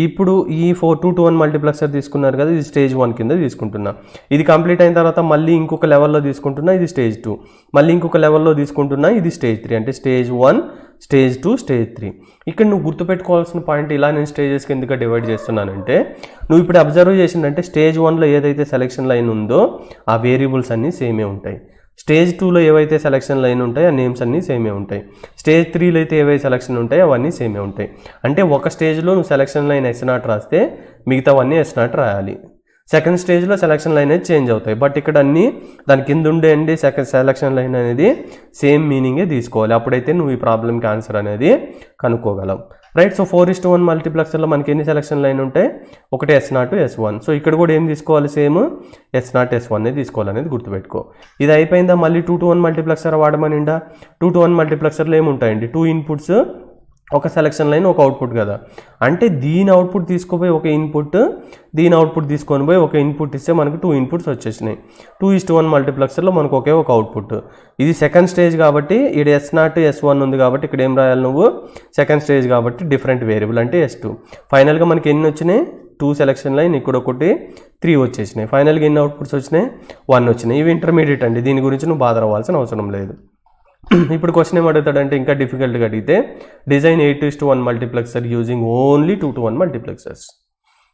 ఇప్పుడు ఈ 4:1 మల్టీప్లెక్సర్ తీసుకున్నారు కదా, ఇది స్టేజ్ 1 కింద తీసుకుంటున్నా. ఇది కంప్లీట్ అయిన తర్వాత మళ్ళీ ఇంకొక లెవెల్లో తీసుకుంటున్నా, ఇది స్టేజ్ 2. మళ్ళీ ఇంకొక లెవెల్లో తీసుకుంటున్నా, ఇది స్టేజ్ 3. అంటే స్టేజ్ 1, స్టేజ్ 2, స్టేజ్ 3. ఇక్కడ నువ్వు గుర్తుపెట్టుకోవాల్సిన పాయింట్, ఇలా నేను స్టేజెస్కి ఎందుకు డివైడ్ చేస్తున్నానంటే, నువ్వు ఇప్పుడు అబ్జర్వ్ చేసిందంటే స్టేజ్ 1లో ఏదైతే సెలక్షన్ లైన్ ఉందో ఆ వేరియబుల్స్ అన్నీ సేమే ఉంటాయి. స్టేజ్ 2లో ఏవైతే సెలక్షన్ లైన్ ఉంటాయో ఆ నేమ్స్ అన్నీ సేమే ఉంటాయి. స్టేజ్ 3లో అయితే ఏవైతే సెలక్షన్ ఉంటాయో అవన్నీ సేమే ఉంటాయి. అంటే ఒక స్టేజ్లో నువ్వు సెలక్షన్ లైన్ S0 రాస్తే మిగతావన్నీ S0 రాయాలి. సెకండ్ స్టేజ్లో సెలక్షన్ లైన్ అనేది చేంజ్ అవుతాయి. బట్ ఇక్కడ అన్నీ దాని కింద ఉండే సెలక్షన్ లైన్ అనేది సేమ్ మీనింగే తీసుకోవాలి. అప్పుడైతే నువ్వు ఈ ప్రాబ్లంకి ఆన్సర్ అనేది కనుక్కోగలవు, రైట్. సో 4:1 మల్టీప్లెక్సర్లో మనకి ఎన్ని సెలక్షన్ లైన్ ఉంటాయి, ఒకటి S0 S1. సో ఇక్కడ కూడా ఏం తీసుకోవాలి, సేమ్ S0 S1 తీసుకోవాలనేది గుర్తుపెట్టుకో. ఇది అయిపోయిందా, మళ్ళీ 2:1 మల్టీప్లెక్సర్ వాడమనిండా. 2:1 మల్టీప్లెక్సర్లో ఏముంటాయండి, 2 ఇన్పుట్స్ ఒక సెలక్షన్ లైన్ ఒక అవుట్పుట్ కదా. అంటే దీని అవుట్పుట్ తీసుకుపోయి ఒక ఇన్పుట్, దీని అవుట్పుట్ తీసుకొని పోయి ఒక ఇన్పుట్ ఇస్తే మనకు 2 ఇన్పుట్స్ వచ్చేసినాయి. 2:1 మల్టీప్లెక్సర్లో మనకు ఒకే ఒక అవుట్పుట్. ఇది సెకండ్ స్టేజ్ కాబట్టి ఇక్కడ S0 S1 ఉంది కాబట్టి ఇక్కడ ఏం రాయాలి నువ్వు, సెకండ్ స్టేజ్ కాబట్టి డిఫరెంట్ వేరియబుల్ అంటే S2. ఫైనల్గా మనకి ఎన్ని వచ్చినాయి, 2 సెలక్షన్ లైన్, ఇక్కడ ఒకటి 3 వచ్చేసినాయి. ఫైనల్గా ఎన్ని అవుట్పుట్స్ వచ్చినాయి, 1 వచ్చినాయి. ఇవి ఇంటర్మీడియట్ అండి, దీని గురించి నువ్వు బాధ అవ్వాల్సిన అవసరం లేదు. ఇప్పుడు క్వశ్చన్ ఏం అడుగుతాడంటే, ఇంకా డిఫికల్ట్గా అడిగితే, design 8:1 multiplexer using only 2:1 multiplexers.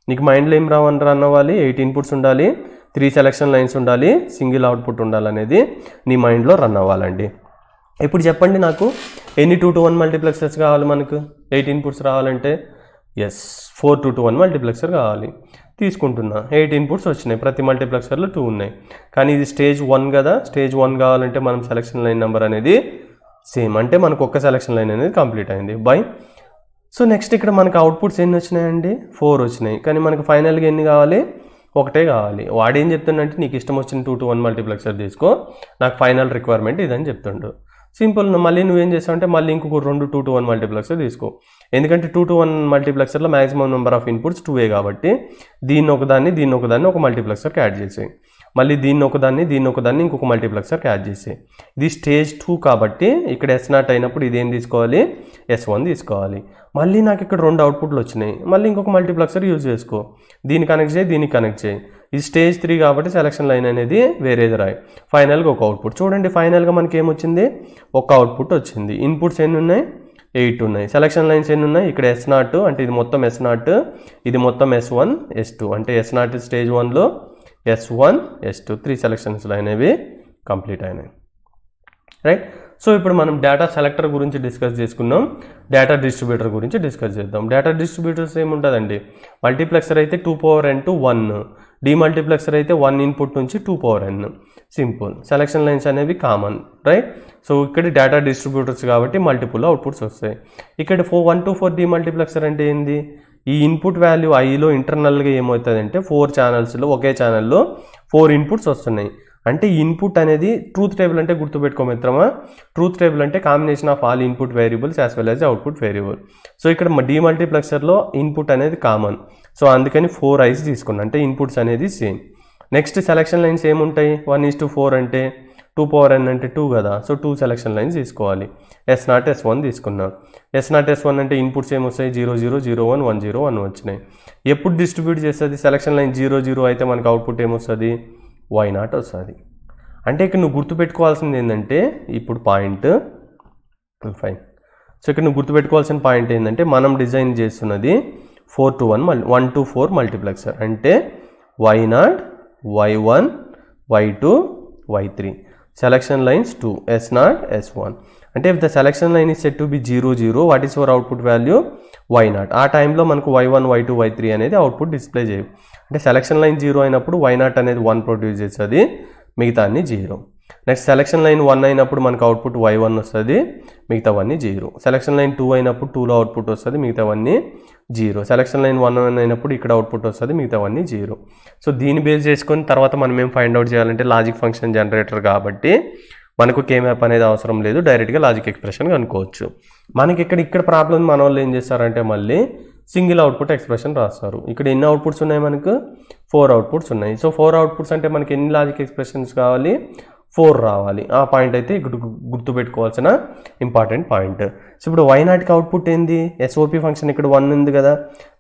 నీకు మైండ్లో ఏం రన్ అవ్వాలి, 8 ఇన్పుట్స్ ఉండాలి, 3 సెలక్షన్ లైన్స్ ఉండాలి, సింగిల్ అవుట్పుట్ ఉండాలనేది నీ మైండ్లో రన్ అవ్వాలండి. ఇప్పుడు చెప్పండి నాకు ఎన్ని 2:1 మల్టీప్లెక్సర్స్ కావాలి మనకు, 8 ఇన్పుట్స్ రావాలంటే. ఎస్ 4:1 మల్టీప్లెక్సర్ కావాలి, తీసుకుంటున్నా. 8 ఇన్పుట్స్ వచ్చినాయి, ప్రతి మల్టీప్లెక్సర్లో 2 ఉన్నాయి. కానీ ఇది స్టేజ్ 1 కదా, స్టేజ్ 1 కావాలంటే మనం సెలక్షన్ లైన్ నెంబర్ అనేది సేమ్, అంటే మనకు ఒక్క సెలక్షన్ లైన్ అనేది కంప్లీట్ అయింది బై. సో నెక్స్ట్ ఇక్కడ మనకు అవుట్పుట్స్ ఎన్ని వచ్చినాయండి, 4 వచ్చినాయి. కానీ మనకు ఫైనల్గా ఎన్ని కావాలి, ఒకటే కావాలి. వాడు ఏం చెప్తుండంటే, నీకు ఇష్టం వచ్చిన 2:1 మల్టీప్లెక్సర్ తీసుకో, నాకు ఫైనల్ రిక్వైర్మెంట్ ఇదని చెప్తుండు. సింపుల్. మళ్ళీ నువ్వేం చేస్తావు అంటే, మళ్ళీ ఇంకొక 2 2:1 మల్టీప్లెక్సర్ తీసుకో. ఎందుకంటే 2:1 మల్టీప్లెక్సర్లో మ్యాక్సిమం నెంబర్ ఆఫ్ ఇన్పుట్స్ 2 కాబట్టి దీన్ని ఒకదాన్ని ఒక మల్టీప్లెక్సర్కి యాడ్ చేసేయి. మళ్ళీ దీన్ని ఒకదాన్ని ఇంకొక మల్టీప్లెక్సర్కి యాడ్ చేసేయి. ఇది స్టేజ్ 2 కాబట్టి ఇక్కడ S0 అయినప్పుడు ఇదేం తీసుకోవాలి, S1 తీసుకోవాలి. మళ్ళీ నాకు ఇక్కడ 2 అవుట్పుట్లు వచ్చినాయి, మళ్ళీ ఇంకొక మల్టీప్లెక్సర్ యూజ్ చేసుకో. దీన్ని కనెక్ట్ చేయి, దీనికి కనెక్ట్ చేయి. ఇది స్టేజ్ 3 కాబట్టి సెలక్షన్ లైన్ అనేది వేరేది రాయి. ఫైనల్గా ఒక అవుట్పుట్ చూడండి. ఫైనల్గా మనకి ఏమొచ్చింది, ఒక అవుట్పుట్ వచ్చింది. ఇన్పుట్స్ ఎన్ని ఉన్నాయి, 8 ఉన్నాయి. సెలక్షన్ లైన్స్ ఎన్ని ఉన్నాయి, ఇక్కడ S0 అంటే ఇది మొత్తం S0, ఇది మొత్తం S1 S2. అంటే S0 స్టేజ్ 1లో, S1 S2 3 సెలక్షన్స్ అనేవి కంప్లీట్ అయినాయి, రైట్. సో ఇప్పుడు మనం డేటా సెలెక్టర్ గురించి డిస్కస్ చేసుకున్నాం, డేటా డిస్ట్రిబ్యూటర్ గురించి డిస్కస్ చేద్దాం. డేటా డిస్ట్రిబ్యూటర్స్ ఏముంటుందండి, మల్టీప్లెక్సర్ అయితే 2 power n to 1, డీమల్టీప్లెక్సర్ అయితే 1 ఇన్పుట్ నుంచి 2 power n. Simple. Selection lines అనేవి కామన్, రైట్. సో ఇక్కడ డేటా డిస్ట్రిబ్యూటర్స్ కాబట్టి మల్టిపుల్ అవుట్పుట్స్ వస్తాయి. ఇక్కడ 1 to 4 డీమల్టీప్లెక్సర్ అంటే ఏంది? ఈ ఇన్పుట్ వాల్యూ ఐలో ఇంటర్నల్గా ఏమవుతుందంటే 4 ఛానల్స్లో ఒకే ఛానల్లో 4 ఇన్పుట్స్ వస్తున్నాయి. అంటే ఇన్పుట్ అనేది ట్రూత్ టేబుల్ అంటే గుర్తుపెట్టుకో మిత్రమా, ట్రూత్ టేబుల్ అంటే combination of all input variables as well as output variable. So ఇక్కడ డీమల్టీప్లెక్సర్లో ఇన్పుట్ అనేది కామన్, సో అందుకని 4 ఐస్ తీసుకున్నాను, అంటే ఇన్పుట్స్ అనేది సేమ్. నెక్స్ట్ సెలక్షన్ లైన్స్ ఏముంటాయి? 1:4 అంటే 2 power n అంటే 2 కదా, సో 2 సెలక్షన్ లైన్స్ తీసుకోవాలి. S0 S1 తీసుకున్నాం. S0 S1 అంటే ఇన్పుట్స్ ఏమొస్తాయి? 0 0 0 1 1 0 1 వచ్చినాయి. ఎప్పుడు డిస్ట్రిబ్యూట్ చేస్తుంది? సెలక్షన్ లైన్ 0 0 అయితే మనకు అవుట్పుట్ ఏమొస్తుంది? Y0 వస్తుంది. అంటే ఇక్కడ నువ్వు గుర్తుపెట్టుకోవాల్సింది ఏంటంటే ఇప్పుడు పాయింట్ ఫైన్. సో ఇక్కడ నువ్వు గుర్తుపెట్టుకోవాల్సిన పాయింట్ ఏంటంటే మనం డిజైన్ చేస్తున్నది 4 to 1 to 4 మల్టీప్లెక్సర్. అంటే Y0 Y1 Y2 Y3 selection lines 2 S0 S1. అంటే if the selection line is set to be 0 0, what is our output value? Y0. ఆ టైంలో మనకు Y1 Y2 Y3 అనేది అవుట్పుట్ డిస్ప్లే చేయవు. అంటే selection line 0 అయినప్పుడు Y0 అనేది 1 ప్రొడ్యూస్ చేస్తుంది, మిగతా అన్ని 0. నెక్స్ట్ సెలక్షన్ లైన్ 1 అయినప్పుడు మనకు అవుట్పుట్ Y1 వస్తుంది, మిగతావన్నీ 0. సెలక్షన్ లైన్ 2 అయినప్పుడు 2లో అవుట్పుట్ వస్తుంది, మిగతావన్నీ 0. సెలక్షన్ లైన్ 1 అయినప్పుడు ఇక్కడ అవుట్పుట్ వస్తుంది, మిగతావన్నీ 0. సో దీన్ని బేస్ చేసుకొని తర్వాత మనం ఏం ఫైండ్ అవుట్ చేయాలంటే లాజిక్ ఫంక్షన్ జనరేటర్ కాబట్టి మనకు K-మ్యాప్ అనేది అవసరం లేదు, డైరెక్ట్గా లాజిక్ ఎక్స్ప్రెషన్ కనుక్కోవచ్చు. మనకి ఇక్కడ ప్రాబ్లం మన వాళ్ళు ఏం చేస్తారంటే మళ్ళీ సింగిల్ అవుట్పుట్ ఎక్స్ప్రెషన్ రాస్తారు. ఇక్కడ ఎన్ని అవుట్పుట్స్ ఉన్నాయి? మనకు 4 అవుట్పుట్స్ ఉన్నాయి. సో 4 అవుట్పుట్స్ అంటే మనకి ఎన్ని లాజిక్ ఎక్స్ప్రెషన్స్ కావాలి? 4 రావాలి. ఆ పాయింట్ అయితే ఇక్కడ గుర్తుపెట్టుకోవాల్సిన ఇంపార్టెంట్ పాయింట్. సో ఇప్పుడు Y0కి అవుట్పుట్ ఏంది? SOP ఫంక్షన్ ఇక్కడ 1 ఉంది కదా,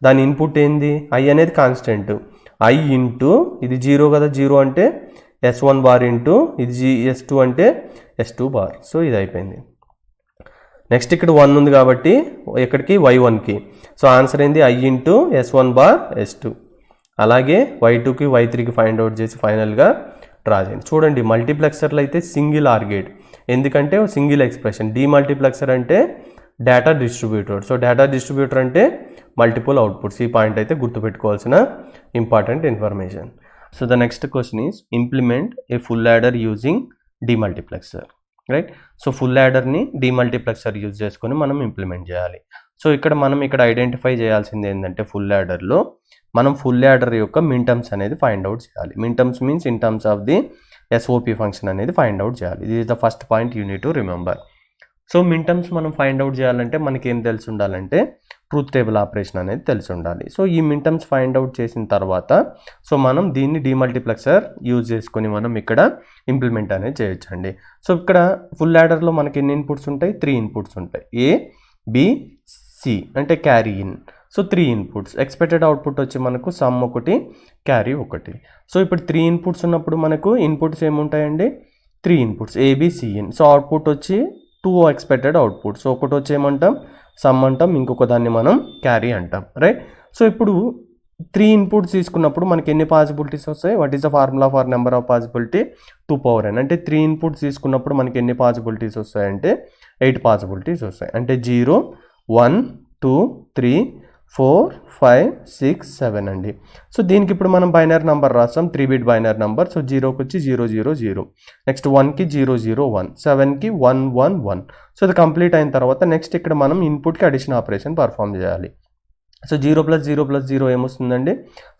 దాని ఇన్పుట్ ఏంది? I అనేది కాన్స్టెంట్, I ఇంటూ ఇది 0 కదా, 0 అంటే S1 బార్ ఇంటూ ఇది S2 అంటే S2 బార్. సో ఇది అయిపోయింది. నెక్స్ట్ ఇక్కడ 1 ఉంది కాబట్టి ఎక్కడికి? Y1కి. సో ఆన్సర్ ఏంది? I into S1 bar S2. అలాగే Y2కి Y3కి ఫైండ్ అవుట్ చేసి ఫైనల్గా డ్రా చేయండి. చూడండి మల్టీప్లెక్సర్లు అయితే సింగిల్ ఆర్ గేట్, ఎందుకంటే సింగిల్ ఎక్స్ప్రెషన్. డీమల్టీప్లెక్సర్ అంటే data distributor. So data distributor అంటే మల్టిపుల్ అవుట్పుట్స్. ఈ పాయింట్ అయితే గుర్తుపెట్టుకోవాల్సిన important information. So the next question is implement a full adder using demultiplexer, right. So full యాడర్ని డీమల్టీప్లెక్సర్ యూజ్ చేసుకొని మనం implement చేయాలి. సో మనం ఇక్కడ ఐడెంటిఫై చేయాల్సింది ఏంటంటే ఫుల్ యాడర్లో మనం ఫుల్ యాడర్ యొక్క మిన్టర్మ్స్ అనేది ఫైండ్ అవుట్ చేయాలి. Minterms means in terms of the SOP function అనేది ఫైండ్ అవుట్ చేయాలి. ఇది is the first point you need to remember. So minterms మనం ఫైండ్ అవుట్ చేయాలంటే మనకి ఏం తెలిసి ఉండాలంటే ట్రూత్ టేబుల్ ఆపరేషన్ అనేది తెలిసి ఉండాలి. సో ఈ మిన్టర్మ్స్ ఫైండ్ అవుట్ చేసిన తర్వాత సో మనం దీన్ని డీమల్టీప్లెక్సర్ యూజ్ చేసుకొని మనం ఇక్కడ ఇంప్లిమెంట్ అనేది చేయొచ్చండి. సో ఇక్కడ ఫుల్ యాడర్లో మనకి ఎన్ని ఇన్పుట్స్ ఉంటాయి? 3 ఇన్పుట్స్ ఉంటాయి. A B C అంటే carry in. So 3 inputs. Expected output వచ్చి మనకు సమ్ ఒకటి, క్యారీ ఒకటి. సో ఇప్పుడు 3 ఇన్పుట్స్ ఉన్నప్పుడు మనకు ఇన్పుట్స్ ఏముంటాయండి? 3 ఇన్పుట్స్ ABCN. సో అవుట్పుట్ వచ్చి 2 ఎక్స్పెక్టెడ్ అవుట్పుట్. సో ఒకటి వచ్చి ఏమంటాం? సమ్ అంటాం, ఇంకొక దాన్ని మనం క్యారీ అంటాం, రైట్. సో ఇప్పుడు 3 ఇన్పుట్స్ తీసుకున్నప్పుడు మనకి ఎన్ని పాసిబిలిటీస్ వస్తాయి? What is the formula for number of possibility? 2 power n. అంటే 3 ఇన్పుట్స్ తీసుకున్నప్పుడు మనకి ఎన్ని పాసిబిలిటీస్ వస్తాయంటే 8 పాసిబిలిటీస్ వస్తాయి. అంటే 0 1 2 3 4 5 6 7 అండి. సో దీనికి ఇప్పుడు మనం బైనరీ నెంబర్ రాస్తాం, 3-bit బైనరీ నెంబర్. సో 0కి వచ్చి 0 0 0, నెక్స్ట్ 1కి 0 0 1, 7కి 1 1 1. సో ఇది కంప్లీట్ అయిన తర్వాత నెక్స్ట్ ఇక్కడ మనం ఇన్పుట్కి అడిషన్ ఆపరేషన్ పర్ఫామ్ చేయాలి. సో 0 + 0 + 0 ఏమొస్తుందండి?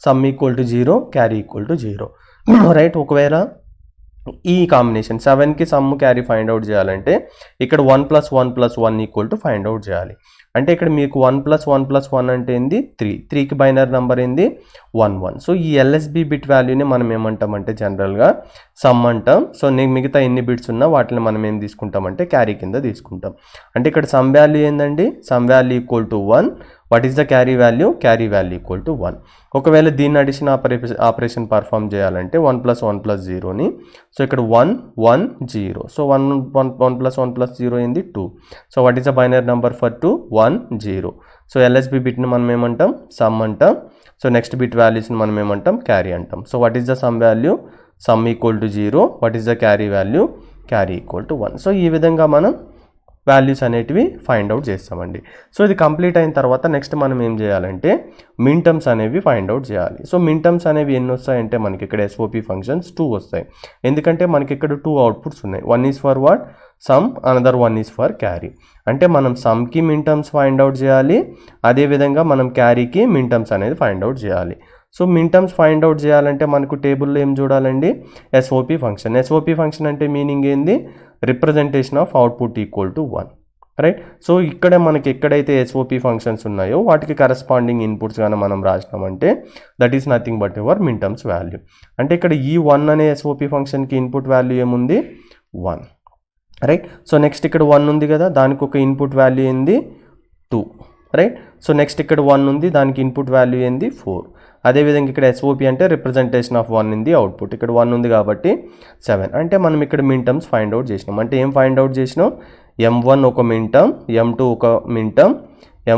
Sum equal to 0, carry equal to 0, right. ఒకవేళ ఈ కాంబినేషన్ 7కి సమ్ క్యారీ ఫైండ్ అవుట్ చేయాలంటే ఇక్కడ 1 + 1 + 1 ఈక్వల్ టు ఫైండ్ అవుట్ చేయాలి. అంటే ఇక్కడ మీకు 1 + 1 + 1 అంటే ఏంది? 3. 3కి బైనరీ నెంబర్ ఏంది? 1 1. సో ఈ LSB బిట్ వాల్యూని మనం ఏమంటామంటే జనరల్గా సమ్ అంటాం. సో మిగతా ఎన్ని బిట్స్ ఉన్నా వాటిని మనం ఏం తీసుకుంటామంటే క్యారీ కింద తీసుకుంటాం. అంటే ఇక్కడ సమ్ వాల్యూ ఏందండి? Some value equal to 1. What is the carry value? Carry value equal to 1. ఒకవేళ దీన్ని అడిషన్ ఆపరేషన్ పర్ఫామ్ చేయాలంటే 1 + 1 + 0ని, సో ఇక్కడ 1 1 0. సో 1 + 1 + 0 ఏంది? 2. So what is the binary number for 2? 1 0. So LSB బిట్ని మనం ఏమంటాం? సమ్ అంటాం. సో నెక్స్ట్ బిట్ వాల్యూస్ని మనం ఏమంటాం? క్యారీ అంటాం. So what is the sum value? Some equal to 0. What is the carry value? Carry equal to 1. So ఈ విధంగా మనం వాల్యూస్ అనేటివి ఫైండ్ అవుట్ చేస్తామండి. సో ఇది కంప్లీట్ అయిన తర్వాత నెక్స్ట్ మనం ఏం చేయాలంటే మిన్ టర్మ్స్ అనేవి ఫైండ్ అవుట్ చేయాలి. సో మిన్ టర్మ్స్ అనేవి ఎన్ని వస్తాయంటే మనకి ఇక్కడ ఎస్ఓపి ఫంక్షన్స్ 2 వస్తాయి. ఎందుకంటే మనకి ఇక్కడ 2 అవుట్పుట్స్ ఉన్నాయి. One is for what sum, another one is for carry. అంటే మనం సమ్కి మిన్ టర్మ్స్ ఫైండ్ అవుట్ చేయాలి, అదేవిధంగా మనం క్యారీకి మిన్ టర్మ్స్ అనేది ఫైండ్ అవుట్ చేయాలి. సో మిన్ టర్మ్స్ ఫైండ్ అవుట్ చేయాలంటే మనకు టేబుల్లో ఏం చూడాలండి, ఎస్ఓపి ఫంక్షన్. ఎస్ఓపి ఫంక్షన్ అంటే మీనింగ్ ఏంది, representation of output equal to 1, right. So ఇక్కడ మనకి ఎక్కడైతే ఎస్ఓపి ఫంక్షన్స్ ఉన్నాయో వాటికి కరస్పాండింగ్ ఇన్పుట్స్ కానీ మనం రాసినామంటే that is nothing but your min terms value. అంటే ఇక్కడ ఈ 1 అనే ఎస్ఓపి ఫంక్షన్కి ఇన్పుట్ వాల్యూ ఏముంది 1, రైట్. సో నెక్స్ట్ ఇక్కడ 1 ఉంది కదా, దానికి ఒక ఇన్పుట్ వాల్యూ ఏంది 2, రైట్. సో నెక్స్ట్ ఇక్కడ 1 ఉంది, దానికి ఇన్పుట్ వాల్యూ ఏంది 4. అదేవిధంగా ఇక్కడ ఎస్ఓపి అంటే representation of 1 in the output. ఇక్కడ 1 ఉంది కాబట్టి 7. అంటే మనం ఇక్కడ మిన్ టర్మ్స్ ఫైండ్ అవుట్ చేసినాం. అంటే ఏం ఫైండ్ అవుట్ చేసినాం, M1 ఒక మిన్ టర్మ్, M2 ఒక మిన్ టర్మ్,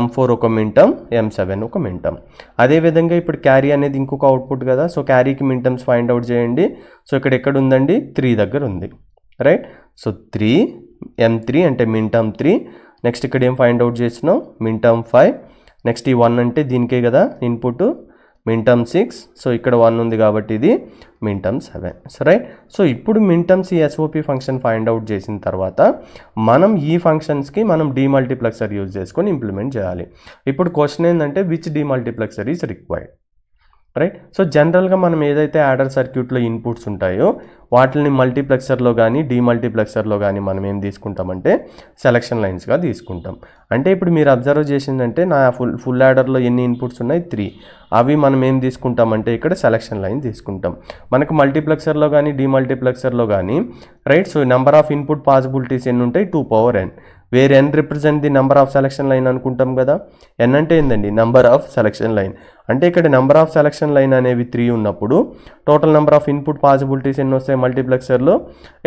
M4 ఒక మిన్ టర్మ్, M7 ఒక మిన్ టర్మ్. అదేవిధంగా ఇప్పుడు క్యారీ అనేది ఇంకొక అవుట్పుట్ కదా, సో క్యారీకి మిన్ టర్మ్స్ ఫైండ్ అవుట్ చేయండి. సో ఇక్కడ ఎక్కడ ఉందండి, 3 దగ్గర ఉంది, రైట్. సో 3 M3 అంటే మిన్ టర్మ్ 3. నెక్స్ట్ ఇక్కడ ఏం ఫైండ్ అవుట్ చేసినాం, మిన్ టర్మ్ 5. నెక్స్ట్ ఈ 1 అంటే దీనికే కదా ఇన్పుట్, మిన్ టర్మ్ 6. సో ఇక్కడ 1 ఉంది కాబట్టి ఇది మిన్ టర్మ్ 7, రైట్. సో ఇప్పుడు మిన్ టర్మ్స్ ఈ ఎస్ఓపి ఫంక్షన్ ఫైండ్ అవుట్ చేసిన తర్వాత మనం ఈ ఫంక్షన్స్కి మనం డీమల్టీప్లెక్సర్ యూజ్ చేసుకొని ఇంప్లిమెంట్ చేయాలి. ఇప్పుడు క్వశ్చన్ ఏంటంటే which demultiplexer is required, right. So జనరల్గా మనం ఏదైతే యాడర్ సర్క్యూట్లో ఇన్పుట్స్ ఉంటాయో వాటిని మల్టీప్లెక్సర్లో కానీ డీమల్టీప్లెక్సర్లో కానీ మనం ఏం తీసుకుంటామంటే సెలక్షన్ లైన్స్గా తీసుకుంటాం. అంటే ఇప్పుడు మీరు అబ్జర్వ్ చేసిందంటే నా ఫుల్ యాడర్లో ఎన్ని ఇన్పుట్స్ ఉన్నాయి 3, అవి మనం ఏం తీసుకుంటామంటే ఇక్కడ సెలక్షన్ లైన్ తీసుకుంటాం. మనకు మల్టీప్లెక్సర్లో కానీ డీమల్టీప్లెక్సర్లో కానీ, right. So number of input possibilities ఎన్ని ఉంటాయి 2n, where n represent the number of selection line అనుకుంటాం కదా. n అంటే ఏందండి, నెంబర్ ఆఫ్ సెలక్షన్ లైన్. అంటే ఇక్కడ నెంబర్ ఆఫ్ సెలక్షన్ లైన్ అనేవి 3 ఉన్నప్పుడు total number of input possibilities ఎన్ని వస్తాయి మల్టీప్లెక్సర్లో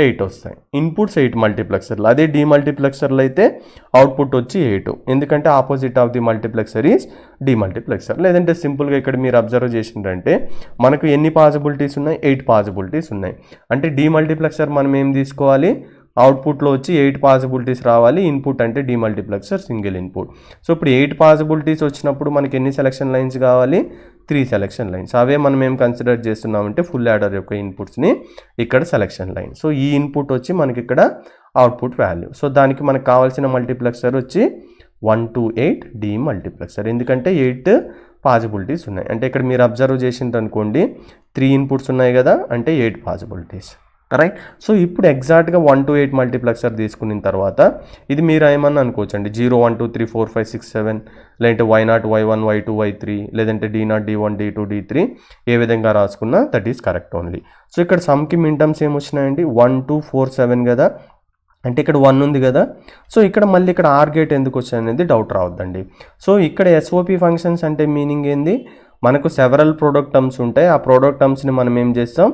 8 వస్తాయి. ఇన్పుట్స్ 8 మల్టీప్లెక్సర్లో. అదే డీమల్టీప్లెక్సర్లో అయితే అవుట్పుట్ వచ్చి 8, ఎందుకంటే opposite of the multiplexer is demultiplexer. లేదంటే సింపుల్గా ఇక్కడ మీరు అబ్జర్వ్ చేసిందంటే మనకు ఎన్ని పాసిబిలిటీస్ ఉన్నాయి, 8 పాసిబిలిటీస్ ఉన్నాయి. అంటే డీమల్టీప్లెక్సర్ మనం ఏం తీసుకోవాలి, అవుట్పుట్లో వచ్చి 8 పాసిబిలిటీస్ రావాలి. ఇన్పుట్ అంటే డీమల్టీప్లెక్సర్ సింగిల్ ఇన్పుట్. సో ఇప్పుడు 8 పాసిబిలిటీస్ వచ్చినప్పుడు మనకి ఎన్ని సెలక్షన్ లైన్స్ కావాలి, 3 సెలక్షన్ లైన్స్. అవే మనం ఏం కన్సిడర్ చేస్తున్నామంటే ఫుల్ యాడర్ యొక్క ఇన్పుట్స్ని ఇక్కడ సెలక్షన్ లైన్. సో ఈ ఇన్పుట్ వచ్చి మనకి ఇక్కడ అవుట్పుట్ వాల్యూ. సో దానికి మనకు కావాల్సిన మల్టీప్లెక్సర్ వచ్చి 1 to 8 డీమల్టీప్లెక్సర్, ఎందుకంటే 8 పాసిబిలిటీస్ ఉన్నాయి. అంటే ఇక్కడ మీరు అబ్జర్వ్ చేసింది అనుకోండి 3 ఇన్పుట్స్ ఉన్నాయి కదా, అంటే 8 పాసిబిలిటీస్, రైట్. సో ఇప్పుడు ఎగ్జాక్ట్గా 1 to 8 మల్టీప్లెక్సర్ తీసుకున్న తర్వాత ఇది మీరు ఏమన్నా అనుకోవచ్చండి 0 1 2 3 4 5 6 7, లేదంటే Y0 Y1 Y2 Y3, లేదంటే D0 D1 D2 D3 ఏ విధంగా రాసుకున్నా that is correct only. So ఇక్కడ సమ్కి మిన్ టర్మ్స్ ఏమొచ్చినాయండి 1 2 4 7 కదా, అంటే ఇక్కడ 1 ఉంది కదా. సో ఇక్కడ మళ్ళీ ఇక్కడ ఆర్ గేట్ ఎందుకు వచ్చాయనేది డౌట్ రావద్దండి. సో ఇక్కడ ఎస్ఓపి ఫంక్షన్స్ అంటే మీనింగ్ ఏంది, మనకు సెవరల్ ప్రోడక్ట్ టర్మ్స్ ఉంటాయి. ఆ ప్రోడక్ట్ టర్మ్స్ని మనం ఏం చేస్తాం,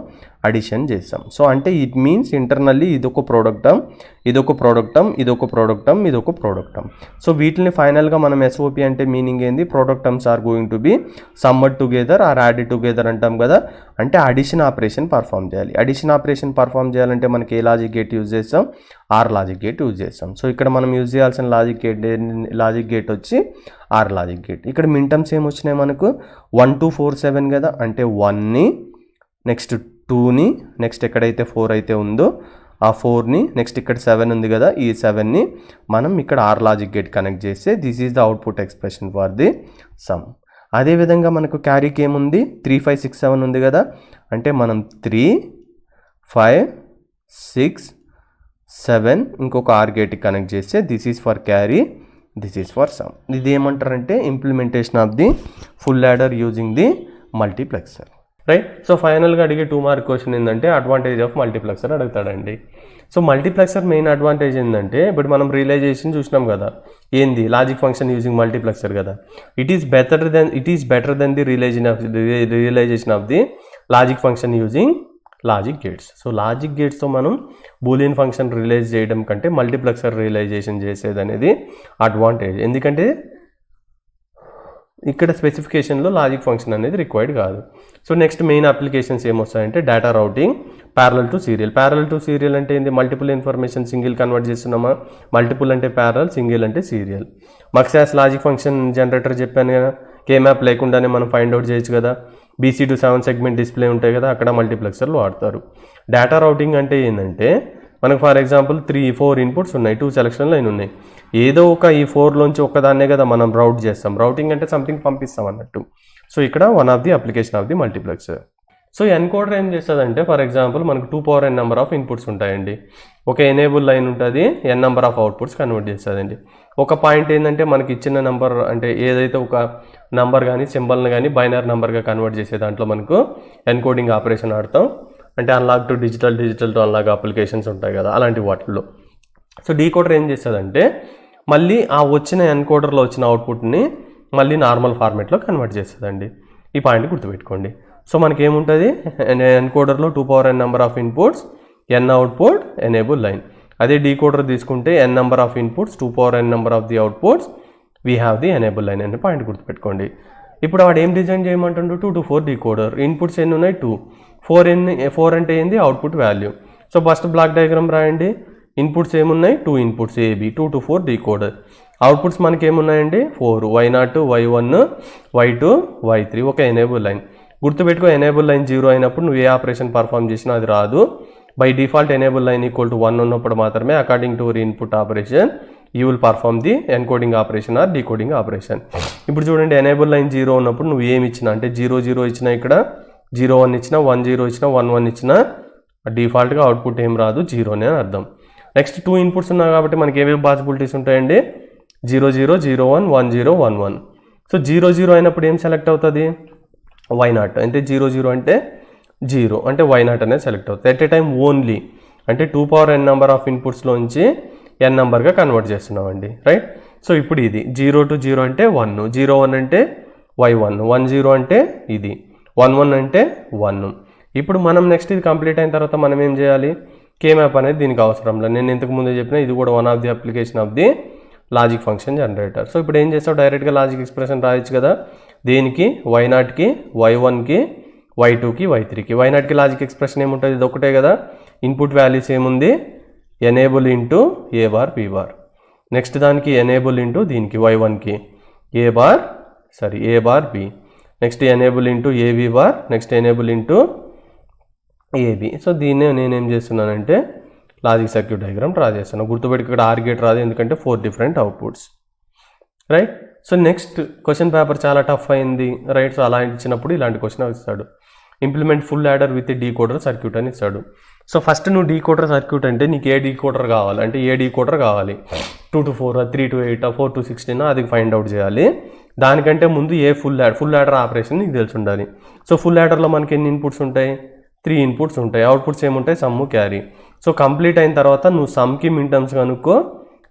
అడిషన్ చేస్తాం. సో అంటే ఇట్ మీన్స్ ఇంటర్నల్లీ ఇదొక ప్రోడక్ట్ టర్మ్, ఇదొక ప్రోడక్ట్ టర్మ్, ఇదొక ప్రోడక్ట్ టర్మ్, ఇదొక ప్రోడక్ట్ టర్మ్. సో వీటిని ఫైనల్గా మనం ఎస్ఓపి అంటే మీనింగ్ ఏంది, product terms are going to be summed together or added together అంటాం కదా. అంటే అడిషన్ ఆపరేషన్ పర్ఫామ్ చేయాలి. అడిషన్ ఆపరేషన్ పర్ఫామ్ చేయాలంటే మనకి ఏ లాజిక్ గేట్ యూజ్ చేస్తాం, ఆర్ లాజిక్ గేట్ యూజ్ చేస్తాం. సో ఇక్కడ మనం యూజ్ చేయాల్సిన లాజిక్ గేట్ వచ్చి ఆర్ లాజిక్ గేట్. ఇక్కడ మిన్ టర్మ్స్ ఏమొచ్చినాయి మనకు 1 2 4 7 కదా, అంటే 1ని నెక్స్ట్ 2ని నెక్స్ట్ ఎక్కడైతే 4 అయితే ఉందో ఆ 4ని నెక్స్ట్ ఇక్కడ 7 ఉంది కదా, ఈ 7ని మనం ఇక్కడ ఆర్ లాజిక్ గేట్ కనెక్ట్ చేస్తే this is the output expression for the some. అదేవిధంగా మనకు క్యారీకి ఏముంది 3 5 6 7 ఉంది కదా, అంటే మనం 3 5 6 7 ఇంకొక ఆర్ గేట్కి కనెక్ట్ చేస్తే this is for carry, this is for sum. ఇది ఏమంటారంటే implementation of the full adder using the multiplexer, right. So ఫైనల్గా అడిగే 2 మార్క్ క్వశ్చన్ ఏంటంటే అడ్వాంటేజ్ ఆఫ్ మల్టీప్లెక్సర్ అడుగుతాడండి. సో మల్టీప్లెక్సర్ మెయిన్ అడ్వాంటేజ్ ఏంటంటే ఇప్పుడు మనం రియలైజేషన్ చూసినాం కదా, ఏంది లాజిక్ ఫంక్షన్ యూజింగ్ మల్టీప్లెక్సర్ కదా. It is better then the realisation of the logic function using logic gates. So logic గేట్స్తో మనం బూలియన్ ఫంక్షన్ రియలైజ్ చేయడం కంటే మల్టీప్లెక్సర్ రియలైజేషన్ చేసేది అనేది అడ్వాంటేజ్. ఎందుకంటే ఇక్కడ స్పెసిఫికేషన్లో లాజిక్ ఫంక్షన్ అనేది రిక్వైర్డ్ కాదు. సో నెక్స్ట్ మెయిన్ అప్లికేషన్స్ ఏమొస్తాయంటే data routing, parallel to serial. Parallel to serial అంటే ఏంది? మల్టిపుల్ ఇన్ఫర్మేషన్ సింగిల్ కన్వర్ట్ చేస్తున్నామా? మల్టిపుల్ అంటే ప్యారలల్, సింగిల్ అంటే serial. Muxes logic function generator చెప్పాను కదా, కే మ్యాప్ లేకుండానే మనం ఫైండ్ అవుట్ చేయొచ్చు కదా. BC to 7 సెగ్మెంట్ డిస్ప్లే ఉంటాయి కదా, అక్కడ మల్టీప్లెక్సర్లు వాడతారు. డేటా రౌటింగ్ అంటే ఏంటంటే మనకు ఫర్ ఎగ్జాంపుల్ 3-4 ఇన్పుట్స్ ఉన్నాయి, 2 సెలక్షన్ లైన్ ఉన్నాయి. ఏదో ఒక ఈ 4లోంచి ఒక్కదాన్నే కదా మనం రౌట్ చేస్తాం. రౌటింగ్ అంటే సంథింగ్ పంపిస్తాం అన్నట్టు. సో ఇక్కడ one of the application of the multiplexer. So encoder ఏం చేస్తుందంటే ఫర్ ఎగ్జాంపుల్ మనకు 2n నెంబర్ ఆఫ్ ఇన్పుట్స్ ఉంటాయండి. ఒక ఎనేబుల్ లైన్ ఉంటుంది, n number of outputs convert చేస్తుందండి. ఒక పాయింట్ ఏంటంటే మనకి ఇచ్చిన నెంబర్ అంటే ఏదైతే ఒక నంబర్ కానీ సింబల్ని కానీ బైనరీ నెంబర్గా కన్వర్ట్ చేసే దాంట్లో మనకు ఎన్కోడింగ్ ఆపరేషన్ ఆడతాం. అంటే unlock to digital, digital to unlock applications ఉంటాయి కదా, అలాంటి వాటిల్లో. సో డీకోడర్ ఏం చేస్తుందంటే మళ్ళీ ఆ వచ్చిన ఎన్కోడర్లో వచ్చిన అవుట్పుట్ని మళ్ళీ నార్మల్ ఫార్మేట్లో కన్వర్ట్ చేస్తుందండి. ఈ పాయింట్ గుర్తుపెట్టుకోండి. సో మనకి ఏముంటుంది? ఎన్కోడర్లో 2n number of inputs, n output, enable line. అదే డీకోడర్ తీసుకుంటే n number of inputs, 2n number of the outputs, we have the enable line అనే పాయింట్ గుర్తుపెట్టుకోండి. ఇప్పుడు వాడు ఏం డిజైన్ చేయమంటుండు? 2 to 4 decoder. ఇన్పుట్స్ ఎన్ని ఉన్నాయి? 2. 4 అంటే ఏంది? Output value. So first block diagram రాయండి. ఇన్పుట్స్ ఏమున్నాయి? 2 inputs AB, 2 to 4 decoder. Outputs మనకి ఏమున్నాయండి? 4, Y0, Y1, Y2, Y3. ఒక ఎనేబుల్ లైన్. గుర్తుపెట్టుకో, ఎనేబుల్ లైన్ 0 అయినప్పుడు నువ్వు ఏ ఆపరేషన్ పర్ఫామ్ చేసినా అది రాదు. By default enable line equal to 1 ఉన్నప్పుడు మాత్రమే according to input operation you will perform the encoding operation or decoding operation. ఇప్పుడు చూడండి, ఎనేబుల్ లైన్ 0 ఉన్నప్పుడు నువ్వు ఏమి ఇచ్చినా అంటే 0-0 ఇచ్చినా, ఇక్కడ 0-1 ఇచ్చినా, 1-0 ఇచ్చినా, 1-1 ఇచ్చినా డిఫాల్ట్గా అవుట్పుట్ ఏం రాదు, 0నే అని అర్థం. నెక్స్ట్ 2 ఇన్పుట్స్ ఉన్నాయి కాబట్టి మనకి ఏమేమి పాసిబిలిటీస్ ఉంటాయండి? 0-0, 0-1, 1-0, 1-1. సో 0-0 అయినప్పుడు ఏం సెలెక్ట్ అవుతుంది? Y0. అంటే 0-0 అంటే 0 అంటే Y0 అనేది సెలెక్ట్ అవుతుంది. ఎట్ ఏ టైం ఓన్లీ అంటే 2n నెంబర్ ఆఫ్ ఇన్పుట్స్లోంచి n నెంబర్గా కన్వర్ట్ చేస్తున్నామండి, రైట్? సో ఇప్పుడు ఇది 0 to 0 అంటే 1, 0-1 అంటే Y1, 1-0 అంటే ఇది, 1-1 అంటే 1. ఇప్పుడు మనం నెక్స్ట్ ఇది కంప్లీట్ అయిన తర్వాత మనం ఏం చేయాలి? కే మ్యాప్ అనేది దీనికి అవసరం లేదు. నేను ఇంతకు ముందే చెప్పిన ఇది కూడా one of the application of the logic function generator. So ఇప్పుడు ఏం చేస్తావు? డైరెక్ట్గా లాజిక్ ఎక్స్ప్రెషన్ రాయొచ్చు కదా. దేనికి? Y0కి, Y1కి, Y2కి, Y3కి. Y0కి లాజిక్ ఎక్స్ప్రెషన్ ఏముంటుంది? ఇది ఒకటే కదా. ఇన్పుట్ వాల్యూస్ ఏముంది? Enable into A bar B bar. Next దానికి ఎనేబుల్ ఇంటూ దీనికి Y1కి A bar B. Next enable into AB bar, next enable into AB. So దీన్నే నేనేం చేస్తున్నానంటే లాజిక్ సర్క్యూట్ డయాగ్రామ్ డ్రా చేస్తున్నాను. గుర్తుపెట్టి ఇక్కడ ఆర్ గేట్ రాదు, ఎందుకంటే 4 different outputs, right? So next question paper చాలా టఫ్ అయింది, రైట్? సో అలా ఇచ్చినప్పుడు ఇలాంటి క్వశ్చన్ ఇస్తాడు. Implement full adder with decoder circuit అని ఇస్తాడు. సో ఫస్ట్ నువ్వు డీకోడర్ సర్క్యూట్ అంటే నీకు ఏ డీకోడర్ కావాలి అంటే ఏ డీకోడర్ కావాలి? 2 to 4, 3 to 8, 4 to 16 అది ఫైండ్ అవుట్ చేయాలి. దానికంటే ముందు ఏ ఫుల్ యాడర్ ఆపరేషన్ నీకు తెలిసి ఉండాలి. సో ఫుల్ యాడర్లో మనకి ఎన్ని ఇన్పుట్స్ ఉంటాయి? 3 ఇన్పుట్స్ ఉంటాయి. అవుట్పుట్స్ ఏముంటాయి? Some, carry. సో కంప్లీట్ అయిన తర్వాత నువ్వు సమ్కి మిన్ టర్మ్స్ కనుక్కో,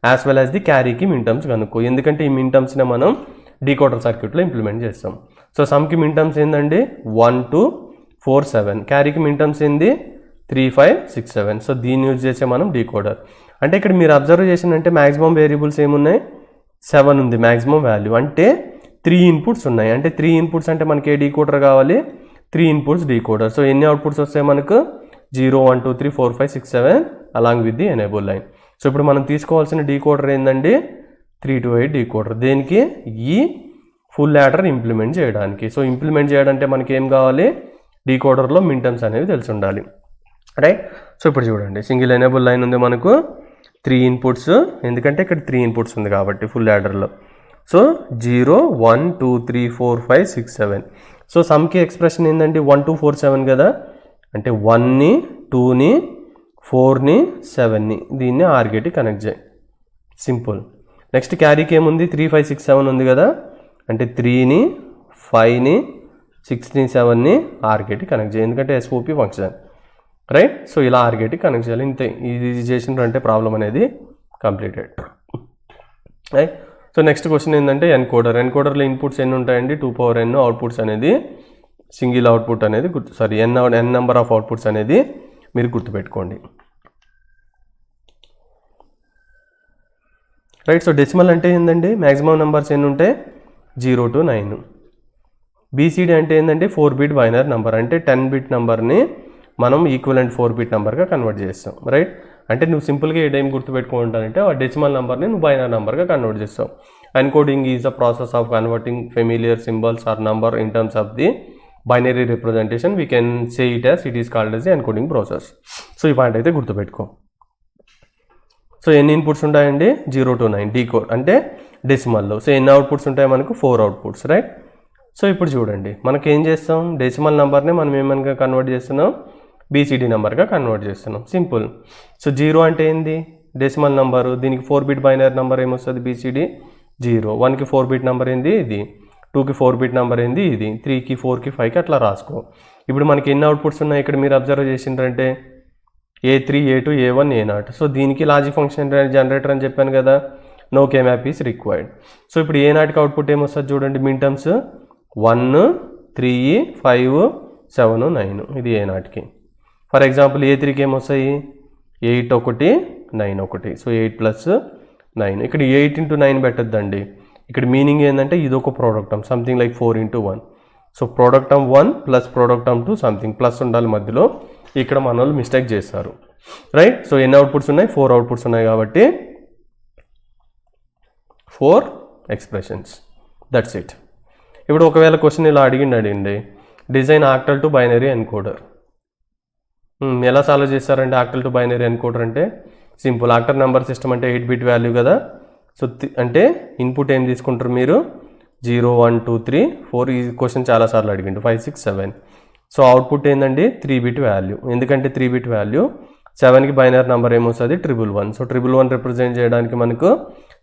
యాజ్ వెల్ యాజ్ ది క్యారీకి మిన్ టర్మ్స్ కనుక్కో. ఎందుకంటే ఈ మిన్ టర్మ్స్నే మనం డీకోడర్ సర్క్యూట్లో ఇంప్లిమెంట్ చేస్తాం. సో సమ్కి మిన్ టర్మ్స్ ఏంటండి? 1, 2, 4, 7. క్యారీకి మిన్ టర్మ్స్ ఏంది? 3, 5, 6, 7. సో దీన్ని యూజ్ చేసే మనం డీకోడర్. అంటే ఇక్కడ మీరు అబ్జర్వ్ చేసిందంటే మ్యాక్సిమం వేరియబుల్స్ ఏమున్నాయి? 7 ఉంది మ్యాక్సిమం వాల్యూ. అంటే 3 ఇన్పుట్స్ ఉన్నాయి. అంటే 3 ఇన్పుట్స్ అంటే మనకి ఏ డీకోడర్ కావాలి? 3 ఇన్పుట్స్ డీకోడర్. సో ఎన్ని అవుట్పుట్స్ వస్తాయి మనకు? 0, 1, 2, 3, 4, 5, 6, 7 along with the enable line. So ఇప్పుడు మనం తీసుకోవాల్సిన డీకోడర్ ఏంటండి? 3 to 8 డీకోడర్. దేనికి? ఈ ఫుల్ యాడర్ ఇంప్లిమెంట్ చేయడానికి. సో ఇంప్లిమెంట్ చేయడానికి మనకి ఏం కావాలి? డీకోడర్లో మిన్ టర్మ్స్ అనేవి తెలిసి ఉండాలి, రైట్? సో ఇప్పుడు చూడండి, సింగిల్ ఎనేబుల్ లైన్ ఉంది మనకు, 3 ఇన్పుట్స్, ఎందుకంటే ఇక్కడ 3 ఇన్పుట్స్ ఉంది కాబట్టి ఫుల్ యాడర్లో. సో 0, 1, 2, 3, 4, 5, 6, 7. సో సమ్కి ఎక్స్ప్రెషన్ ఏంటంటే 1, 2, 4, 7 కదా. అంటే 1ని, 2ని, 4ని, 7ని దీన్ని ఆర్ గేట్కి కనెక్ట్ చేయి, సింపుల్. నెక్స్ట్ క్యారీకి ఏముంది? 3, 5, 6, 7 ఉంది కదా. అంటే 3ని, 5ని, 6ని, 7ని ఆర్ గేట్కి కనెక్ట్ చేయి, ఎందుకంటే ఎస్ఓపి ఫంక్షన్, రైట్? సో ఇలా ఆర్ గేట్కి కనెక్ట్ చేయాలి. ఇంతే, ఇది చేసినారంటే ప్రాబ్లం అనేది completed, right? So next question ఏంటంటే ఎన్కోడర్లో ఇన్పుట్స్ ఎన్ని ఉంటాయండి? 2n. అవుట్పుట్స్ అనేది సింగిల్ అవుట్పుట్ అనేది n నెంబర్ ఆఫ్ అవుట్పుట్స్ అనేది మీరు గుర్తుపెట్టుకోండి, రైట్? సో డెసిమల్ అంటే ఏంటండి? మ్యాక్సిమం నెంబర్స్ ఎన్ని ఉంటాయి? 0 to 9. BCD అంటే ఏంటంటే 4 బిట్ బైనరీ నెంబర్, అంటే 10 బిట్ నెంబర్ని మనం ఈక్వలెంట్ 4 బిట్ నెంబర్గా కన్వర్ట్ చేస్తాం, రైట్. అంటే నువ్వు సింపుల్గా ఏ టైం గుర్తుపెట్టుకుంటానంటే ఆ డెసిమల్ నెంబర్ని నువ్వు బైనరీ నెంబర్గా కన్వర్ట్ చేస్తావు. Encoding is the process of converting familiar symbols or number in terms of the binary representation. We can say it is called as the encoding process. So ఈ point అయితే గుర్తుపెట్టుకో. So ఎన్ని inputs ఉంటాయండి? 0 to 9 decode అంటే డెసిమల్లో. So ఎన్ని outputs ఉంటాయి మనకు? 4 outputs, right. So ఇప్పుడు చూడండి, మనకి ఏం చేస్తాం, డెసిమల్ నెంబర్ని మనం ఏమనగా కన్వర్ట్ చేస్తున్నాం? BCD నెంబర్గా కన్వర్ట్ చేస్తున్నాం, సింపుల్. సో 0 అంటే ఏంది? Decimal number. దీనికి 4 బిట్ బైనరీ నెంబర్ ఏమొస్తుంది? BCD 0. 1కి 4 బిట్ నెంబర్ ఏంది? ఇది. 2కి 4 బిట్ నెంబర్ ఏంది? ఇది. 3కి 4కి 5కి అట్లా రాసుకో. ఇప్పుడు మనకి ఎన్ని అవుట్పుట్స్ ఉన్నాయి ఇక్కడ మీరు అబ్జర్వ్ చేసిండ్రంటే A3, A2, A1, A0. So దీనికి లాజిక్ ఫంక్షన్ జనరేటర్ అని చెప్పాను కదా, no K map is required. So ఇప్పుడు A0కి అవుట్పుట్ ఏమొస్తుంది చూడండి, మిన్ టర్మ్స్ 1, 3, 5, 7, 9. ఇది A0కి. ఫర్ ఎగ్జాంపుల్ A3కి ఏమొస్తాయి? 8 1, 9 1. సో 8 + 9. ఇక్కడ 8 into 9 పెట్టద్దండి. ఇక్కడ మీనింగ్ ఏంటంటే ఇది ఒక product term, something like 4 into 1. So product term 1 + product term 2 something plus ఉండాలి మధ్యలో. ఇక్కడ మన వాళ్ళు మిస్టేక్ చేస్తారు, రైట్. సో ఎన్ని అవుట్పుట్స్ ఉన్నాయి? 4 అవుట్పుట్స్ ఉన్నాయి కాబట్టి 4 ఎక్స్ప్రెషన్స్, దట్స్ ఇట్. ఇప్పుడు ఒకవేళ క్వశ్చన్ ఇలా అడిగిండి, design octal to binary encoder. ఎలా సాల్వ్ చేస్తారంటే ఆక్టల్ టు బైనరీ ఎన్కోడర్ అంటే సింపుల్. ఆక్టల్ నెంబర్ సిస్టమ్ అంటే 8 బిట్ వాల్యూ కదా. సో అంటే ఇన్పుట్ ఏం తీసుకుంటారు మీరు? 0 1 2 3 4. ఈ క్వశ్చన్ చాలాసార్లు అడిగిండు. 5 6 7. సో అవుట్పుట్ ఏంటండి? 3 బిట్ వాల్యూ. ఎందుకంటే 3 బిట్ వాల్యూ. 7కి బైనరీ నెంబర్ ఏమొస్తుంది? 111. సో 111 రిప్రజెంట్ చేయడానికి మనకు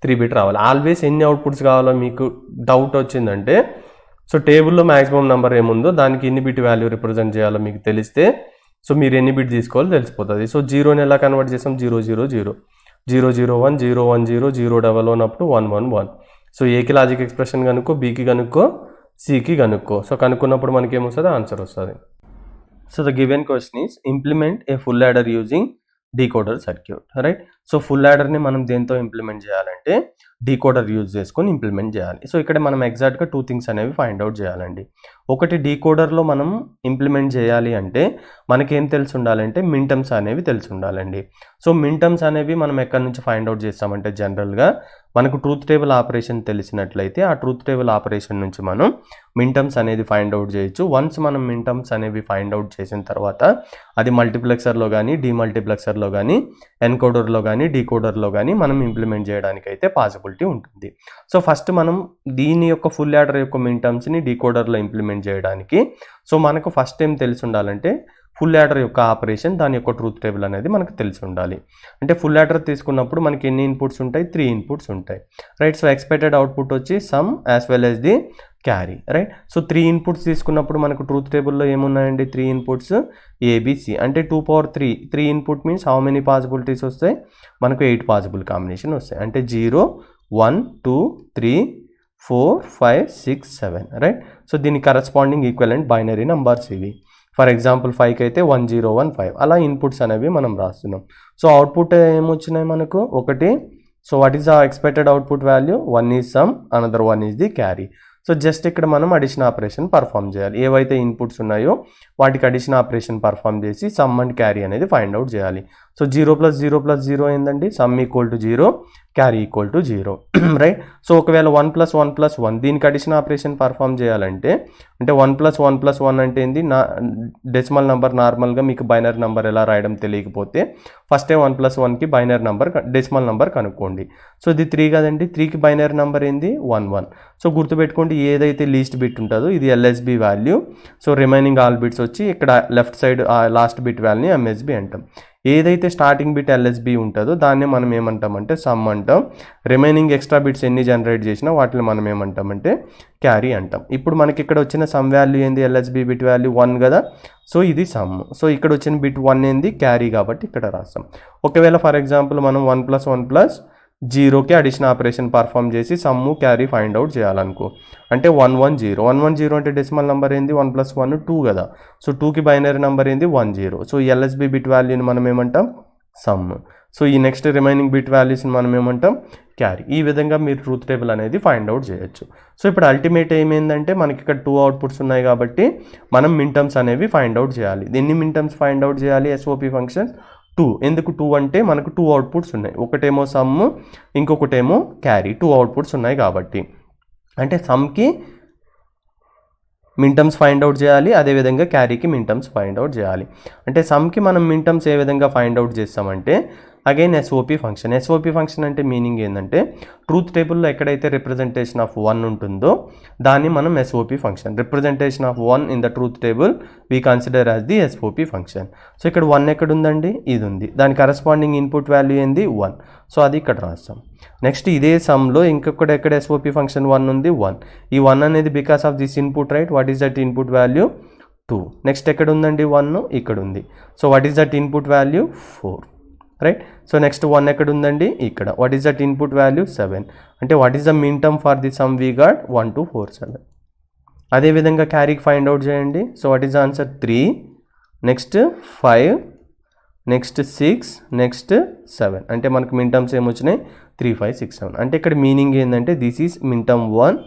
3 బిట్ రావాలి. ఆల్వేస్ ఎన్ని అవుట్పుట్స్ కావాలో మీకు డౌట్ వచ్చిందంటే, సో టేబుల్లో మ్యాక్సిమం నెంబర్ ఏముందో దానికి ఎన్ని బిట్ వాల్యూ రిప్రజెంట్ చేయాలో మీకు తెలిస్తే, సో మీరు ఎన్ని బిట్ తీసుకోవాలో తెలిసిపోతుంది. సో 0ని ఎలా కన్వర్ట్ చేస్తాం? 0 0 0, 0 0 1, 0 1 0, 0 1 1 అప్ టు 1 1 1. సో ఏకి లాజిక్ ఎక్స్ప్రెషన్ కనుక్కో, బీకి కనుక్కో, సికి కనుక్కో. సో కనుక్కున్నప్పుడు మనకి ఏమొస్తుంది? ఆన్సర్ వస్తుంది. So the given question is implement a full adder using decoder circuit, right. So full యాడర్ని మనం దేంతో ఇంప్లిమెంట్ చేయాలంటే డీకోడర్ యూజ్ చేసుకొని ఇంప్లిమెంట్ చేయాలి. సో ఇక్కడ మనం ఎగ్జాక్ట్గా 2 థింగ్స్ అనేవి ఫైండ్ అవుట్ చేయాలండి. ఒకటి, డీకోడర్లో మనం ఇంప్లిమెంట్ చేయాలి అంటే మనకేం తెలిసి ఉండాలంటే మిన్ టర్మ్స్ అనేవి తెలిసి ఉండాలండి. సో మిన్ టర్మ్స్ అనేవి మనం ఎక్కడి నుంచి ఫైండ్ అవుట్ చేస్తామంటే జనరల్గా మనకు ట్రూత్ టేబుల్ ఆపరేషన్ తెలిసినట్లయితే ఆ ట్రూత్ టేబుల్ ఆపరేషన్ నుంచి మనం మిన్ టర్మ్స్ అనేది ఫైండ్ అవుట్ చేయొచ్చు. వన్స్ మనం మిన్ టర్మ్స్ అనేవి ఫైండ్ అవుట్ చేసిన తర్వాత అది మల్టీప్లెక్సర్లో కానీ, డీమల్టీప్లెక్సర్లో కానీ, ఎన్కోడర్లో కానీ, డీకోడర్లో కానీ మనం ఇంప్లిమెంట్ చేయడానికి అయితే పాసిబిలిటీ ఉంటుంది. సో ఫస్ట్ మనం దీని యొక్క ఫుల్ యాడర్ యొక్క మిన్ టర్మ్స్ని డీకోడర్లో ఇంప్లిమెంట్ చేయడానికి సో మనకు ఫస్ట్ ఏం తెలిసి ఉండాలంటే ఫుల్ యాడర్ యొక్క ఆపరేషన్, దాని యొక్క ట్రూత్ టేబుల్ అనేది మనకు తెలిసి ఉండాలి. అంటే ఫుల్ యాడర్ తీసుకున్నప్పుడు మనకి ఎన్ని ఇన్పుట్స్ ఉంటాయి? 3 ఇన్పుట్స్ ఉంటాయి, రైట్. సో ఎక్స్పెక్టెడ్ అవుట్పుట్ వచ్చి some as well as the carry, right. So 3 inputs తీసుకున్నప్పుడు మనకు ట్రూత్ టేబుల్లో ఏమున్నాయండి? 3 ఇన్పుట్స్ ABC అంటే 2 power 3. 3 input means how many possibilities వస్తాయి? మనకు 8 పాసిబుల్ కాంబినేషన్ వస్తాయి. అంటే 0 1 2 3 4 5 6 7, రైట్. సో దీని కరస్పాండింగ్ ఈక్వలెంట్ బైనరీ నంబర్స్ ఇవి. ఫర్ ఎగ్జాంపుల్ 5కి అయితే 1 0 1 5 అలా ఇన్పుట్స్ అనేవి మనం రాస్తున్నాం. సో అవుట్పుట్ ఏమొచ్చినాయి మనకు? 1. So what is the expected output value? 1 is some, another 1 is the carry. So just ఇక్కడ మనం అడిషన్ ఆపరేషన్ పర్ఫామ్ చేయాలి. ఏవైతే ఇన్పుట్స్ ఉన్నాయో వాటికి అడిషన్ ఆపరేషన్ పర్ఫామ్ చేసి సమ్ అండ్ క్యారీ అనేది ఫైండ్ అవుట్ చేయాలి. సో 0 + 0 + 0 ఏందండి? Some = 0, carry = 0, right. సో ఒకవేళ 1 + 1 + 1 దీనికి అడిషన్ ఆపరేషన్ పర్ఫామ్ చేయాలంటే, అంటే 1 + 1 + 1 అంటే ఏంది? డెసిమల్ నెంబర్ నార్మల్గా మీకు బైనరీ నెంబర్ ఎలా రాయడం తెలియకపోతే ఫస్ట్ 1 + 1కి బైనరీ నెంబర్ డెసిమల్ నెంబర్ కనుక్కోండి. సో ఇది 3 కదండి, 3కి బైనరీ నెంబర్ ఏంది? 1 1. సో గుర్తుపెట్టుకోండి, ఏదైతే లీస్ట్ బిట్ ఉంటుందో ఇది LSB value. So remaining all bits వచ్చి ఇక్కడ లెఫ్ట్ సైడ్ లాస్ట్ బిట్ వాల్యూని MSB అంటాం. ఏదైతే స్టార్టింగ్ బిట్ LSB ఉంటుందో దాన్ని మనం ఏమంటామంటే సమ్ అంటాం. రిమైనింగ్ ఎక్స్ట్రా బిట్స్ ఎన్ని జనరేట్ చేసినా వాటిని మనం ఏమంటామంటే క్యారీ అంటాం. ఇప్పుడు మనకి ఇక్కడ వచ్చిన సమ్ వాల్యూ ఏంది? LSB బిట్ వాల్యూ 1 కదా. సో ఇది సమ్. సో ఇక్కడ వచ్చిన బిట్ 1 ఏంది? క్యారీ, కాబట్టి ఇక్కడ రాస్తాం. ఒకవేళ ఫర్ ఎగ్జాంపుల్ మనం 1 + 1 + 0కి అడిషన్ ఆపరేషన్ పర్ఫామ్ చేసి సమ్ము క్యారీ ఫైండ్ అవుట్ చేయాలనుకో, అంటే 1 1 0. 1 1 0 అంటే డెసిమల్ నెంబర్ ఏంది? 1 + 1 2 కదా. సో 2కి బైనరీ నెంబర్ ఏంది? 1 0. సో LSB బిట్ వాల్యూని మనం ఏమంటాం? సమ్. సో ఈ నెక్స్ట్ రిమైనింగ్ బిట్ వాల్యూస్ని మనం ఏమంటాం క్యారీ. ఈ విధంగా మీరు ట్రూత్ టేబుల్ అనేది ఫైండ్ అవుట్ చేయొచ్చు. సో ఇప్పుడు అల్టిమేట్ ఏమైందంటే మనకి ఇక్కడ 2 అవుట్పుట్స్ ఉన్నాయి కాబట్టి మనం మిన్టర్మ్స్ అనేవి ఫైండ్ అవుట్ చేయాలి. ఎన్ని మిన్టర్మ్స్ ఫైండ్ అవుట్ చేయాలి ఎస్ఓపి ఫంక్షన్ 2. ఎందుకు 2 అంటే మనకు 2 అవుట్పుట్స్ ఉన్నాయి, ఒకటేమో సమ్ ఇంకొకటేమో క్యారీ. 2 అవుట్పుట్స్ ఉన్నాయి కాబట్టి అంటే సమ్కి మిన్టర్మ్స్ ఫైండ్ అవుట్ చేయాలి, అదేవిధంగా క్యారీకి మిన్టర్మ్స్ ఫైండ్ అవుట్ చేయాలి. అంటే సమ్కి మనం మిన్టర్మ్స్ ఏ విధంగా ఫైండ్ అవుట్ చేస్తామంటే again SOP function. SOP function అంటే మీనింగ్ ఏంటంటే ట్రూత్ టేబుల్లో ఎక్కడైతే రిప్రజెంటేషన్ ఆఫ్ 1 ఉంటుందో దాన్ని మనం SOP function. Representation of 1 in the truth table we consider as the SOP function. So ఇక్కడ 1 ఎక్కడ ఉందండి, ఇది ఉంది, దాని కరస్పాండింగ్ ఇన్పుట్ వాల్యూ ఏంది 1. సో అది ఇక్కడ రాస్తాం. నెక్స్ట్ ఇదే సమ్లో ఇంకొకటి ఎక్కడ ఎస్ఓపి ఫంక్షన్ 1 ఉంది 1. ఈ 1 అనేది because of this input right. What is that input value 2. Next ఎక్కడ ఉందండి 1 ఇక్కడ ఉంది. So what is that input value 4 right. So next 1 ఎక్కడ ఉందండి ఇక్కడ. What is that input value 7. అంటే what is the minterm for the sum we got 1 2 4 7. అదేవిధంగా క్యారీకి ఫైండ్ అవుట్ చేయండి. So what is the answer 3, next 5, next 6, next 7. అంటే మనకు మిన్ terms ఏమొచ్చినాయి 3 5 6 7. అంటే ఇక్కడ మీనింగ్ ఏంటంటే this is min term 1,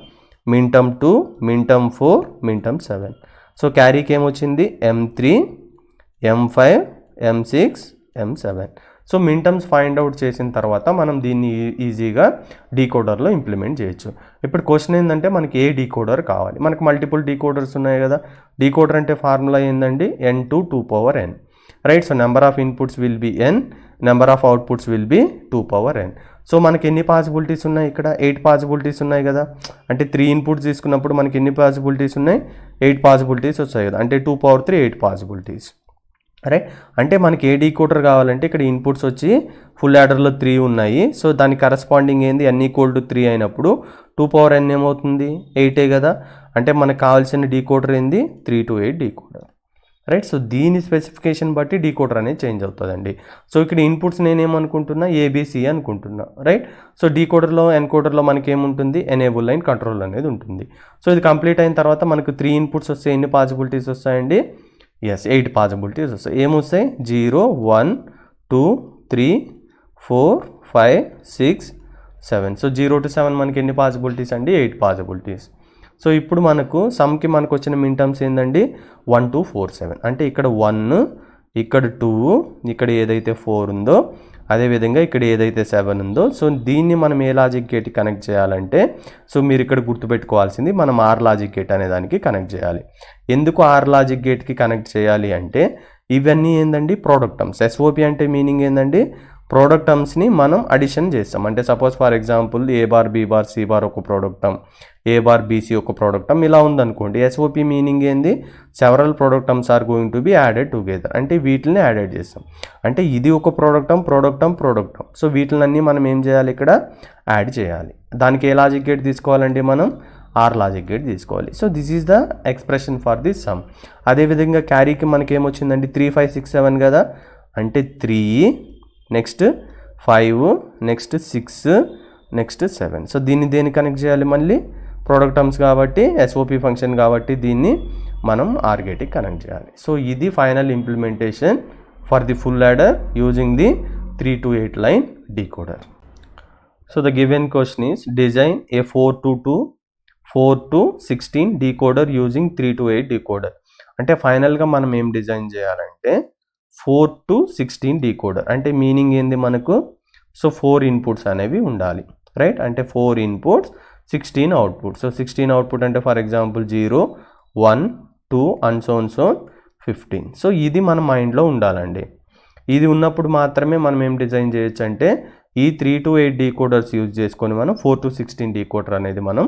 min term 2, min term 4, min term 7. So క్యారీకి ఏమొచ్చింది M3, M5, M6, M7. So మిన్ టర్మ్స్ ఫైండ్ అవుట్ చేసిన తర్వాత మనం దీన్ని ఈజీగా డీకోడర్లో ఇంప్లిమెంట్ చేయొచ్చు. ఇప్పుడు క్వశ్చన్ ఏంటంటే మనకి ఏ డీకోడర్ కావాలి. మనకు మల్టిపుల్ డీకోడర్స్ ఉన్నాయి కదా. డీకోడర్ అంటే ఫార్ములా ఏంటండి n to 2 power n right. So number of inputs will be n, number of outputs will be 2 power n. So మనకి ఎన్ని పాసిబిలిటీస్ ఉన్నాయి ఇక్కడ 8 పాసిబిలిటీస్ ఉన్నాయి కదా. అంటే 3 ఇన్పుట్స్ తీసుకున్నప్పుడు మనకి ఎన్ని పాసిబిలిటీస్ ఉన్నాయి 8 పాసిబిలిటీస్ వచ్చాయి కదా. అంటే 2 power 3 8 పాసిబిలిటీస్ రైట్. అంటే మనకి ఏ డీకోడర్ కావాలంటే ఇక్కడ ఇన్పుట్స్ వచ్చి ఫుల్ యాడర్లో 3 ఉన్నాయి. సో దానికి కరస్పాండింగ్ ఏంది n = 3 అయినప్పుడు 2 power n ఏమవుతుంది 8 కదా. అంటే మనకు కావాల్సిన డీకోడర్ ఏంది 3 to 8 డీకోడర్ రైట్. సో దీని స్పెసిఫికేషన్ బట్టి డీకోడర్ అనేది చేంజ్ అవుతుందండి. సో ఇక్కడ ఇన్పుట్స్ నేనేమనుకుంటున్నా ఏబిసి అనుకుంటున్నా రైట్. సో డీకోడర్లో ఎన్కోడర్లో మనకి ఏముంటుంది ఎనేబుల్ లైన్ కంట్రోల్ అనేది ఉంటుంది. సో ఇది కంప్లీట్ అయిన తర్వాత మనకు 3 ఇన్పుట్స్ వస్తే ఎన్ని పాసిబిలిటీస్ వస్తాయండి 8 పాసిబిలిటీస్ వస్తాయి. ఏమొస్తాయి 0 1 2 3 4 5 6 7. సో 0 to 7 మనకి ఎన్ని పాసిబిలిటీస్ అండి 8 పాసిబిలిటీస్. సో ఇప్పుడు మనకు సమ్కి మనకు వచ్చిన మిన్ టర్మ్స్ ఏంటండి 1 2 4 7. అంటే ఇక్కడ 1, ఇక్కడ 2, ఇక్కడ ఏదైతే 4 ఉందో అదేవిధంగా ఇక్కడ ఏదైతే 7 ఉందో. సో దీన్ని మనం ఏ లాజిక్ గేట్కి కనెక్ట్ చేయాలంటే సో మీరు ఇక్కడ గుర్తుపెట్టుకోవాల్సింది మనం ఆర్ లాజిక్ గేట్ అనే దానికి కనెక్ట్ చేయాలి. ఎందుకు ఆర్ లాజిక్ గేట్కి కనెక్ట్ చేయాలి అంటే ఇవన్నీ ఏందండి ప్రోడక్ట్ టర్మ్స్. ఎస్ఓపి అంటే మీనింగ్ ఏందండి ప్రోడక్ట్ టర్మ్స్ని మనం అడిషన్ చేస్తాం. అంటే suppose for example A bar B bar C bar ఒక product term, A bar BC ఒక ప్రోడక్ట్ టర్మ్ ఇలా ఉందనుకోండి. ఎస్ఓపి మీనింగ్ ఏంది several product terms are going to be added together. అంటే వీటిని యాడెడ్ చేస్తాం. అంటే ఇది ఒక product term product term product term. So వీటిలన్నీ మనం ఏం చేయాలి ఇక్కడ యాడ్ చేయాలి. దానికి ఏ లాజిక్ గేట్ తీసుకోవాలండి మనం ఆర్ లాజిక్ గేట్ తీసుకోవాలి. So this is the expression for this some. అదేవిధంగా క్యారీకి మనకి ఏమొచ్చిందండి 3 5 6 7 కదా. అంటే 3 నెక్స్ట్ 5 నెక్స్ట్ 6 నెక్స్ట్ 7. సో దీన్ని దేన్ని కనెక్ట్ చేయాలి మళ్ళీ ప్రోడక్ట్ టర్మ్స్ కాబట్టి ఎస్ఓపి ఫంక్షన్ కాబట్టి దీన్ని మనం ఆర్ గేట్కి కనెక్ట్ చేయాలి. సో ఇది final implementation for the full adder using the 3 to 8 line decoder. So the given question is design a 4 to 16 decoder using 3 to 8 decoder. అంటే ఫైనల్గా మనం ఏం డిజైన్ చేయాలంటే 4 to 16 డీకోడర్. అంటే మీనింగ్ ఏంది మనకు సో 4 ఇన్పుట్స్ అనేవి ఉండాలి రైట్. అంటే 4 ఇన్పుట్స్ 16 అవుట్పుట్. సో 16 అవుట్పుట్ అంటే for example 0 1 2 and so 15. So ఇది మన మైండ్లో ఉండాలండి. ఇది ఉన్నప్పుడు మాత్రమే మనం ఏం డిజైన్ చేయొచ్చు అంటే ఈ 3 to 8 డీకోడర్స్ యూజ్ చేసుకొని మనం 4 to 16 డీకోడర్ అనేది మనం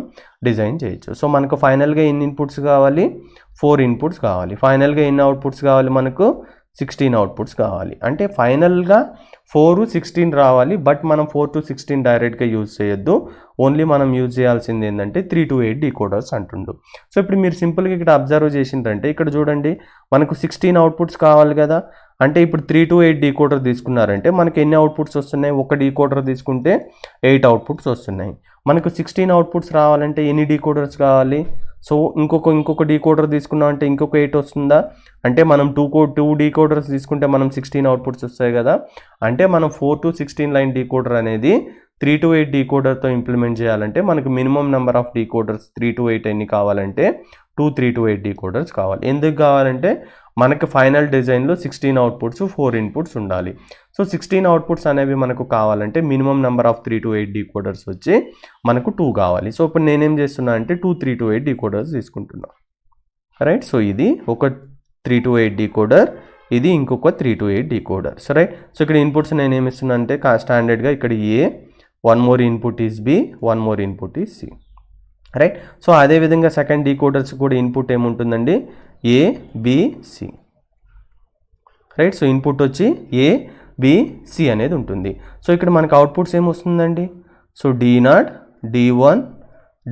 డిజైన్ చేయొచ్చు. సో మనకు ఫైనల్గా ఎన్ని ఇన్పుట్స్ కావాలి 4 ఇన్పుట్స్ కావాలి. ఫైనల్గా ఎన్ని అవుట్పుట్స్ కావాలి మనకు 16 అవుట్పుట్స్ కావాలి. అంటే ఫైనల్గా 4 16 రావాలి. బట్ మనం 4 to 16 డైరెక్ట్గా యూజ్ చేయొద్దు. ఓన్లీ మనం యూజ్ చేయాల్సింది ఏంటంటే 3 to 8 డీకోడర్స్ అంటుండు. సో ఇప్పుడు మీరు సింపుల్గా ఇక్కడ అబ్జర్వ్ చేసిందంటే ఇక్కడ చూడండి మనకు 16 అవుట్పుట్స్ కావాలి కదా. అంటే ఇప్పుడు 3 to 8 డీకోడర్ తీసుకున్నారంటే మనకి ఎన్ని అవుట్పుట్స్ వస్తున్నాయి ఒక డీకోడర్ తీసుకుంటే 8 అవుట్పుట్స్ వస్తున్నాయి. మనకు 16 అవుట్పుట్స్ రావాలంటే ఎన్ని డీకోడర్స్ కావాలి సో ఇంకొక డీకోడర్ తీసుకున్నాం అంటే ఇంకొక 8 వస్తుందా? అంటే మనం టూ డీకోడర్స్ తీసుకుంటే మనం 16 అవుట్పుట్స్ వస్తాయి కదా. అంటే మనం 4 to 16 లైన్ డీకోడర్ అనేది 3 to 8 డీకోడర్తో ఇంప్లిమెంట్ చేయాలంటే మనకు minimum number of decoders 3 to 8 ఎన్ని కావాలంటే 3 to 8 డీకోడర్స్ కావాలి. ఎందుకు కావాలంటే మనకు ఫైనల్ డిజైన్లో 16 అవుట్పుట్స్ 4 ఇన్పుట్స్ ఉండాలి. సో 16 అవుట్పుట్స్ అనేవి మనకు కావాలంటే minimum number of 3 to 8 decoders వచ్చి మనకు 2 కావాలి. సో ఇప్పుడు నేనేం చేస్తున్నా అంటే 3 to 8 డీకోడర్స్ తీసుకుంటున్నా, రైట్. సో ఇది ఒక 3 to 8 డీకోడర్, ఇది ఇంకొక 3 to 8 డీకోడర్, సరే. సో ఇక్కడ ఇన్పుట్స్ నేను ఏమి ఇస్తున్నా అంటే స్టాండర్డ్గా ఇక్కడ A, 1 more input is B, 1 more input is C, right. So అదేవిధంగా సెకండ్ డీకోడర్స్ కూడా ఇన్పుట్ ఏముంటుందండి, A B C, right. So input వచ్చి ఏ బి సి అనేది ఉంటుంది. సో ఇక్కడ మనకు outputs ఏమొస్తుందండి, so D0, D1,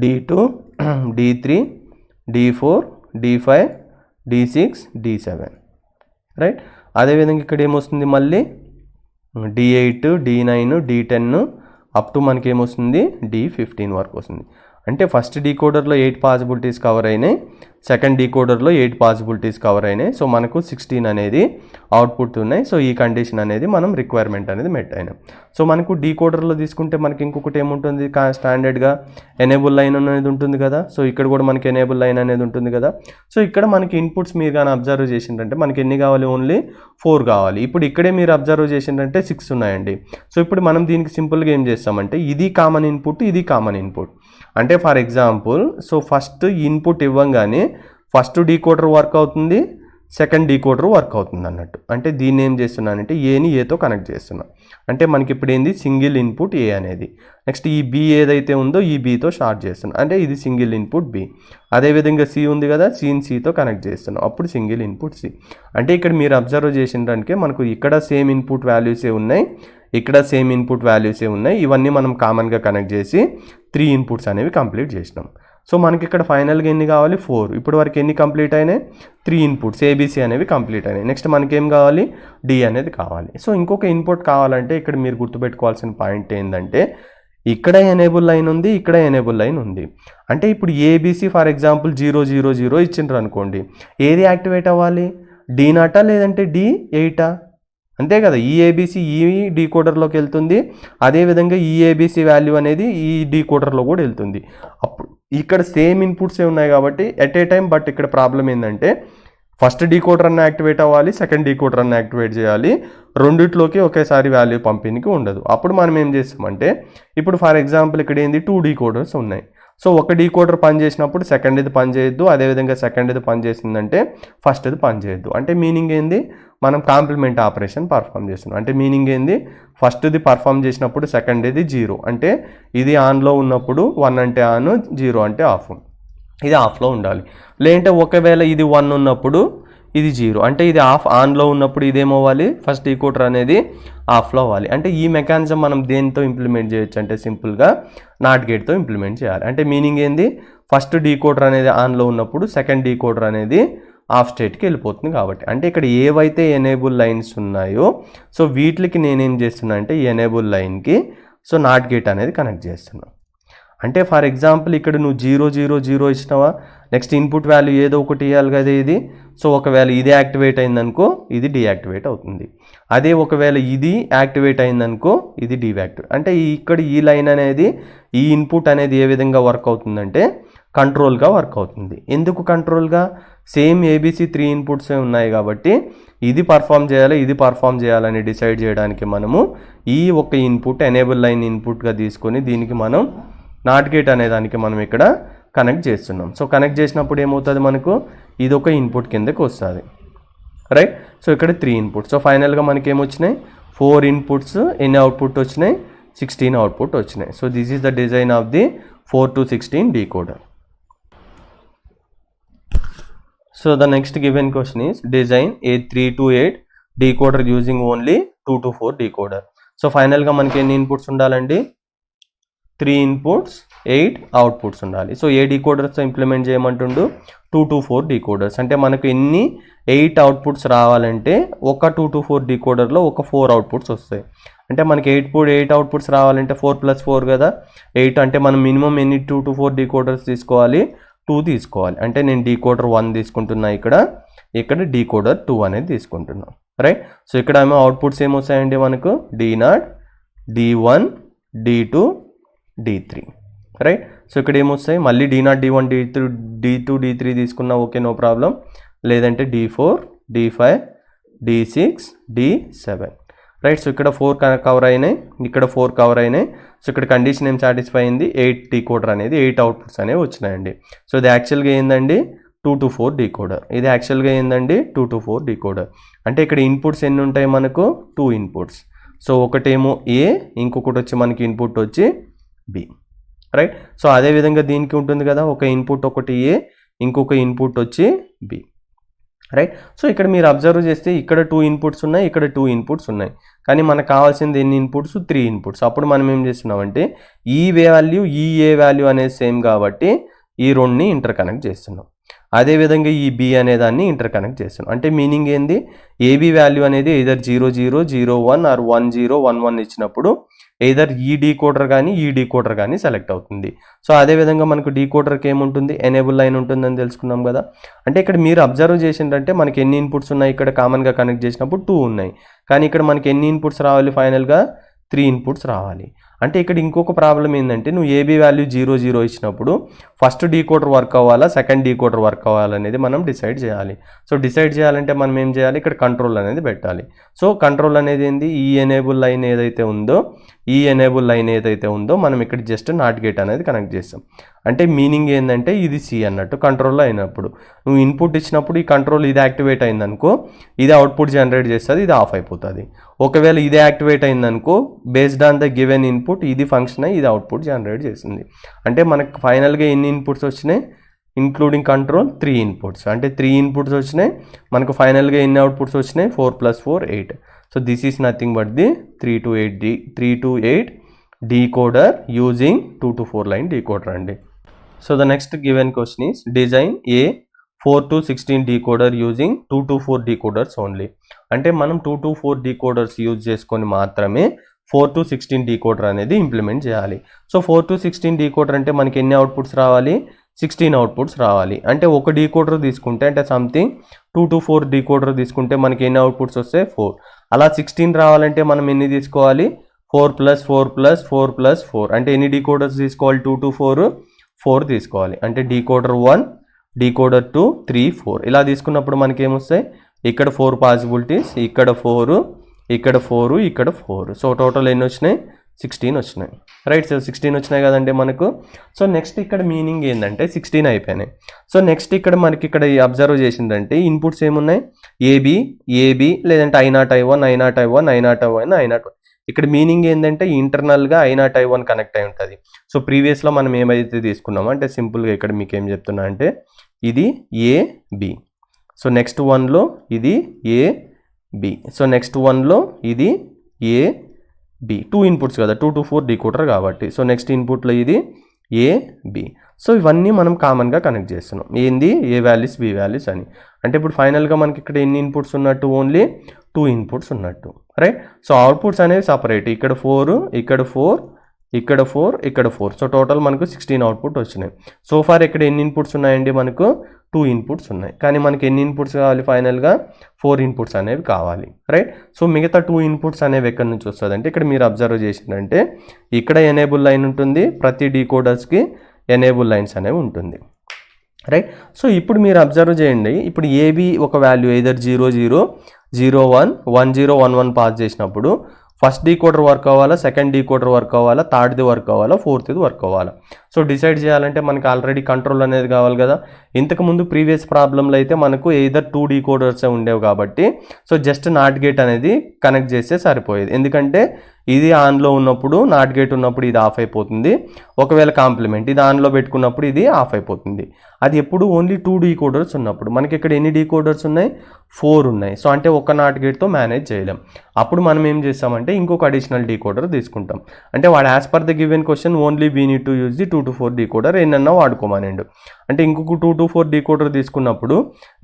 D2, D3, D4, D5, D6, D7, right. అదేవిధంగా ఇక్కడ ఏమొస్తుంది మళ్ళీ D8, D9, D10 up to మనకి ఏమొస్తుంది D15 వరకు వస్తుంది. అంటే ఫస్ట్ డీకోడర్లో 8 పాసిబిలిటీస్ కవర్ అయినాయి, సెకండ్ డీకోడర్లో 8 పాసిబిలిటీస్ కవర్ అయినాయి. సో మనకు 16 అనేది అవుట్పుట్ ఉన్నాయి. సో ఈ కండిషన్ అనేది మనం రిక్వైర్మెంట్ అనేది మెట్ అయినాం. సో మనకు డీకోడర్లో తీసుకుంటే మనకి ఇంకొకటి ఏముంటుంది, స్టాండర్డ్గా ఎనేబుల్ లైన్ అనేది ఉంటుంది కదా. సో ఇక్కడ కూడా మనకి ఎనేబుల్ లైన్ అనేది ఉంటుంది కదా. సో ఇక్కడ మనకి ఇన్పుట్స్ మీరు కానీ అబ్జర్వ్ చేసిందంటే మనకి ఎన్ని కావాలి, ఓన్లీ 4 కావాలి. ఇప్పుడు ఇక్కడే మీరు అబ్జర్వ్ చేసిందంటే 6 ఉన్నాయండి. సో ఇప్పుడు మనం దీనికి సింపుల్గా ఏం చేస్తామంటే ఇది కామన్ ఇన్పుట్, ఇది కామన్ ఇన్పుట్. అంటే for example so first input ఇవ్వంగానే ఫస్ట్ డీకోడర్ వర్క్ అవుతుంది, సెకండ్ డీకోడర్ వర్క్ అవుతుంది అన్నట్టు. అంటే దీన్ని ఏం చేస్తున్నానంటే ఏని ఏతో కనెక్ట్ చేస్తున్నా. అంటే మనకి ఇప్పుడు ఏంది సింగిల్ ఇన్పుట్ ఏ అనేది. నెక్స్ట్ ఈ బి ఏదైతే ఉందో ఈ బీతో స్టార్ట్ చేస్తున్నాం, అంటే ఇది సింగిల్ ఇన్పుట్ బి. అదేవిధంగా సి ఉంది కదా, సిని సితో కనెక్ట్ చేస్తున్నాం, అప్పుడు సింగిల్ ఇన్పుట్ సి. అంటే ఇక్కడ మీరు అబ్జర్వ్ చేసినడానికి మనకు ఇక్కడ సేమ్ ఇన్పుట్ వాల్యూసే ఉన్నాయి, ఇక్కడ సేమ్ ఇన్పుట్ వాల్యూసే ఉన్నాయి. ఇవన్నీ మనం కామన్గా కనెక్ట్ చేసి 3 ఇన్పుట్స్ అనేవి కంప్లీట్ చేసినాం. సో మనకి ఇక్కడ ఫైనల్గా ఎన్ని కావాలి, 4. ఇప్పటి వరకు ఎన్ని కంప్లీట్ అయినాయి, 3 ఇన్పుట్స్ ఏబీసీ అనేవి కంప్లీట్ అయినాయి. నెక్స్ట్ మనకి ఏం కావాలి, డి అనేది కావాలి. సో ఇంకొక ఇన్పుట్ కావాలంటే ఇక్కడ మీరు గుర్తుపెట్టుకోవాల్సిన పాయింట్ ఏంటంటే ఇక్కడ ఎనేబుల్ లైన్ ఉంది, ఇక్కడ ఎనేబుల్ లైన్ ఉంది. అంటే ఇప్పుడు ఏబీసీ ఫర్ ఎగ్జాంపుల్ 0 0 0 ఇచ్చిండ్రు అనుకోండి, ఏది యాక్టివేట్ అవ్వాలి, D0 లేదంటే D8? అంతే కదా. ఈ ఏబీసీ ఈ డీకోడర్లోకి వెళ్తుంది, అదేవిధంగా ఈ ఏబీసీ వాల్యూ అనేది ఈ డీకోడర్లో కూడా వెళ్తుంది. అప్పుడు ఇక్కడ సేమ్ ఇన్పుట్సే ఉన్నాయి కాబట్టి ఎట్ ఏ టైం. బట్ ఇక్కడ ప్రాబ్లం ఏంటంటే ఫస్ట్ డీకోడర్ అన్న యాక్టివేట్ అవ్వాలి, సెకండ్ డీకోడర్ అన్న యాక్టివేట్ చేయాలి, రెండిట్లోకి ఒకేసారి వాల్యూ పంపిణీకి ఉండదు. అప్పుడు మనం ఏం చేస్తామంటే ఇప్పుడు ఫర్ ఎగ్జాంపుల్ ఇక్కడ ఏంది 2 డీకోడర్స్ ఉన్నాయి. సో ఒక డీకోడర్ పని చేసినప్పుడు సెకండ్ ఇది పని చేయొద్దు, అదేవిధంగా సెకండ్ ఇది పని చేసిందంటే ఫస్ట్ ఇది పని చేయొద్దు. అంటే మీనింగ్ ఏంది, మనం కాంప్లిమెంట్ ఆపరేషన్ పర్ఫామ్ చేస్తున్నాం. అంటే మీనింగ్ ఏంది, ఫస్ట్ ఇది పర్ఫామ్ చేసినప్పుడు సెకండ్ ఇది 0, అంటే ఇది ఆన్లో ఉన్నప్పుడు 1 అంటే ఆన్, 0 అంటే ఆఫ్, ఇది ఆఫ్లో ఉండాలి. లేదంటే ఒకవేళ ఇది 1 ఉన్నప్పుడు ఇది 0, అంటే ఇది ఆన్లో ఉన్నప్పుడు ఇదేమవ్వాలి, ఫస్ట్ డీకోడర్ అనేది ఆఫ్లో అవ్వాలి. అంటే ఈ మెకానిజం మనం దేనితో ఇంప్లిమెంట్ చేయొచ్చు అంటే సింపుల్గా నాట్ గేట్తో ఇంప్లిమెంట్ చేయాలి. అంటే మీనింగ్ ఏంది, ఫస్ట్ డీకోడర్ అనేది ఆన్లో ఉన్నప్పుడు సెకండ్ డీకోడర్ అనేది ఆఫ్ స్టేట్కి వెళ్ళిపోతుంది కాబట్టి. అంటే ఇక్కడ ఏవైతే ఎనేబుల్ లైన్స్ ఉన్నాయో సో వీటికి నేనేం చేస్తున్నా అంటే ఈ ఎనేబుల్ లైన్కి సో నాట్ గేట్ అనేది కనెక్ట్ చేస్తున్నాను. అంటే ఫర్ ఎగ్జాంపుల్ ఇక్కడ నువ్వు 0 0 0 ఇచ్చినావా, నెక్స్ట్ ఇన్పుట్ వాల్యూ ఏదో ఒకటి ఇవ్వాలి కదా ఇది. సో ఒకవేళ ఇది యాక్టివేట్ అయిందనుకో ఇది డీయాక్టివేట్ అవుతుంది, అదే ఒకవేళ ఇది యాక్టివేట్ అయిందనుకో ఇది డీయాక్టివేట్. అంటే ఇక్కడ ఈ లైన్ అనేది ఈ ఇన్పుట్ అనేది ఏ విధంగా వర్క్ అవుతుందంటే కంట్రోల్గా వర్క్ అవుతుంది. ఎందుకు కంట్రోల్గా, సేమ్ ఏబీసీ 3 ఇన్పుట్సే ఉన్నాయి కాబట్టి ఇది పర్ఫామ్ చేయాలి, ఇది పర్ఫామ్ చేయాలని డిసైడ్ చేయడానికి మనము ఈ ఒక ఇన్పుట్ ఎనేబుల్ లైన్ ఇన్పుట్గా తీసుకొని దీనికి మనం నాట్ గేట్ అనే దానికి మనం ఇక్కడ కనెక్ట్ చేస్తున్నాం. సో కనెక్ట్ చేసినప్పుడు ఏమవుతుంది, మనకు ఇది ఒక ఇన్పుట్ కిందకి వస్తుంది, రైట్. సో ఇక్కడ 3 ఇన్పుట్స్. సో ఫైనల్గా మనకి ఏమొచ్చినాయి, 4 ఇన్పుట్స్, ఎన్ని అవుట్పుట్ వచ్చినాయి, 16 అవుట్పుట్ వచ్చినాయి. So this is the design of the 4 to 16 decoder. So the next given question is design a 3 to 8 decoder using only 2 to 4 decoder. So final గా మనకి ఎన్ని inputs ఉండాలండి, 3 inputs 8 outputs ఉండాలి. So ఏ decoders implement చేయమంటుండు, 2 to 4 decoders. అంటే మనకు ఎన్ని 8 అవుట్పుట్స్ రావాలంటే ఒక 2 to 4 డీకోడర్లో ఒక 4 అవుట్పుట్స్ వస్తాయి. అంటే మనకి 8 అవుట్పుట్స్ రావాలంటే 4 + 4 కదా 8. అంటే మనం మినిమం ఎన్ని 2 to 4 డీకోడర్స్ తీసుకోవాలి, 2 తీసుకోవాలి. అంటే నేను డీకోడర్ 1 తీసుకుంటున్నా, ఇక్కడ డీకోడర్ 2 అనేది తీసుకుంటున్నాం, రైట్. సో ఇక్కడ ఏమో అవుట్పుట్స్ ఏమొస్తాయండి మనకు D0, D1, D2, D3, right. So ఇక్కడ ఏమొస్తాయి మళ్ళీ D0, D1, D2, D3 తీసుకున్నా ఓకే, నో ప్రాబ్లం. లేదంటే D4, D5, D6, D7, right. So ఇక్కడ 4 కవర్ అయినాయి, ఇక్కడ 4 కవర్ అయినాయి. సో ఇక్కడ కండిషన్ ఏం సాటిస్ఫై అయింది, 8 డీకోడర్ అనేది 8 అవుట్పుట్స్ అనేవి వచ్చినాయండి. సో ఇది యాక్చువల్గా ఏందండి 2 to 4 డీకోడర్. ఇది యాక్చువల్గా ఏందండి 2 to 4 డీకోడర్. అంటే ఇక్కడ ఇన్పుట్స్ ఎన్ని ఉంటాయి మనకు, 2 ఇన్పుట్స్. సో ఒకటేమో ఏ, ఇంకొకటి వచ్చి మనకి ఇన్పుట్ వచ్చి బి, రైట్. సో అదేవిధంగా దీనికి ఉంటుంది కదా, ఒక ఇన్పుట్ ఒకటి ఏ, ఇంకొక ఇన్పుట్ వచ్చి బి, రైట్. సో ఇక్కడ మీరు అబ్జర్వ్ చేస్తే ఇక్కడ 2 ఇన్పుట్స్ ఉన్నాయి, ఇక్కడ 2 ఇన్పుట్స్ ఉన్నాయి. కానీ మనకు కావాల్సింది ఎన్ని ఇన్పుట్స్, 3 ఇన్పుట్స్. అప్పుడు మనం ఏం చేస్తున్నామంటే ఈ వాల్యూ ఈ ఏ వాల్యూ అనేది సేమ్ కాబట్టి ఈ రెండుని ఇంటర్ కనెక్ట్ చేస్తున్నాం. అదేవిధంగా ఈ బి అనే దాన్ని ఇంటర్ కనెక్ట్ చేస్తున్నాం. అంటే మీనింగ్ ఏంది, ఏబి వాల్యూ అనేది ఎయిదర్ 0, 0, 0, 1 ఆర్ 1, 0, 1, 1 ఇచ్చినప్పుడు ఎయిదర్ ఈ డీకోడర్ కానీ ఈ డీకోడర్ కానీ సెలెక్ట్ అవుతుంది. సో అదేవిధంగా మనకు డీకోడర్కి ఏముంటుంది, ఎనేబుల్ లైన్ ఉంటుందని తెలుసుకున్నాం కదా. అంటే ఇక్కడ మీరు అబ్జర్వ్ చేసిందంటే మనకి ఎన్ని ఇన్పుట్స్ ఉన్నాయి, ఇక్కడ కామన్గా కనెక్ట్ చేసినప్పుడు 2 ఉన్నాయి. కానీ ఇక్కడ మనకి ఎన్ని ఇన్పుట్స్ రావాలి, ఫైనల్గా 3 ఇన్పుట్స్ రావాలి. అంటే ఇక్కడ ఇంకొక ప్రాబ్లం ఏంటంటే నువ్వు ఏబీ వాల్యూ 0, 0 ఇచ్చినప్పుడు ఫస్ట్ డీకోడర్ వర్క్ అవ్వాలా, సెకండ్ డీకోడర్ వర్క్ అవ్వాలనేది మనం డిసైడ్ చేయాలి. సో డిసైడ్ చేయాలంటే మనం ఏం చేయాలి, ఇక్కడ కంట్రోల్ అనేది పెట్టాలి. సో కంట్రోల్ అనేది ఏంది, ఈ ఎనేబుల్ లైన్ ఏదైతే ఉందో మనం ఇక్కడ జస్ట్ నాట్ గేట్ అనేది కనెక్ట్ చేస్తాం. అంటే మీనింగ్ ఏంటంటే ఇది సి అన్నట్టు కంట్రోల్లో అయినప్పుడు నువ్వు ఇన్పుట్ ఇచ్చినప్పుడు ఈ కంట్రోల్ ఇది యాక్టివేట్ అయిందనుకో, ఇది అవుట్పుట్ జనరేట్ చేస్తుంది, ఇది ఆఫ్ అయిపోతుంది. ఒకవేళ ఇదే యాక్టివేట్ అయిందనుకో, based on the given input ఇది ఫంక్షన్ అయ్యి ఇది అవుట్పుట్ జనరేట్ చేస్తుంది. అంటే మనకు ఫైనల్గా ఎన్ని ఇన్పుట్స్ వచ్చినాయి, ఇంక్లూడింగ్ కంట్రోల్ 3 ఇన్పుట్స్. అంటే 3 ఇన్పుట్స్ వచ్చినాయి, మనకు ఫైనల్గా ఎన్ని అవుట్పుట్స్ వచ్చినాయి, 4 + 4 8. సో this is nothing but the 3 to 8 decoder using 2 to 4 line decoder అండి. So the next given question is design a 4 to 16 decoder using 2 to 4 decoders only. అంటే మనం 2 to 4 డీకోడర్స్ యూజ్ చేసుకొని మాత్రమే 4 to 16 డీకోడర్ అనేది implement చేయాలి. So 4 to 16 decoder అంటే మనకి ఎన్ని అవుట్పుట్స్ రావాలి, 16 అవుట్పుట్స్ రావాలి. అంటే ఒక డీకోడర్ తీసుకుంటే అంటే సంథింగ్ 2 to 4 డీకోడర్ తీసుకుంటే మనకి ఎన్ని అవుట్పుట్స్ వస్తాయి, 4. అలా 16 రావాలంటే మనం ఎన్ని తీసుకోవాలి, 4 + 4 + 4 + 4. అంటే ఎన్ని డీకోడర్స్ తీసుకోవాలి, 2 to 4 తీసుకోవాలి. అంటే డీకోడర్ 1, డీకోడర్ 2, 3, 4 ఇలా తీసుకున్నప్పుడు మనకి ఏమొస్తాయి, ఇక్కడ 4 పాసిబిలిటీస్, ఇక్కడ 4, ఇక్కడ 4, ఇక్కడ 4. సో టోటల్ ఎన్ని వచ్చినాయి, 16 వచ్చినాయి, రైట్. సో 16 వచ్చినాయి కదండి మనకు. సో నెక్స్ట్ ఇక్కడ మీనింగ్ ఏంటంటే 16 అయిపోయినాయి. సో నెక్స్ట్ ఇక్కడ మనకి ఇక్కడ అబ్జర్వ్ చేసిందంటే ఇన్పుట్స్ ఏమున్నాయి, ఏబి లేదంటే I0, I1, I0, I1, I0, I1, I0. ఇక్కడ మీనింగ్ ఏంటంటే ఇంటర్నల్గా I0, I1 కనెక్ట్ అయి ఉంటుంది. సో ప్రీవియస్లో మనం ఏమైతే తీసుకున్నామో అంటే సింపుల్గా ఇక్కడ మీకు ఏం చెప్తున్నా అంటే ఇది ఏబి. సో నెక్స్ట్ వన్లో ఇది ఏబి. సో నెక్స్ట్ వన్లో ఇది ఏబి. 2 ఇన్పుట్స్ కదా, 2 to 4 డీకోడర్ కాబట్టి. సో నెక్స్ట్ ఇన్పుట్లో ఇది ఏబి. సో ఇవన్నీ మనం కామన్గా కనెక్ట్ చేస్తున్నాం. ఏంది, ఏ వాల్యూస్ బి వాల్యూస్ అని. అంటే ఇప్పుడు ఫైనల్గా మనకి ఇక్కడ ఎన్ని ఇన్పుట్స్ ఉన్నట్టు, ఓన్లీ 2 ఇన్పుట్స్ ఉన్నట్టు, రైట్. సో అవుట్పుట్స్ అనేవి సపరేట్, ఇక్కడ 4, ఇక్కడ 4, ఇక్కడ 4, ఇక్కడ 4. సో టోటల్ మనకు 16 అవుట్పుట్ వచ్చినాయి. సో ఫార్ ఇక్కడ ఎన్ని ఇన్పుట్స్ ఉన్నాయండి, మనకు 2 ఇన్పుట్స్ ఉన్నాయి. కానీ మనకి ఎన్ని ఇన్పుట్స్ కావాలి, ఫైనల్గా 4 ఇన్పుట్స్ అనేవి కావాలి, రైట్. సో మిగతా 2 ఇన్పుట్స్ అనేవి ఎక్కడి నుంచి వస్తుంది అంటే ఇక్కడ మీరు అబ్జర్వ్ చేసిందంటే ఇక్కడ ఎనేబుల్ లైన్ ఉంటుంది, ప్రతి డీకోడర్స్కి ఎనేబుల్ లైన్స్ అనేవి ఉంటుంది, రైట్. సో ఇప్పుడు మీరు అబ్జర్వ్ చేయండి, ఇప్పుడు ఏబి ఒక వాల్యూ ఎయిదర్ 0, 0, 0, 1, 1, 0, 1, 1 పాస్ చేసినప్పుడు ఫస్ట్ డీకోడర్ వర్క్ అవ్వాలా, సెకండ్ డీకోడర్ వర్క్ అవ్వాలా, థర్డ్ది వర్క్ అవ్వాలా, ఫోర్త్ది వర్క్ అవ్వాలా. సో డిసైడ్ చేయాలంటే మనకి ఆల్రెడీ కంట్రోల్ అనేది కావాలి కదా. ఇంతకుముందు ప్రీవియస్ ప్రాబ్లంలో అయితే మనకు ఎయిదర్ 2 డీకోడర్స్ ఉండేవి కాబట్టి సో జస్ట్ నాట్ గేట్ అనేది కనెక్ట్ చేస్తే సరిపోయేది. ఎందుకంటే ఇది ఆన్లో ఉన్నప్పుడు, నాట్ గేట్ ఉన్నప్పుడు ఇది ఆఫ్ అయిపోతుంది. ఒకవేళ కాంప్లిమెంట్ ఇది ఆన్లో పెట్టుకున్నప్పుడు ఇది ఆఫ్ అయిపోతుంది. అది ఎప్పుడు ఓన్లీ 2 డీకోడర్స్ ఉన్నప్పుడు. మనకి ఇక్కడ ఎన్ని డీకోడర్స్ ఉన్నాయి, 4 ఉన్నాయి. సో అంటే ఒక నాట్ గేట్తో మేనేజ్ చేయలేం. అప్పుడు మనం ఏం చేస్తామంటే ఇంకొక అడిషనల్ డీకోడర్ తీసుకుంటాం. అంటే వాడు as per the given question only we need to use the 2 to 4 decoder ఎన్నన్నా వాడుకోమనండు. అంటే ఇంకొక 2 to 4 డీకోడర్ తీసుకున్నప్పుడు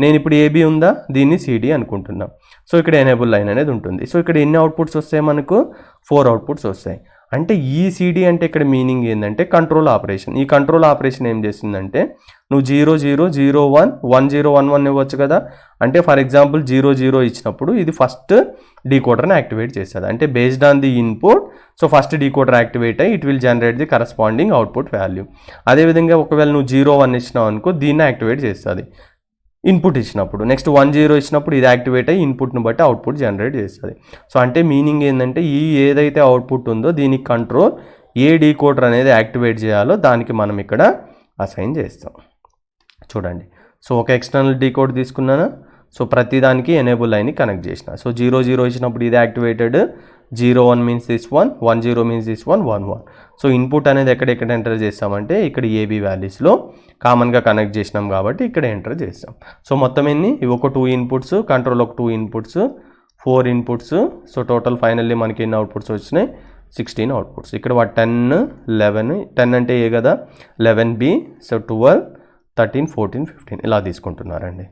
నేను ఇప్పుడు ఏబి ఉందా, దీన్ని సిడి అనుకుంటున్నా. సో ఇక్కడ ఎనేబుల్ లైన్ అనేది ఉంటుంది. సో ఇక్కడ ఎన్ని అవుట్పుట్స్ వస్తాయి, మనకు 4 అవుట్పుట్స్ వస్తాయి. అంటే ఈసీడీ అంటే ఇక్కడ మీనింగ్ ఏంటంటే కంట్రోల్ ఆపరేషన్. ఈ కంట్రోల్ ఆపరేషన్ ఏం చేస్తుందంటే నువ్వు 0001 1011 ఇవ్వచ్చు కదా. అంటే ఫర్ ఎగ్జాంపుల్ 00 ఇచ్చినప్పుడు ఇది ఫస్ట్ డీకోడర్ని యాక్టివేట్ చేస్తుంది. అంటే based on the input, so first decoder activate అయ్యి it will generate the corresponding output value. అదేవిధంగా ఒకవేళ నువ్వు 01 ఇచ్చినావు అనుకో, దీన్ని యాక్టివేట్ చేస్తుంది ఇన్పుట్ ఇచ్చినప్పుడు. నెక్స్ట్ 10 ఇచ్చినప్పుడు ఇది యాక్టివేట్ అయ్యి ఇన్పుట్ని బట్టి అవుట్పుట్ జనరేట్ చేస్తుంది. సో అంటే మీనింగ్ ఏంటంటే ఈ ఏదైతే అవుట్పుట్ ఉందో దీనికి కంట్రోల్ ఏ డీకోడర్ అనేది యాక్టివేట్ చేయాలో దానికి మనం ఇక్కడ అసైన్ చేస్తాం. చూడండి, సో ఒక ఎక్స్టర్నల్ డీకోడ్ తీసుకున్నాను. సో ప్రతిదానికి ఎనేబుల్ లైన్ని కనెక్ట్ చేసిన. సో 00 ఇచ్చినప్పుడు ఇది activated, 01 means this 1, 10 means this 1, 11. So input అనేది ఎక్కడ ఎంటర్ చేస్తామంటే ఇక్కడ ఏబీ వాల్యూస్లో కామన్గా కనెక్ట్ చేసినాం కాబట్టి ఇక్కడ ఎంటర్ చేస్తాం. సో మొత్తం ఎన్ని, ఇవి ఒక 2 ఇన్పుట్స్, కంట్రోల్ ఒక 2 inputs, 4 inputs. So total finally మనకి ఎన్ని అవుట్పుట్స్ వచ్చినాయి, 16 అవుట్పుట్స్. ఇక్కడ 10, 11, 10 అంటే ఏ కదా, 11B, సో 12, 13, 14, 15 ఇలా తీసుకుంటున్నారండి.